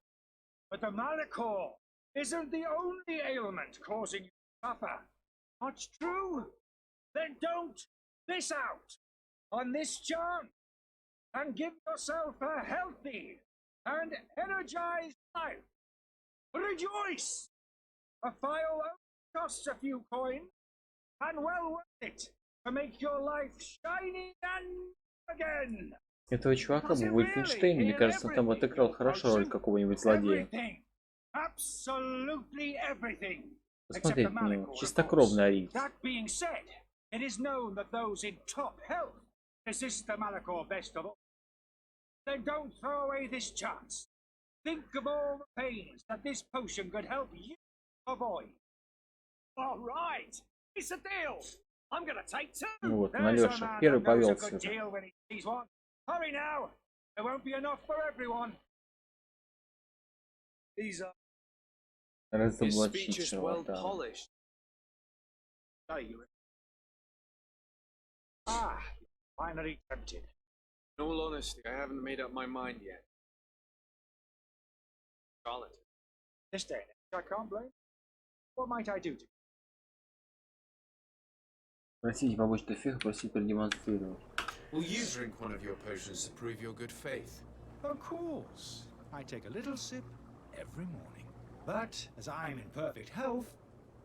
But the Malachor isn't the only ailment causing you to suffer. Not true? Then don't miss out on this chance and give yourself a healthy and energized life. Rejoice! A phial costs a few coins, and well worth it to make your life shiny and again. Этого чувака был Wolfenstein, мне кажется, он там отыграл хорошо роль какого-нибудь злодея. Посмотреть на него, чистокровный ариец. That being said, it is known that those in top health resist the Malachor best of all. Then don't throw away this chance. Think of all the pains that this potion could help you avoid. All right, it's a deal. I'm gonna take two. Вот, Алёша, первый повелся. Hurry now. There won't be enough for everyone. These are. Разоблачить шарлатана. Ah, finally tempted. In all honesty, I haven't made up my mind yet. Charlotte. This day, I can't blame. What might I do to you? Просите побочный эффект, просить продемонстрировать. Will you drink one of your potions to prove your good faith? Of course. I take a little sip every morning. But as I'm in perfect health,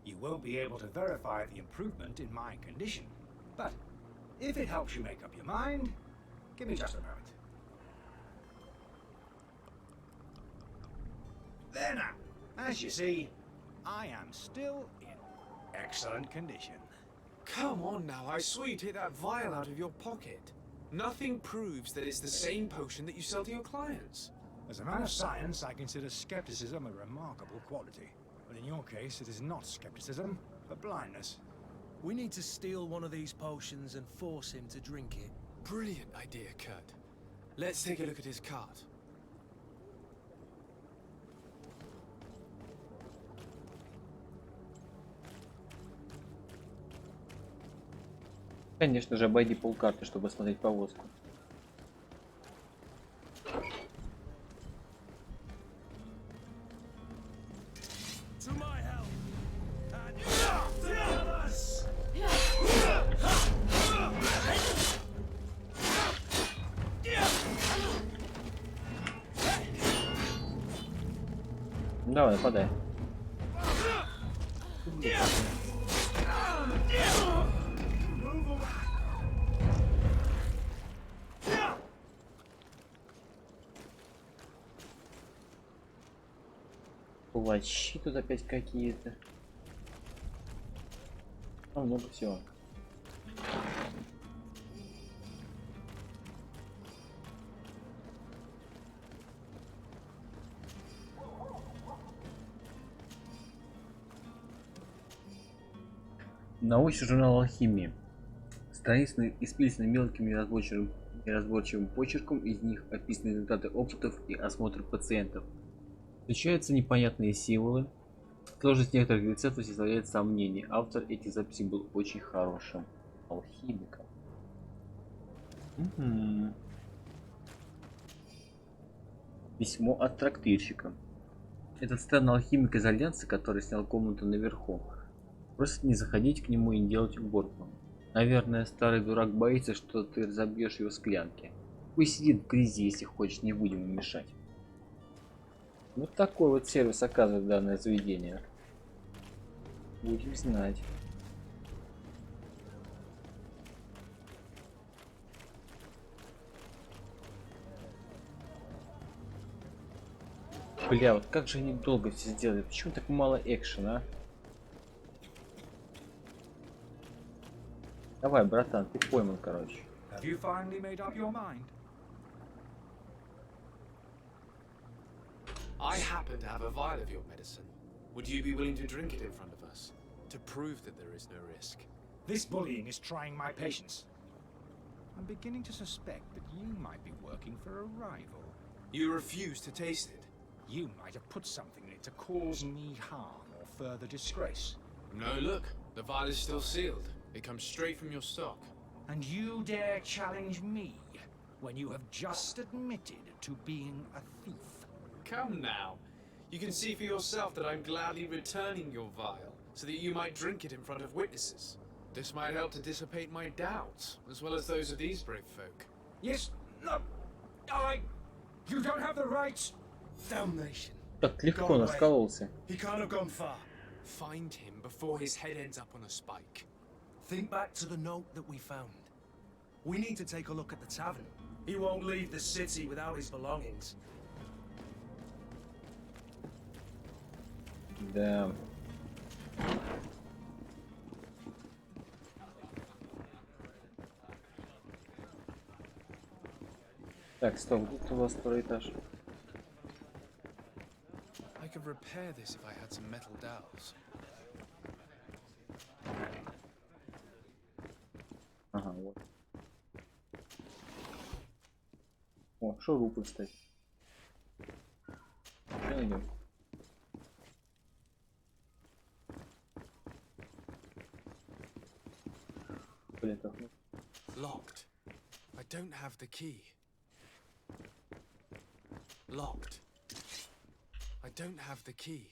you won't be able to verify the improvement in my condition. But if it helps you make up your mind, give me just a moment. There now. As you see, I am still in excellent condition. Come on now, I swear you take that vial out of your pocket. Nothing proves that it's the same potion that you sell to your clients. As a man of science, I consider skepticism a remarkable quality. But in your case, it is not skepticism, but blindness. We need to steal one of these potions and force him to drink it. Brilliant idea, Kurt. Let's take a look at his cart. Конечно же, обойди полкарты, чтобы смотреть повозку. Давай, нападай. Плащи тут опять какие-то. Много всего. Научный журнал алхимии. Страницы исписаны мелким неразборчивым почерком, из них описаны результаты опытов и осмотр пациентов. Встречаются непонятные символы. Сложность некоторых рецептов составляет сомнений. Автор этих записей был очень хорошим алхимиком. Письмо от трактирщика. Этот странный алхимик из Альянса, который снял комнату наверху, просит не заходить к нему и не делать уборку. Наверное, старый дурак боится, что ты разобьешь его склянки. Пусть сидит в грязи, если хочешь, не будем ему мешать. Вот такой вот сервис оказывает данное заведение. Будем знать. Бля, вот как же они долго все сделали? Почему так мало экшена, а? Давай, братан, ты пойман, короче. Have you finally made up your mind? I happen to have a vial of your medicine. Would you be willing to drink it in front of us? To prove that there is no risk. This bullying is trying my patience. I'm beginning to suspect that you might be working for a rival. You refuse to taste it. You might have put something in it to cause me harm or further disgrace. No, look. The vial is still sealed. It comes straight from your stock. And you dare challenge me when you have just admitted to being a thief? Come now. You can see for yourself that I'm gladly returning your vial, so that you might drink it in front of witnesses. This might help to dissipate my doubts, as well as those of these brave folk. Yes, no, you don't have the rights. Damnation. Так легко наскололся. He can't have gone far. Find him before his head ends up on a spike. Think back to the note that we found. We need to take a look at the tavern. He won't leave the city without his belongings. Да. Так, стоп, тут у вас второй этаж. I could repair this if I had some metal dowels. Ага, вот. О, шурупы, кстати. Что найдем? Блин, так. Locked. I don't have the key. Locked. I don't have the key.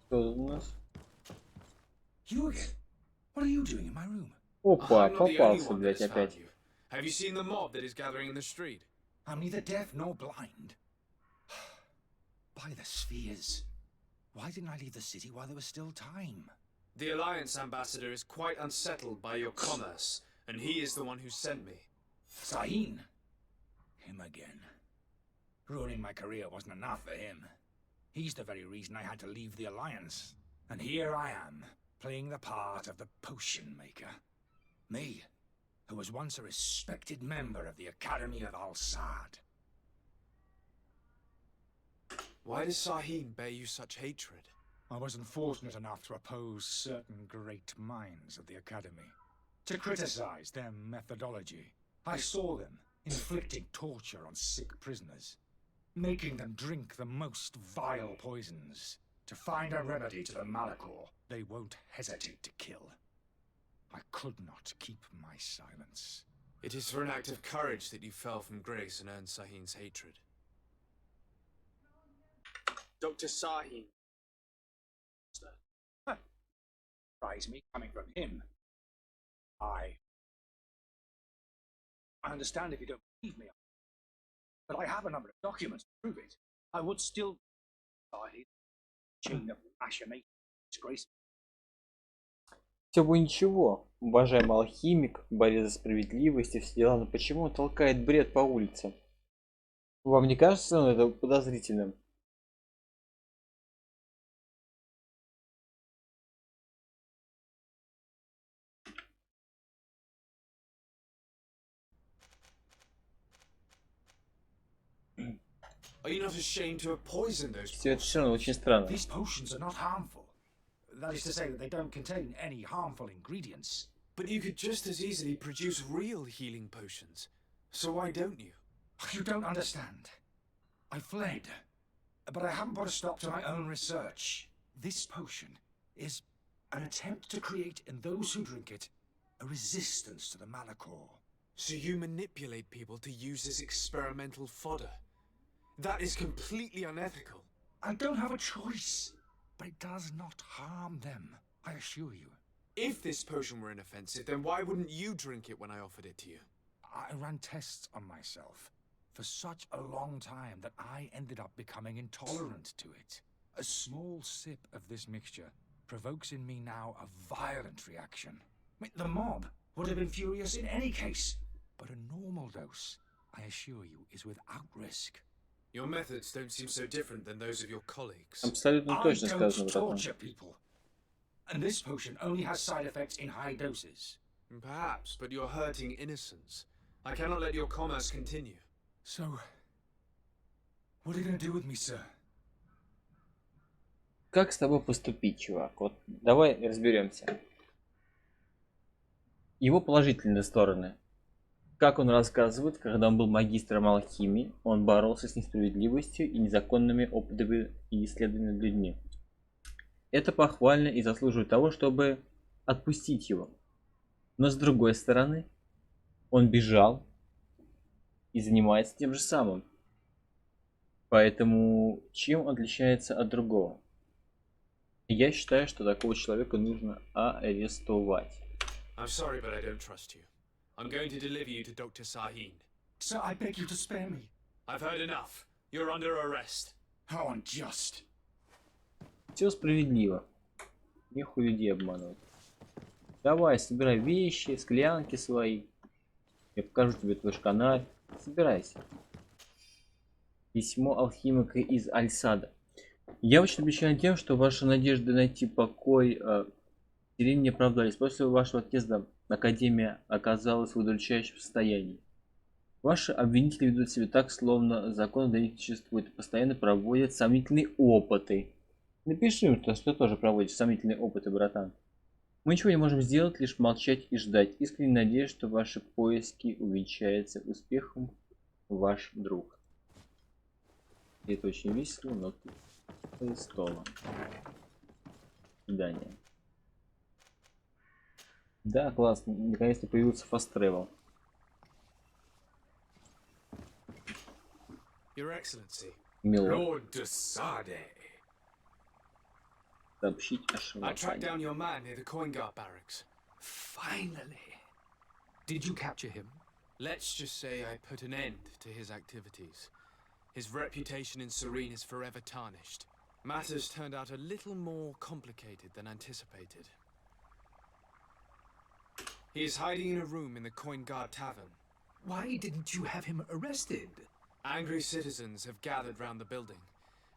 Что у нас? You again? What are you doing in my room? Опа, I'm not the only попался, one that блядь, has found опять. you. Have you seen the mob that is gathering in the street? I'm neither deaf nor blind. By the spheres. Why didn't I leave the city while there was still time? The Alliance ambassador is quite unsettled by your commerce, and he is the one who sent me. Sahin? Him again. Ruining my career wasn't enough for him. He's the very reason I had to leave the Alliance. And here I am, playing the part of the potion maker. Me, who was once a respected member of the Academy of Al-Sad. Why does Sahin bear you such hatred? I wasn't fortunate enough to oppose certain great minds of the Academy. To criticize their methodology. I saw them inflicting torture on sick prisoners. Making them drink the most vile poisons. To find a remedy to the malachor they won't hesitate to kill. I could not keep my silence. It is for an act of courage that you fell from grace and earned Sahin's hatred. Dr. Sahin. Surprise me coming from him. I understand if you don't believe me, but I have a number of documents to prove it. I would still chain of machination disgrace. Все бы ничего, уважаемый алхимик, борец за справедливость и все дела, но почему он толкает бред по улице? Вам не кажется это подозрительным? Are you not ashamed to have poisoned those? Все это все равно очень странно. These potions are not harmful. That is to say that they don't contain any harmful ingredients. But you could just as easily produce real healing potions. So why don't you? You don't understand. I fled, but I haven't put a stop to my own research. This potion is an attempt to create in those who drink it a resistance to the Malachor. So you manipulate people to use as experimental fodder. That is completely unethical. I don't have a choice, but it does not harm them, I assure you. If this potion were inoffensive, then why wouldn't you drink it when I offered it to you? I ran tests on myself for such a long time that I ended up becoming intolerant to it. A small sip of this mixture provokes in me now a violent reaction. The mob would have been furious in any case, but a normal dose, I assure you, is without risk. Your methods don't seem so different than those of your colleagues. Абсолютно точно сказано, I don't torture people. And this potion only has side effects in high doses. Perhaps, but you're hurting innocents. I cannot let your commerce continue. So, what are you going to do with me, sir? Как с тобой поступить, чувак? Вот давай разберемся. Его положительные стороны. Как он рассказывает, когда он был магистром алхимии, он боролся с несправедливостью и незаконными опытами и исследованиями над людьми. Это похвально и заслуживает того, чтобы отпустить его. Но с другой стороны, он бежал и занимается тем же самым. Поэтому чем он отличается от другого? Я считаю, что такого человека нужно арестовать. I'm sorry, but I don't trust you. I'm going to deliver you to Dr. Sahin. Sir, I beg you to spare me. I've heard enough. You're under arrest. How unjust. Все справедливо. Нехуй людей обманывать. Давай, собирай вещи, склянки свои. Я покажу тебе твой шканарь. Собирайся. Письмо алхимика из Альсада. Я очень обещаю тем, что ваши надежды найти покой в деревне не оправдались. После вашего отъезда Академия оказалась в удручающем состоянии. Ваши обвинители ведут себя так, словно закон для них не существует, и постоянно проводят сомнительные опыты. Напиши им, что ты тоже проводишь сомнительные опыты, братан. Мы ничего не можем сделать, лишь молчать и ждать. Искренне надеюсь, что ваши поиски увенчаются успехом, ваш друг. И это очень весело, но арестован. Свидание. Да, классно. Наконец-то появился Fast Travel. Your Excellency. Мило. Lord Desade. Сообщить о I швабане. tracked down your man near the coin guard barracks. Finally. Did you capture him? Let's just say I put an end to his activities. His reputation in Serene is forever tarnished. Matters turned out a little more complicated than anticipated. He is hiding in a room in the Coin Guard Tavern. Why didn't you have him arrested? Angry citizens have gathered round the building.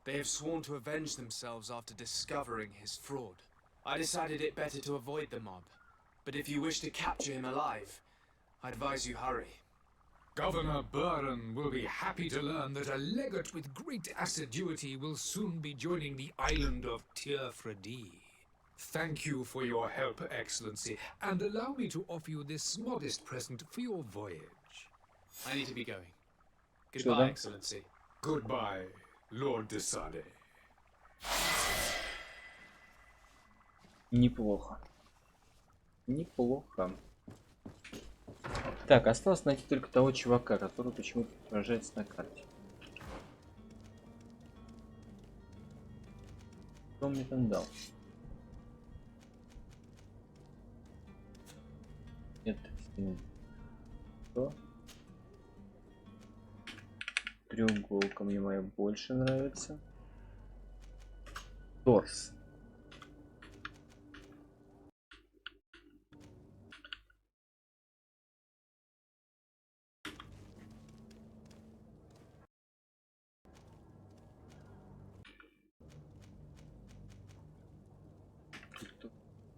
They have sworn to avenge themselves after discovering his fraud. I decided it better to avoid the mob. But if you wish to capture him alive, I advise you hurry. Governor Burren will be happy to learn that a legate with great assiduity will soon be joining the island of Tearfredi. Thank you for your help, Excellency, and allow me to offer you this modest present for your voyage. I need to be going. Goodbye, Excellency. Goodbye, Lord Desade. Неплохо. Неплохо. Так, осталось найти только того чувака, который почему-то отражается на карте. Что мне там дал? Это что? Треуголка мне моя больше нравится. Торс.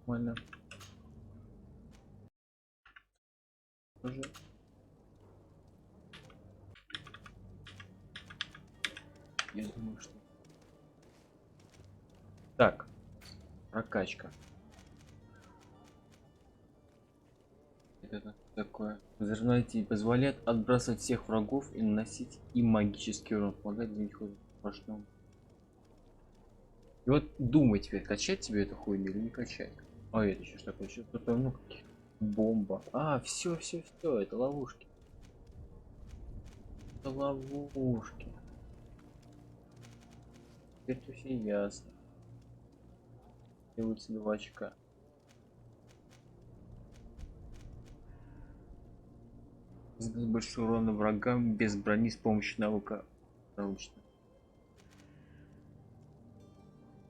Нормально. Тоже. Я думаю, что... Так. Прокачка. Это такое. Взрыватель позволяет отбрасывать всех врагов и наносить им магический урон. Помогает для них страшному. И вот думай теперь, качать тебе эту хуйню или не качать. А это еще что такое? Еще что-то, ну, бомба. А, все, это ловушки. Это ловушки. Теперь все ясно. Делаются 2 очка. Задать большой урон врагам без брони с помощью навыка научно.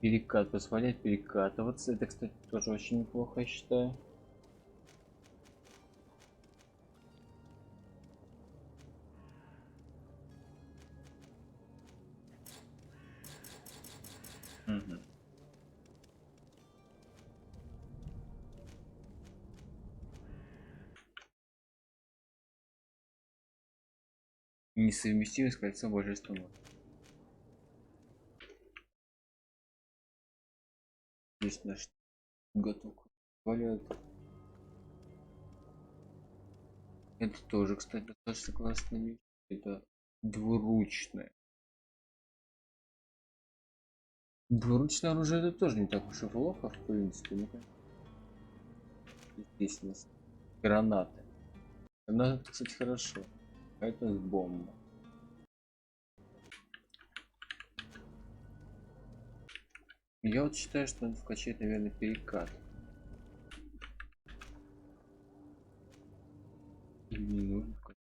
Перекат позволяет перекатываться. Это, кстати, тоже очень неплохо, я считаю. Угу. Несовместимость с кольцом божественного. Здесь наш готовку позволяет. Это тоже, кстати, достаточно классная вещь. Это двуручное. Двуручное оружие это тоже не так уж и плохо, в принципе. Ну-ка. Естественно. Гранаты. Гранаты, кстати, хорошо. А это бомба. Я вот считаю, что надо вкачать, наверное, перекат. Или не нужно вкачать.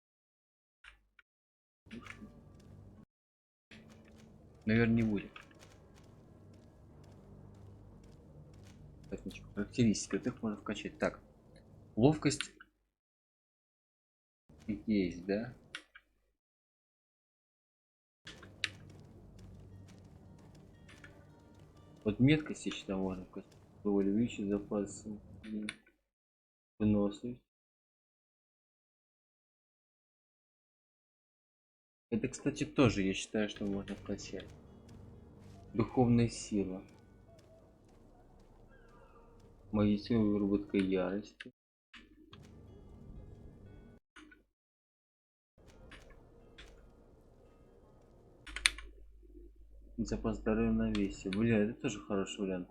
Наверное, не будет. Характеристики вот их можно вкачать. Так, ловкость есть, да? Вот меткость еще можно вкачать. Увеличить запас выносливость. Это, кстати, тоже я считаю, что можно вкачать. Духовная сила. Магическая выработка ярости. Запас здоровья на весе. Бля, это тоже хороший вариант.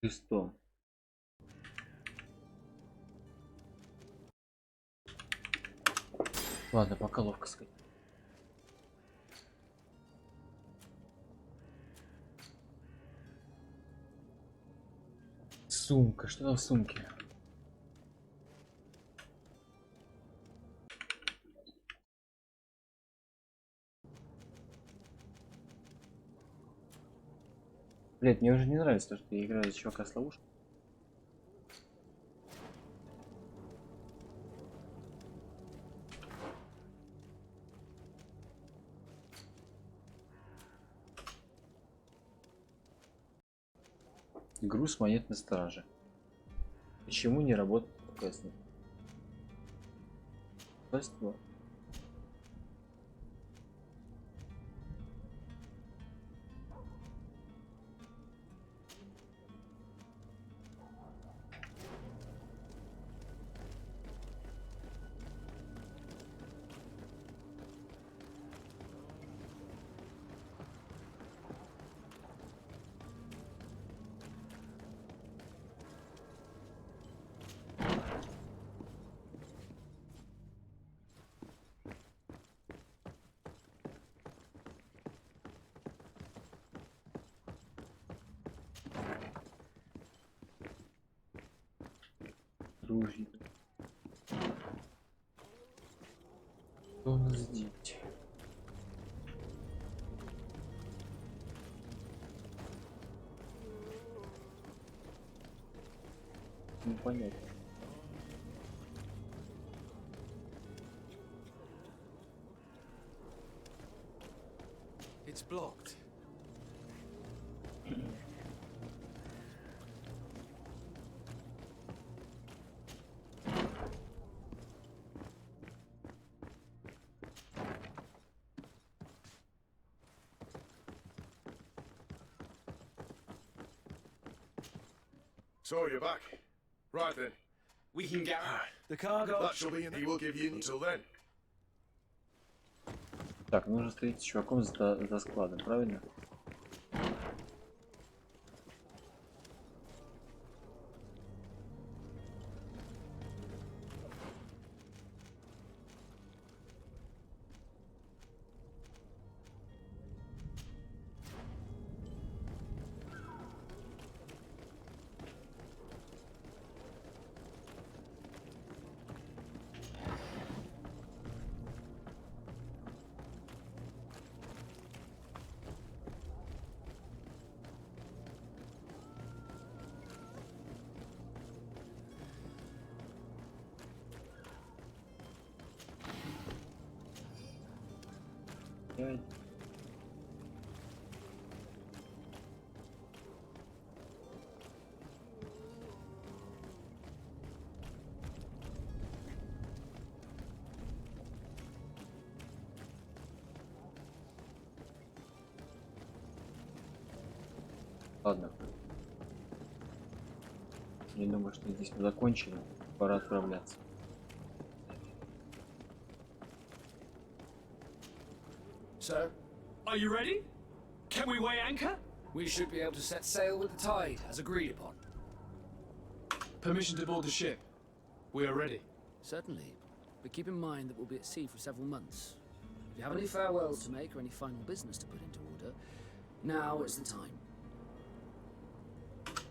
Шестом. Ладно, пока ловкость. Сумка, что там в сумке? Блять, мне уже не нравится то, что я играю за чувака с ловушкой. Груз монет на страже. Почему не работает квест? Квество. оружие. Что у нас здесь? Непонятно. It's blocked. So you're back. Right then. We can get The cargo. That shall be, and he will give you until then. Так, нужно стоять с чуваком за складом, правильно? Ладно. Я думаю, что здесь мы закончили. Пора отправляться. So, Are you ready? Can we weigh anchor? we should be able to set sail with the tide, as agreed upon. Permission to board the ship. We are ready. Certainly, but keep in mind that we'll be at sea for several months. If you have any farewells to make or any final business to put into order, now is the time.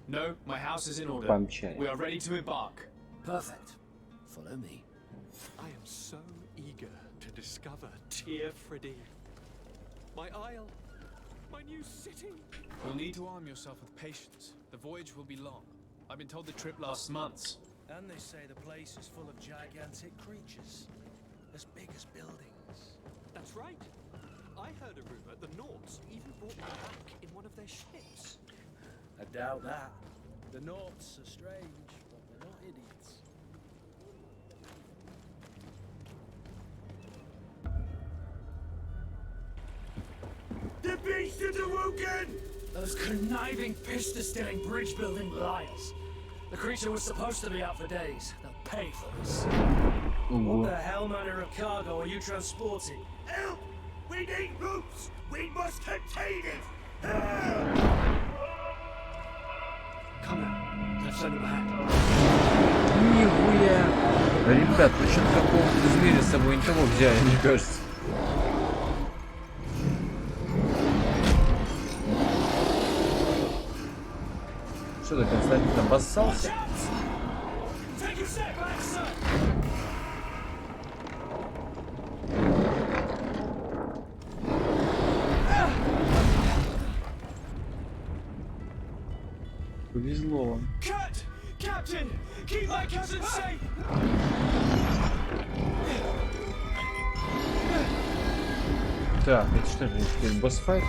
No, my house is in order. Помчали. We are ready to embark. Perfect. Follow me. I am so eager to discover Tear Freddy. My isle, my new city. You'll need to arm yourself with patience. The voyage will be long. I've been told the trip lasts months. And they say the place is full of gigantic creatures, as big as buildings. That's right. I heard a rumor the Nauts even brought me back in one of their ships. I doubt that. The Nauts are strange, but they're not idiots. The beast of the Woken! Those conniving, pista-stealing, bridge-building liars. The creature was supposed to be out for days. They'll pay for this. What the hell manner of cargo are you transporting? Help! We need ropes! We must contain it! Come on, let's send him ahead. Нихуя! Ребят, вы что-то какого-то зверя с собой не того взяли, мне кажется. Что ты, Константин, обоссался? Повезло вам. Captain, keep my cousin safe. Так, это что же, теперь босс-файт?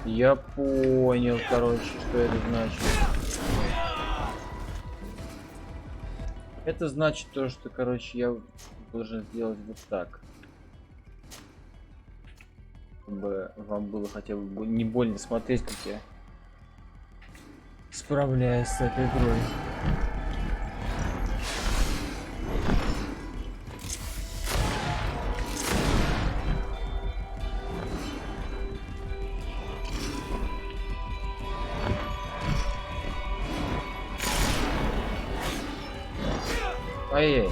Я понял, короче, что это значит. Это значит то, что, короче, я должен сделать вот так. Чтобы вам было хотя бы не больно смотреть, как я справляюсь с этой игрой. Ай-яй.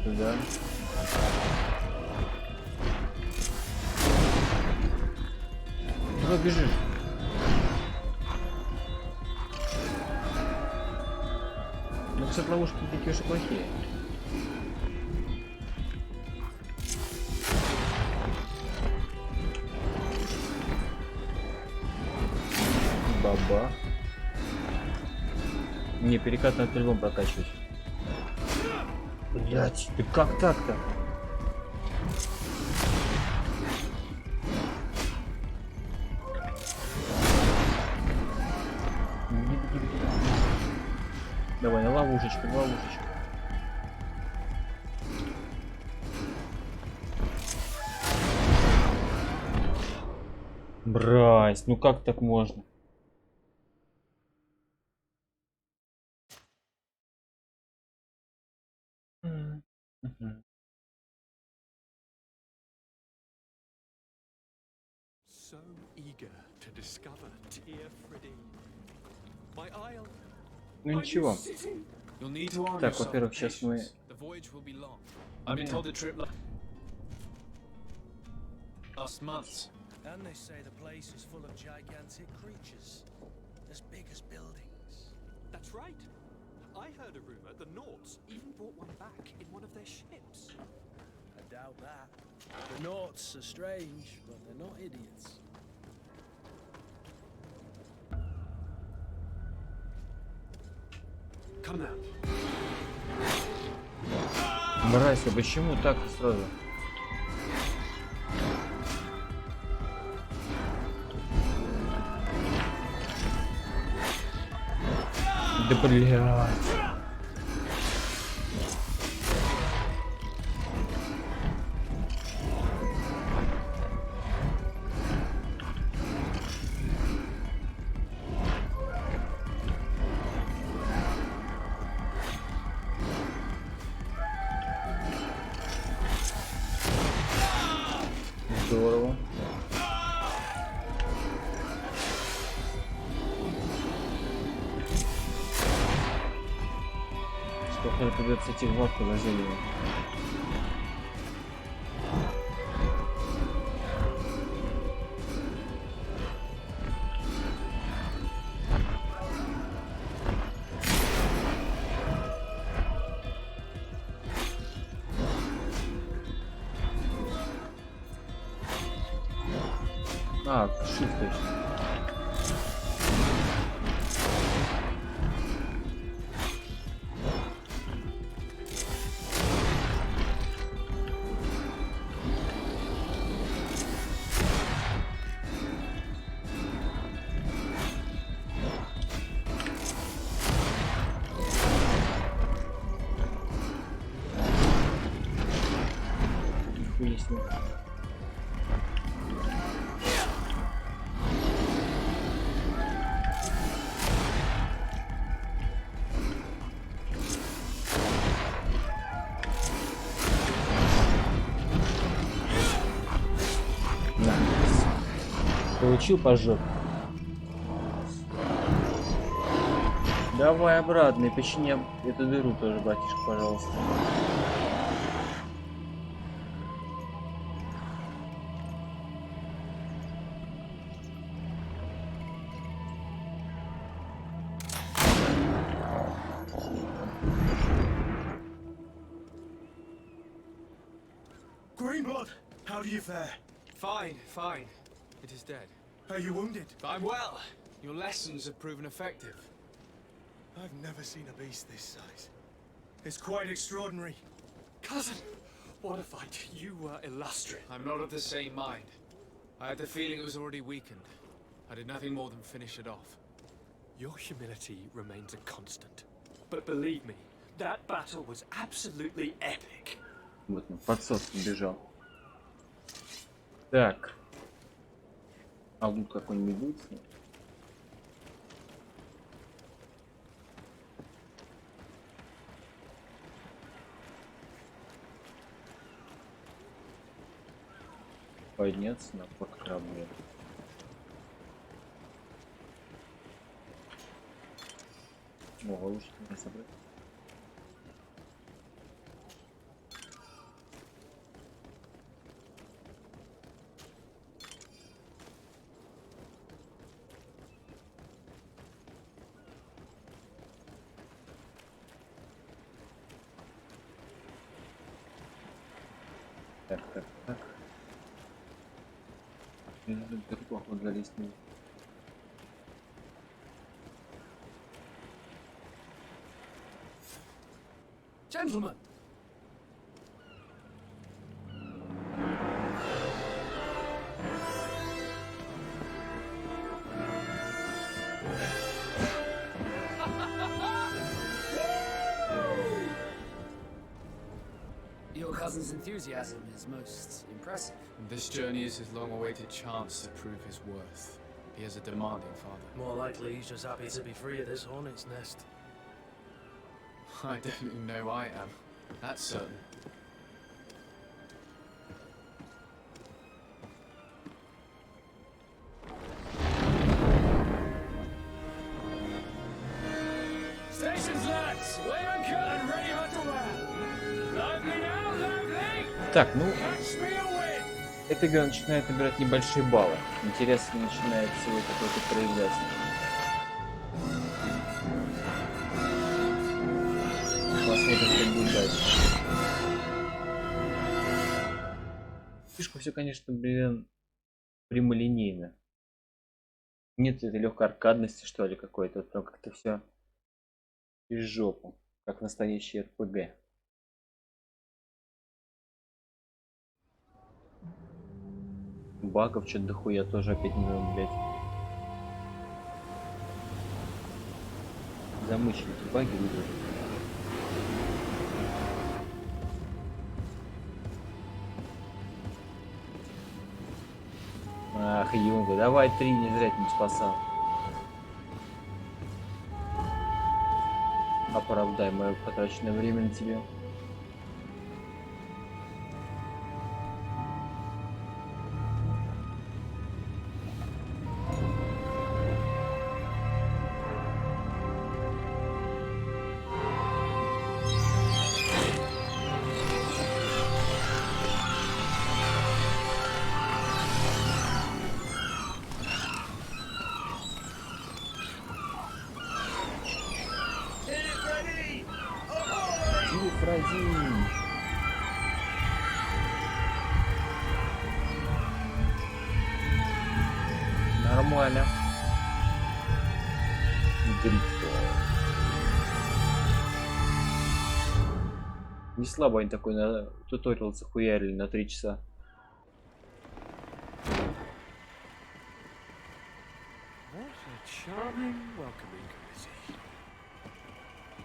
Туда. Куда бежишь? Ну, кстати, ловушки не такие уж и плохие. Баба. Не, перекат надо по-любому прокачивать. Блять, ты как так-то? Давай, на ловушечку, ловушечку. Брась, ну как так можно? So eager to discover dear Freddie. My isle. Ну ничего. You'll need to arm Так, yourself во-первых, with сейчас мы... patience. The voyage will be long. I've been told the trip last months. And they say the place is full of gigantic creatures, as big as buildings. That's right. I heard a rumor the Nauts even brought one back in one of their ships. I doubt that. The Nauts are strange, but they're not idiots. Come now. Брась, а почему так сразу? Да блядь. Здорово. Сколько придется идти в лодку за зельем. А, shift точно. Нихуя себе. Получил по жопе. Давай обратно и почини эту дыру тоже, братишка, пожалуйста. Greenblood, how do you fare? Fine, fine. It is dead. Are you wounded? I'm well. Your lessons have proven effective. I've never seen a beast this size. It's quite extraordinary. Cousin, what a fight. You were illustrious. I'm not of the same mind. I had the feeling it was already weakened. I did nothing more than finish it off. Your humility remains a constant. But believe me, that battle was absolutely epic. Вот он, подсос бежал. Так. А лут какой-нибудь будет? Подняться на борт корабля. О, лучше не собрать. Так. Поход залезть. Gentlemen! Your cousin's enthusiasm is most impressive. This journey is his long-awaited chance to prove his worth. He has a demanding father. More likely he's just happy to be free of this hornet's nest. I definitely know I am. That's certain. Stations, lads! Weigh anchor and ready underwear! Lively now, lively! Так, ну, Catch me a win! эта игра начинает набирать небольшие баллы. Интерес начинает свой какой-то проявляться. Посмотрим, что будет дальше. Фишка все, конечно, блин, прямолинейно. Нет этой легкой аркадности, что ли, какой-то. Вот прям как-то все из жопы, как настоящий РПГ. Багов что-то дохуя тоже опять не надо, блядь. Замышленники баги выиграли. Ах, Юнга, давай 3, не зря тебя спасал. Оправдай мое потраченное время на тебе. Нормально. GreedFall. Не слабо они такой на туториал захуярили на 3 часа.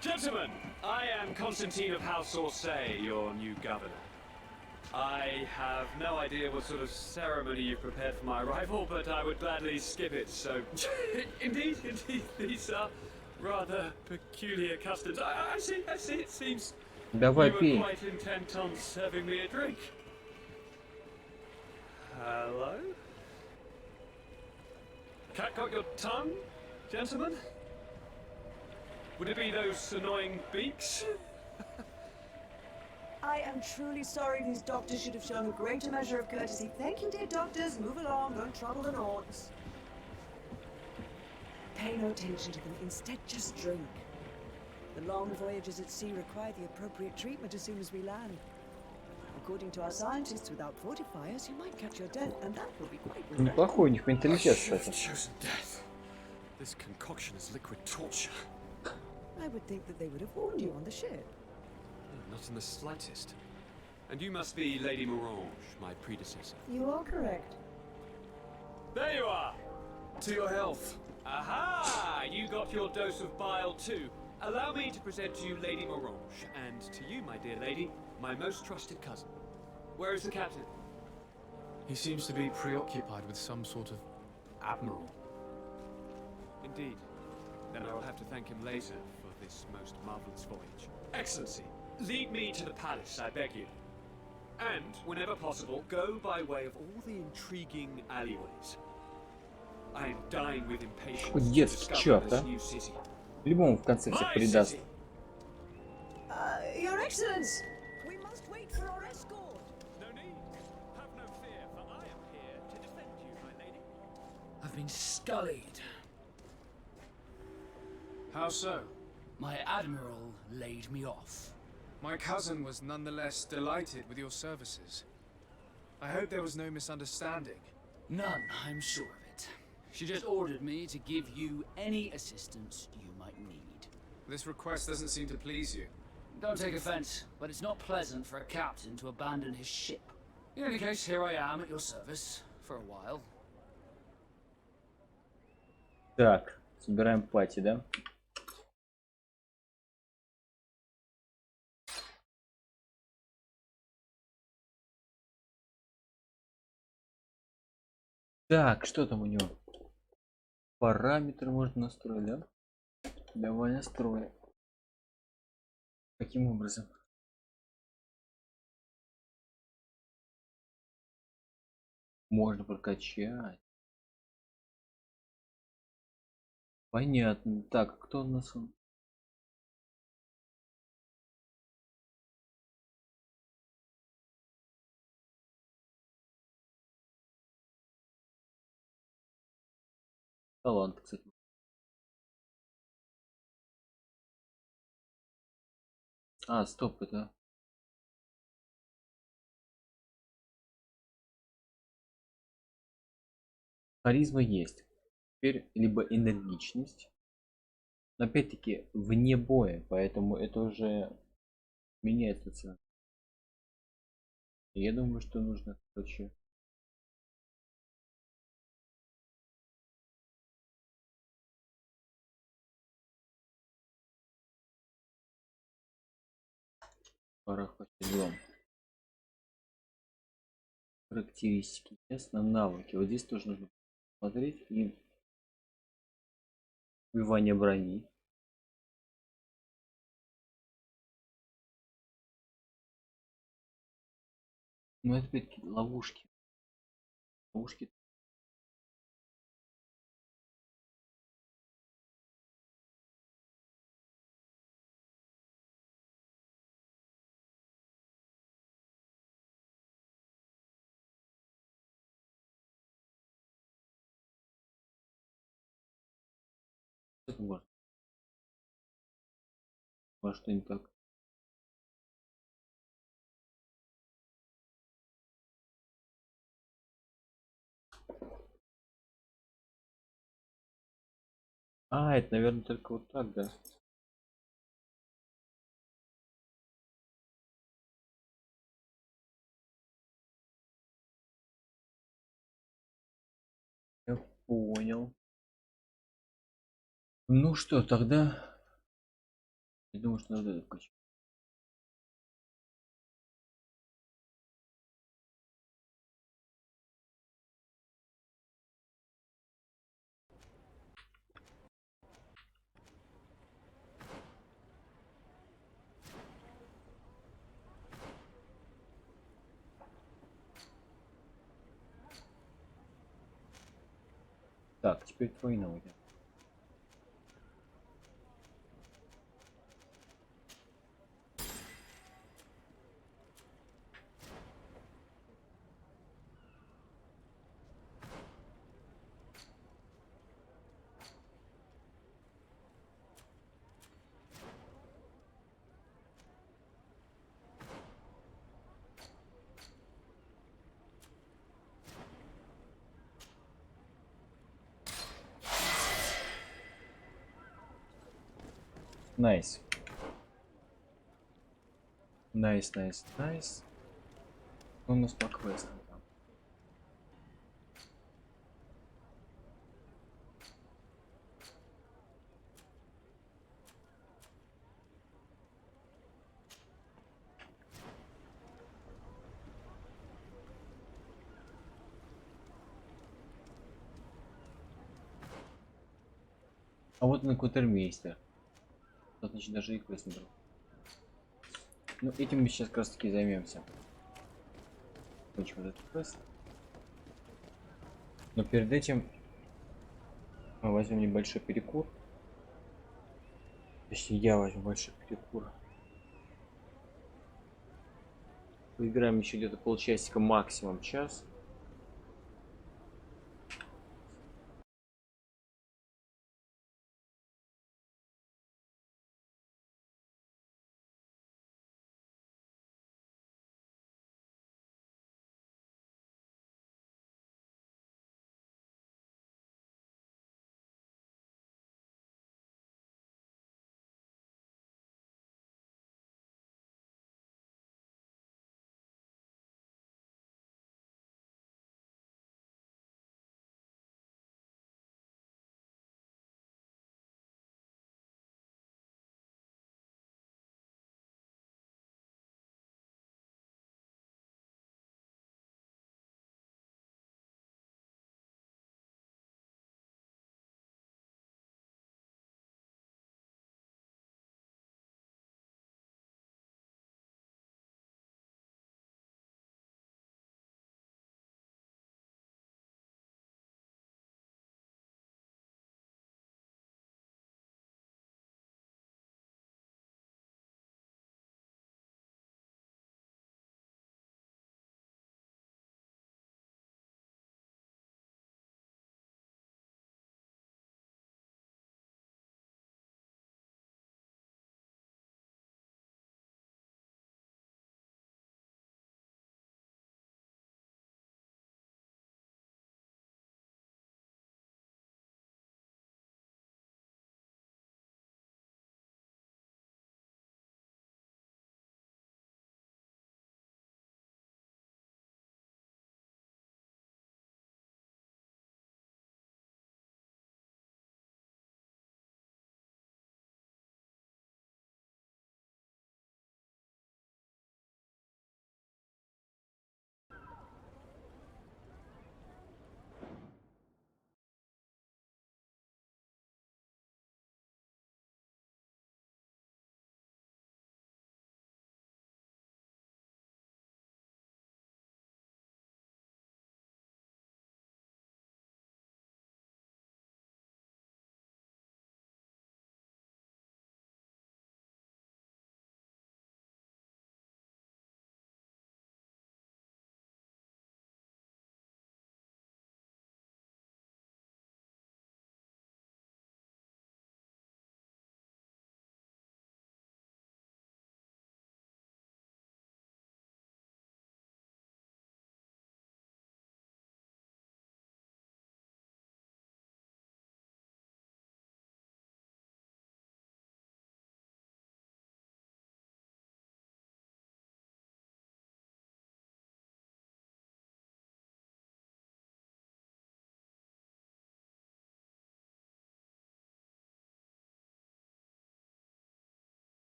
Gentlemen, I am Constantine of House Orsay, your new governor. I have no idea what sort of ceremony you've prepared for my arrival, but I would gladly skip it, so... indeed, these are rather peculiar customs. I see, it seems Давай, you were пей. quite intent on serving me a drink. Hello? Cat got your tongue, gentlemen? Would it be those annoying beaks? I am truly sorry. These doctors should have shown a greater measure of courtesy. Thank you, dear doctors. Move along. Don't trouble the Nords. Pay no attention to them. Instead, just drink. The long voyages at sea require the appropriate treatment as soon as we land. According to our scientists, without fortifiers, you might catch your death, and that will be quite regrettable. Неплохой у них менталитет, кстати. Chosen death. This concoction is liquid torture. I would think that they would have warned you on the ship. Not in the slightest. And you must be Lady Morange, my predecessor. You are correct. There you are! To your health. Aha! You got your dose of bile too. Allow me to present to you Lady Morange, and to you, my dear lady, my most trusted cousin. Where is the captain? He seems to be preoccupied with some sort of admiral. Indeed. Then I will have to thank him later for this most marvelous voyage. Excellency, lead me to the palace, I beg you. And, whenever possible, go by way of all the intriguing alleyways. I am dying with impatience to Детский discover чёрт, this а? new city. По-любому в конце всех предаст. Your Excellence! We must wait for our escort. No need. Have no fear, for I am here to defend you, my lady. I've been scullied. How so? My admiral laid me off. My cousin was nonetheless delighted with your services. I hope there was no misunderstanding. None, I'm sure of it. She just ordered me to give you any assistance you might need. This request doesn't seem to please you. Don't take offense, but it's not pleasant for a captain to abandon his ship. In any case, here I am at your service for a while. Так, собираем пати, да? Так, что там у него? Параметры можно настроить, да? Давай настроим. Каким образом? Можно прокачать. Понятно. Так, кто у нас? Талант, кстати. А, стоп, это... Харизма есть. Теперь либо энергичность. Но опять-таки вне боя, поэтому это уже меняется цена. Я думаю, что нужно, короче... Характеристики, ясно, навыки. Вот здесь тоже нужно смотреть. И убивание брони. Ну это опять ловушки. Ловушки. Это может. А что не так? А, это, наверное, только вот так, да? Я понял. Ну что, тогда... Я думаю, что надо это включить. Так, теперь твои навыки. Найс. Найс, найс, найс. У нас по квестам там. А вот на квотермейстер. Тут, значит, даже и квест не брал. Ну, этим мы сейчас как раз таки займемся. Очень вот этот квест. Но перед этим мы возьмем небольшой перекур. Точнее, я возьму большой перекур. Поиграем еще где-то полчасика, максимум час.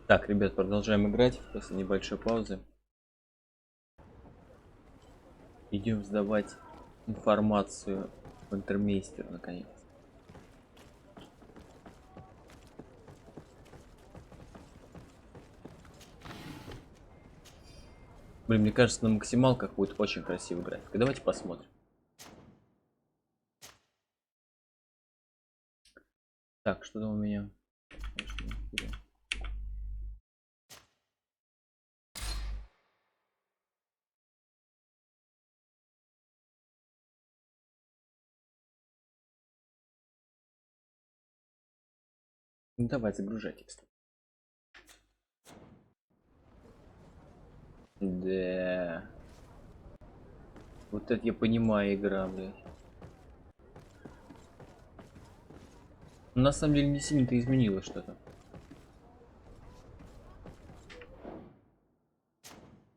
Так, ребят, продолжаем играть после небольшой паузы. Идем сдавать информацию в интермейстер, наконец. Блин, мне кажется, на максималках будет очень красиво играть. Давайте посмотрим. Так, что там у меня? Ну, давай, загружайте, кстати. Да. Вот это я понимаю, игра, блядь. Но на самом деле не сильно-то изменилось что-то.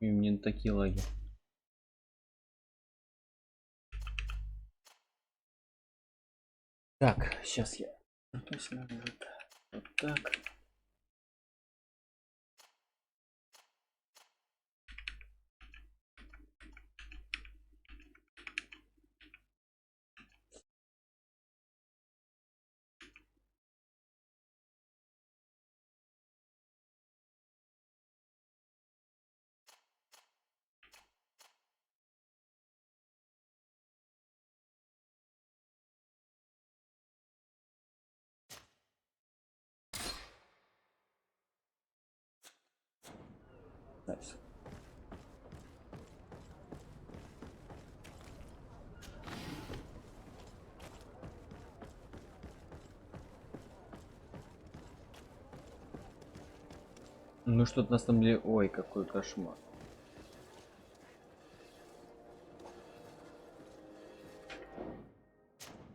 И мне на такие лаги. Так, сейчас я вернусь, вот так. Nice. Ну что-то на самом деле, ой, какой кошмар.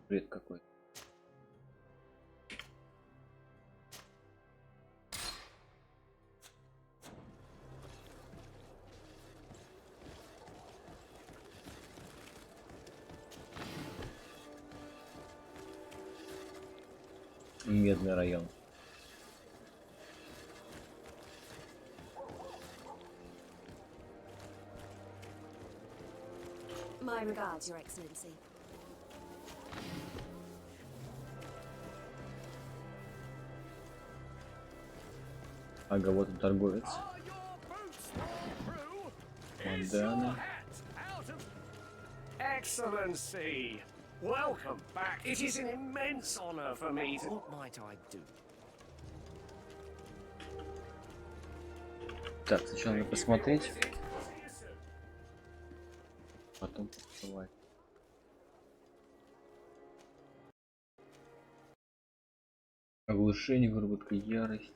Бред какой. Медный район. My regards, Your Excellency. Ага, вот он торговец. Моданы. Excellency, welcome back. It is an immense honor for me to... What might I do? Так, сначала надо посмотреть. Потом посылать. Оглушение, выработка ярости.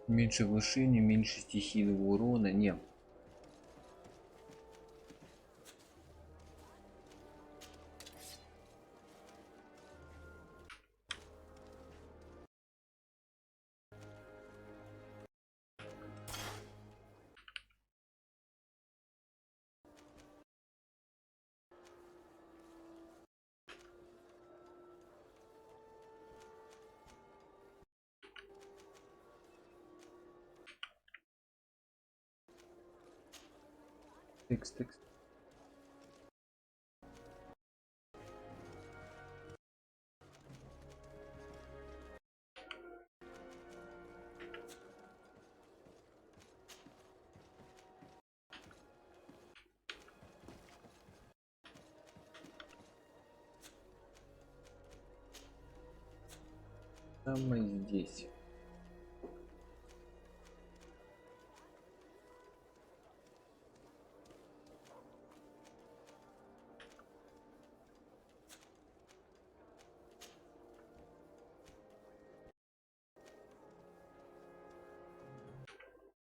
Меньше оглушения, меньше стихийного урона. Нет. Текст. Самое здесь.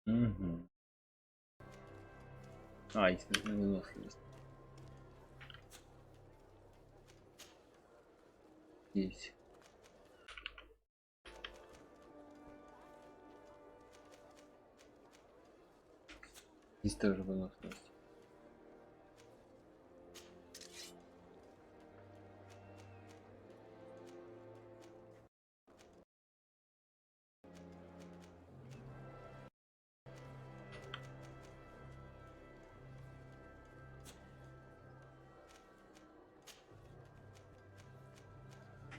Угу. А, если выносливость. Здесь. Здесь тоже выносливость.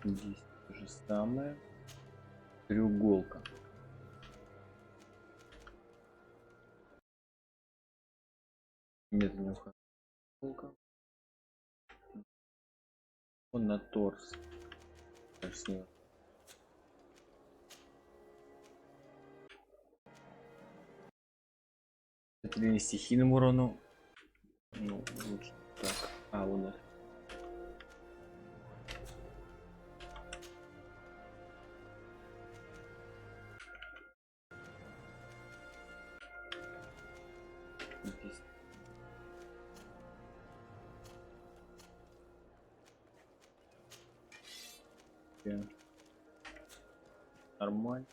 Здесь то же самое. Треуголка. Нет, у него треуголка. Он на торс. Кажется, это ли не стихийному урону? Ну, лучше так. А, у нас. Здесь. Нормально.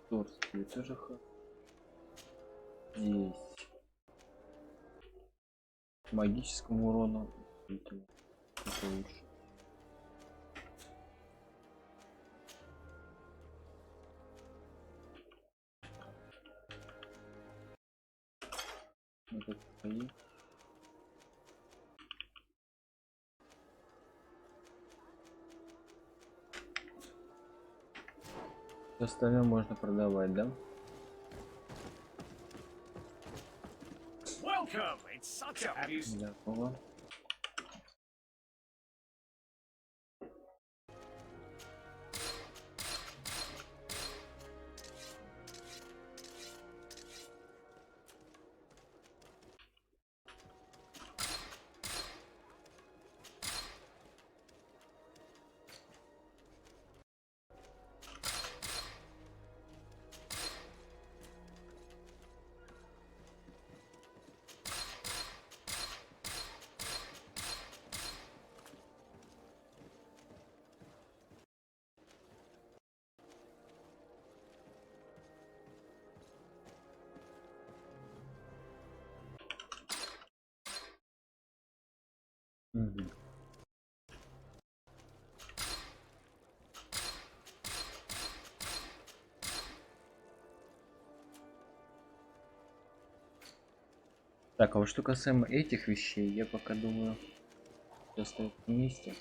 Торс тоже х. Здесь магическому урону это лучше. Вот это. Все остальное можно продавать, да? Готово. Угу. Так, а вот что касаемо этих вещей, я пока думаю, все стоит вместе.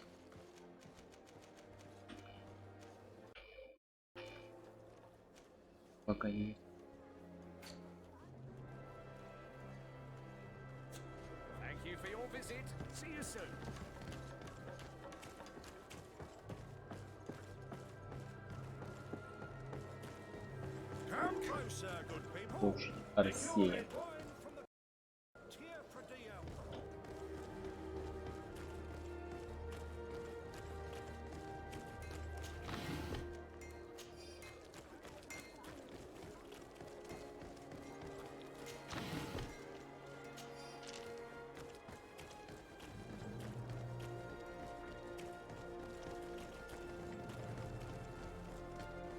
Пока не. Слушай, Россия.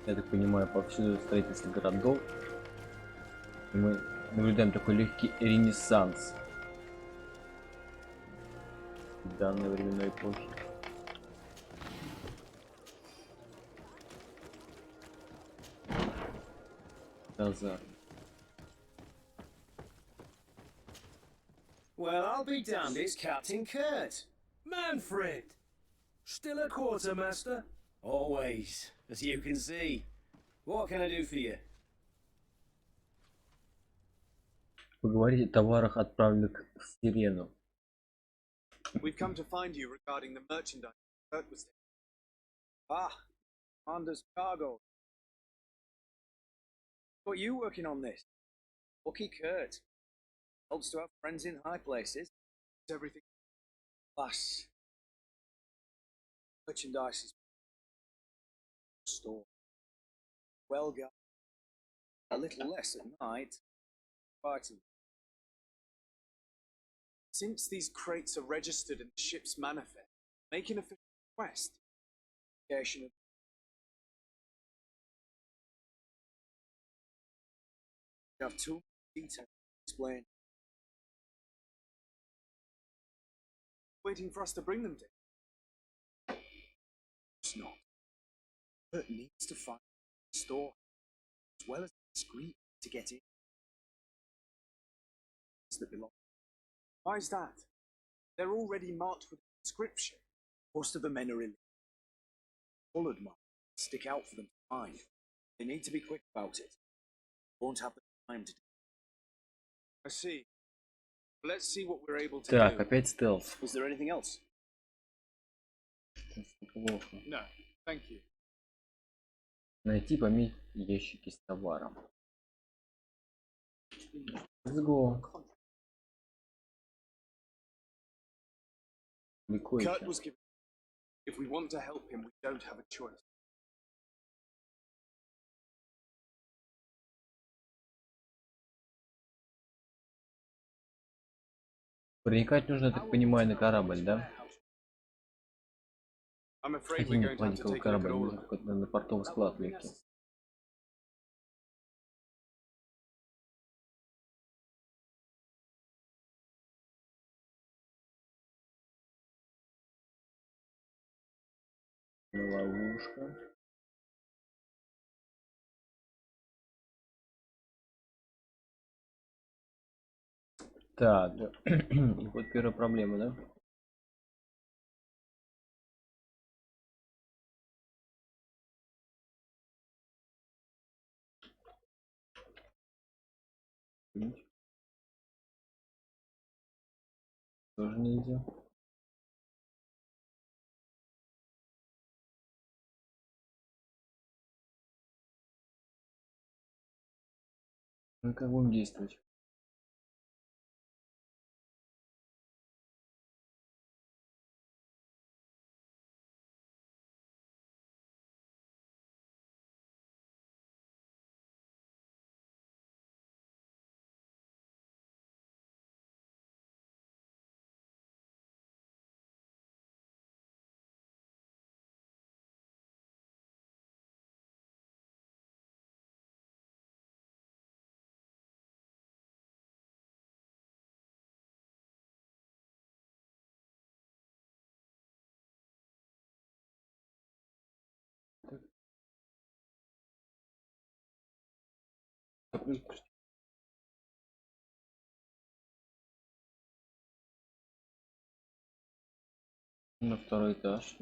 Я так понимаю, повсюду строительство городов. И мы наблюдаем такой легкий ренессанс данной временной эпохи. Казар. Well, I'll be damned, it's Captain Kurt. Manfred! Still a quartermaster? Always, as you can see. What can I do for you? Поговорить о товарах, отправленных в Сирену. We've come to find you regarding the merchandise Kurt was taking. Ah, Commander's cargo. What are you working on this? Lucky Kurt. Helps to have friends in high places. Everything. Lass. Merchandise is store. Well guarded. A little less at night. Fighting. Since these crates are registered in the ship's manifest, Make an official request. Application of you have too much detail to explain. Waiting for us to bring them to. It's not. Bert needs to find the store as well as discreet to get in. That belong. Why is that? They're already marked with an inscription. Most of the men are in. Coloured marks stick out for them to find. They need to be quick about it. Won't have the time to do. I see. Let's see what we're able to Так, do. опять стелс. Is there anything else? Плохо. No, thank you. Найти, помыть ящики с товаром. Let's go. Kurt was given. If we want to help him, we don't have a choice. Проникать нужно, так понимаю, на корабль, да? I'm afraid Хотя we're не going to have to планиковый take a look корабль, at all нужно of them. какой-то на портовый склад легкий. Ловушка. Так, вот первая проблема, да? Тоже нельзя. Ну как будем действовать? На второй этаж.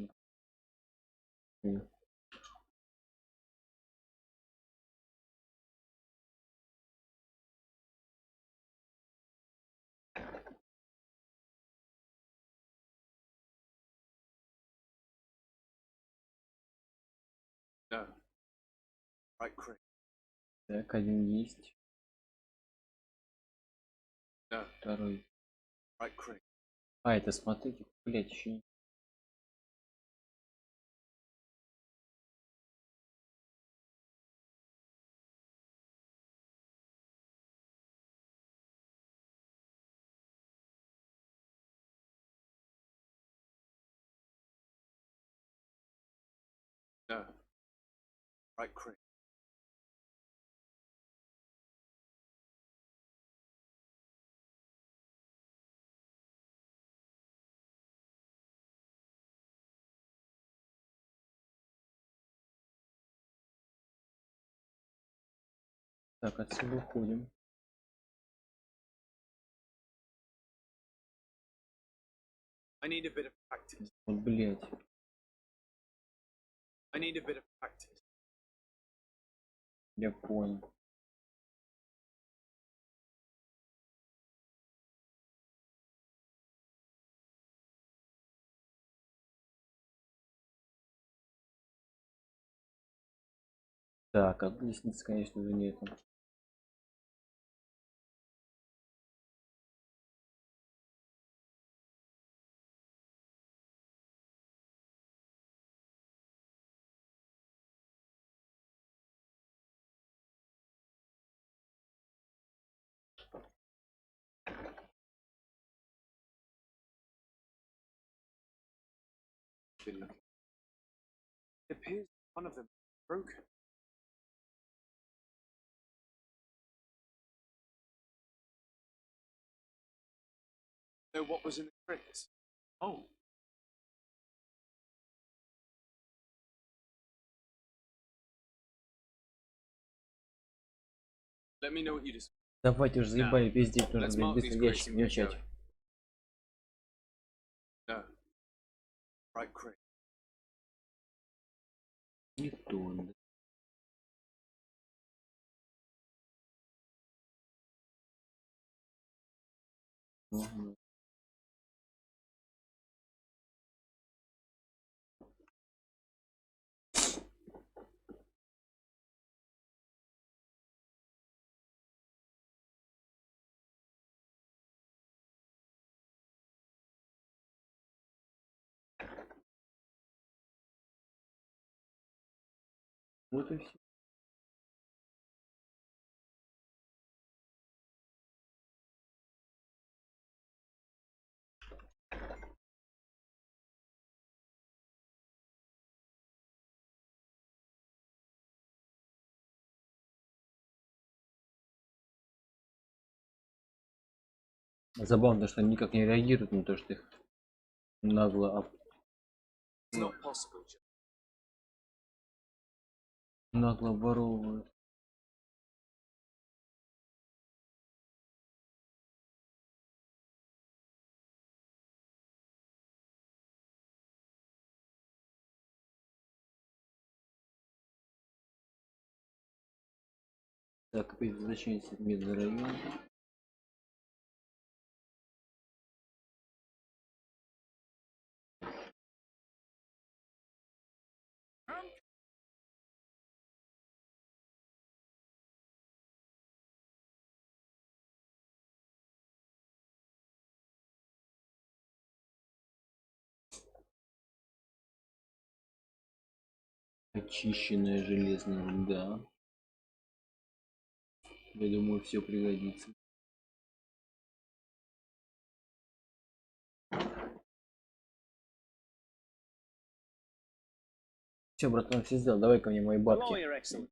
No. Right, Craig. Так, один есть. No. Второй. Right, Craig. А, это смотрите, блять, еще не. No. Right, Craig. Так, отсюда уходим. I need a bit of practice. Вот, блять. I need a bit of practice. Я понял. Так, а лестницы, конечно же, нету. been looking. It appears one of them is broken. Know what was in the crypt? Oh. Let me know what you decide. Давайте уже заебали, пиздеть, нужно, блядь, быстро ящик включать. No. Right, crate. И то. Угу. Вот и все. Забавно, что они никак не реагируют на то, что их нагло нагло воровывают. Так, опять возвращаемся в медный район. Очищенная железная руда. Я думаю, все пригодится. Все, братан, все сделал. Давай ко мне мои бабки. Hello, Your Excellency.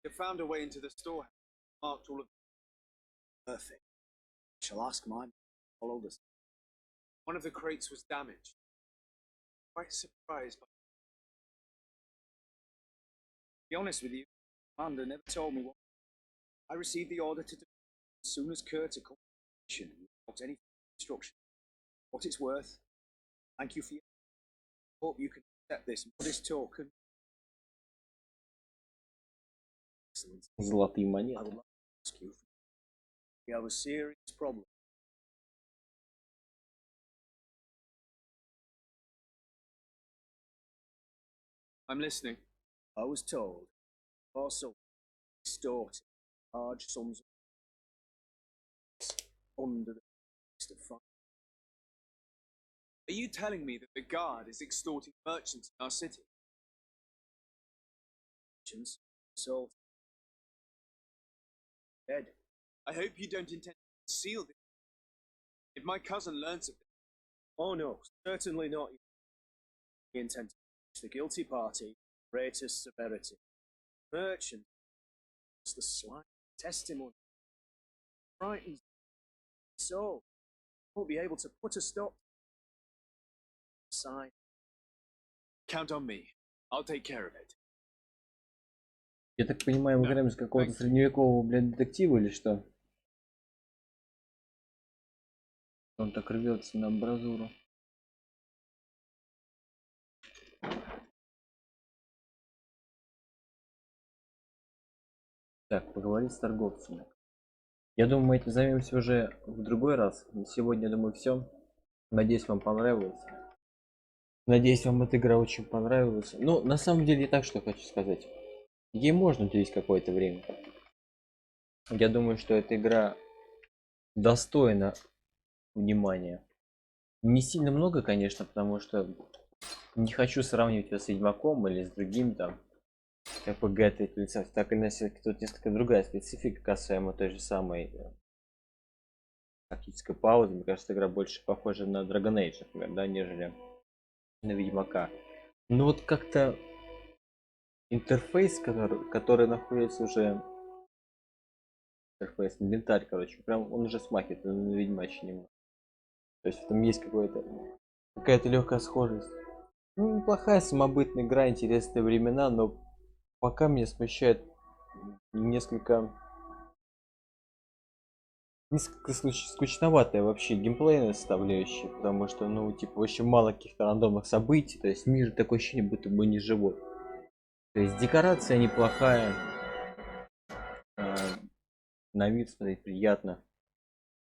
You found a way into the store. Marked all of. Perfect. Shall ask mine. Follow this. One of the crates was damaged. Quite surprised by. To be honest with you, Commander never told me what. I received the order to do as soon as Kurt accomplished without any instruction. What it's worth. Thank you for your. Hope you can accept this modest token. Золотые I монеты. would like to ask you. We have a serious problem. I'm listening. I was told also extorted large sums under the text of fine. Are you telling me that the guard is extorting merchants in our city? Merchants sold dead. I hope you don't intend to conceal this. If my cousin learns of this. Oh no, certainly not. We intend to punish the guilty party, greatest severity. Merchant, it's the slight testimony. Frightens. So, won't be able to put a stop. Sign. Count on me. I'll take care of it. Я так понимаю, мы играем с какого-то средневекового, блядь, детектива или что? Он так рвется на амбразуру. Так, поговорить с торговцами. Я думаю, мы этим займемся уже в другой раз. На сегодня, я думаю, все. Надеюсь, вам понравилось. Надеюсь, вам эта игра очень понравилась. Ну, на самом деле, так что хочу сказать. Ей можно уделить какое-то время. Я думаю, что эта игра достойна внимания. Не сильно много, конечно, потому что не хочу сравнивать ее с Ведьмаком или с другим там РПГ третьего лица. Так или иначе, тут несколько другая специфика касаемо той же самой тактической паузы. Мне кажется, игра больше похожа на Dragon Age, например, да, нежели на Ведьмака. Но вот как-то интерфейс, который находится уже... Интерфейс, инвентарь, короче, прям он уже смахивает на Ведьмаче немного. То есть там есть какая-то легкая схожесть. Ну, неплохая самобытная игра, интересные времена, но пока меня смущает несколько скучноватая вообще геймплейная составляющая, потому что, ну, типа, очень мало каких-то рандомных событий, то есть мир такое ощущение, будто бы не живой. То есть декорация неплохая, на вид смотреть приятно,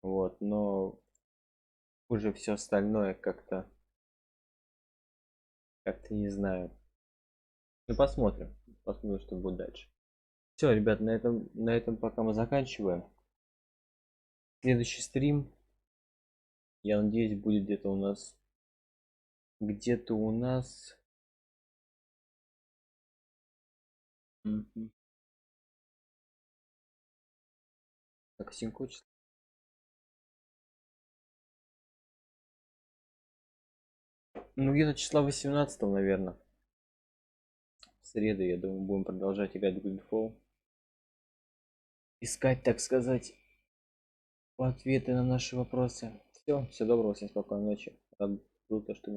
вот, но уже все остальное как-то не знаю. Ну, посмотрим, что будет дальше. Все, ребят, на этом пока мы заканчиваем. Следующий стрим, я надеюсь, будет где-то у нас так, синкочится. Ну, где-то числа 18, наверное. В среду, я думаю, будем продолжать играть в GreedFall. Искать, так сказать, ответы на наши вопросы. Все, всего доброго, всем спокойной ночи. Круто, что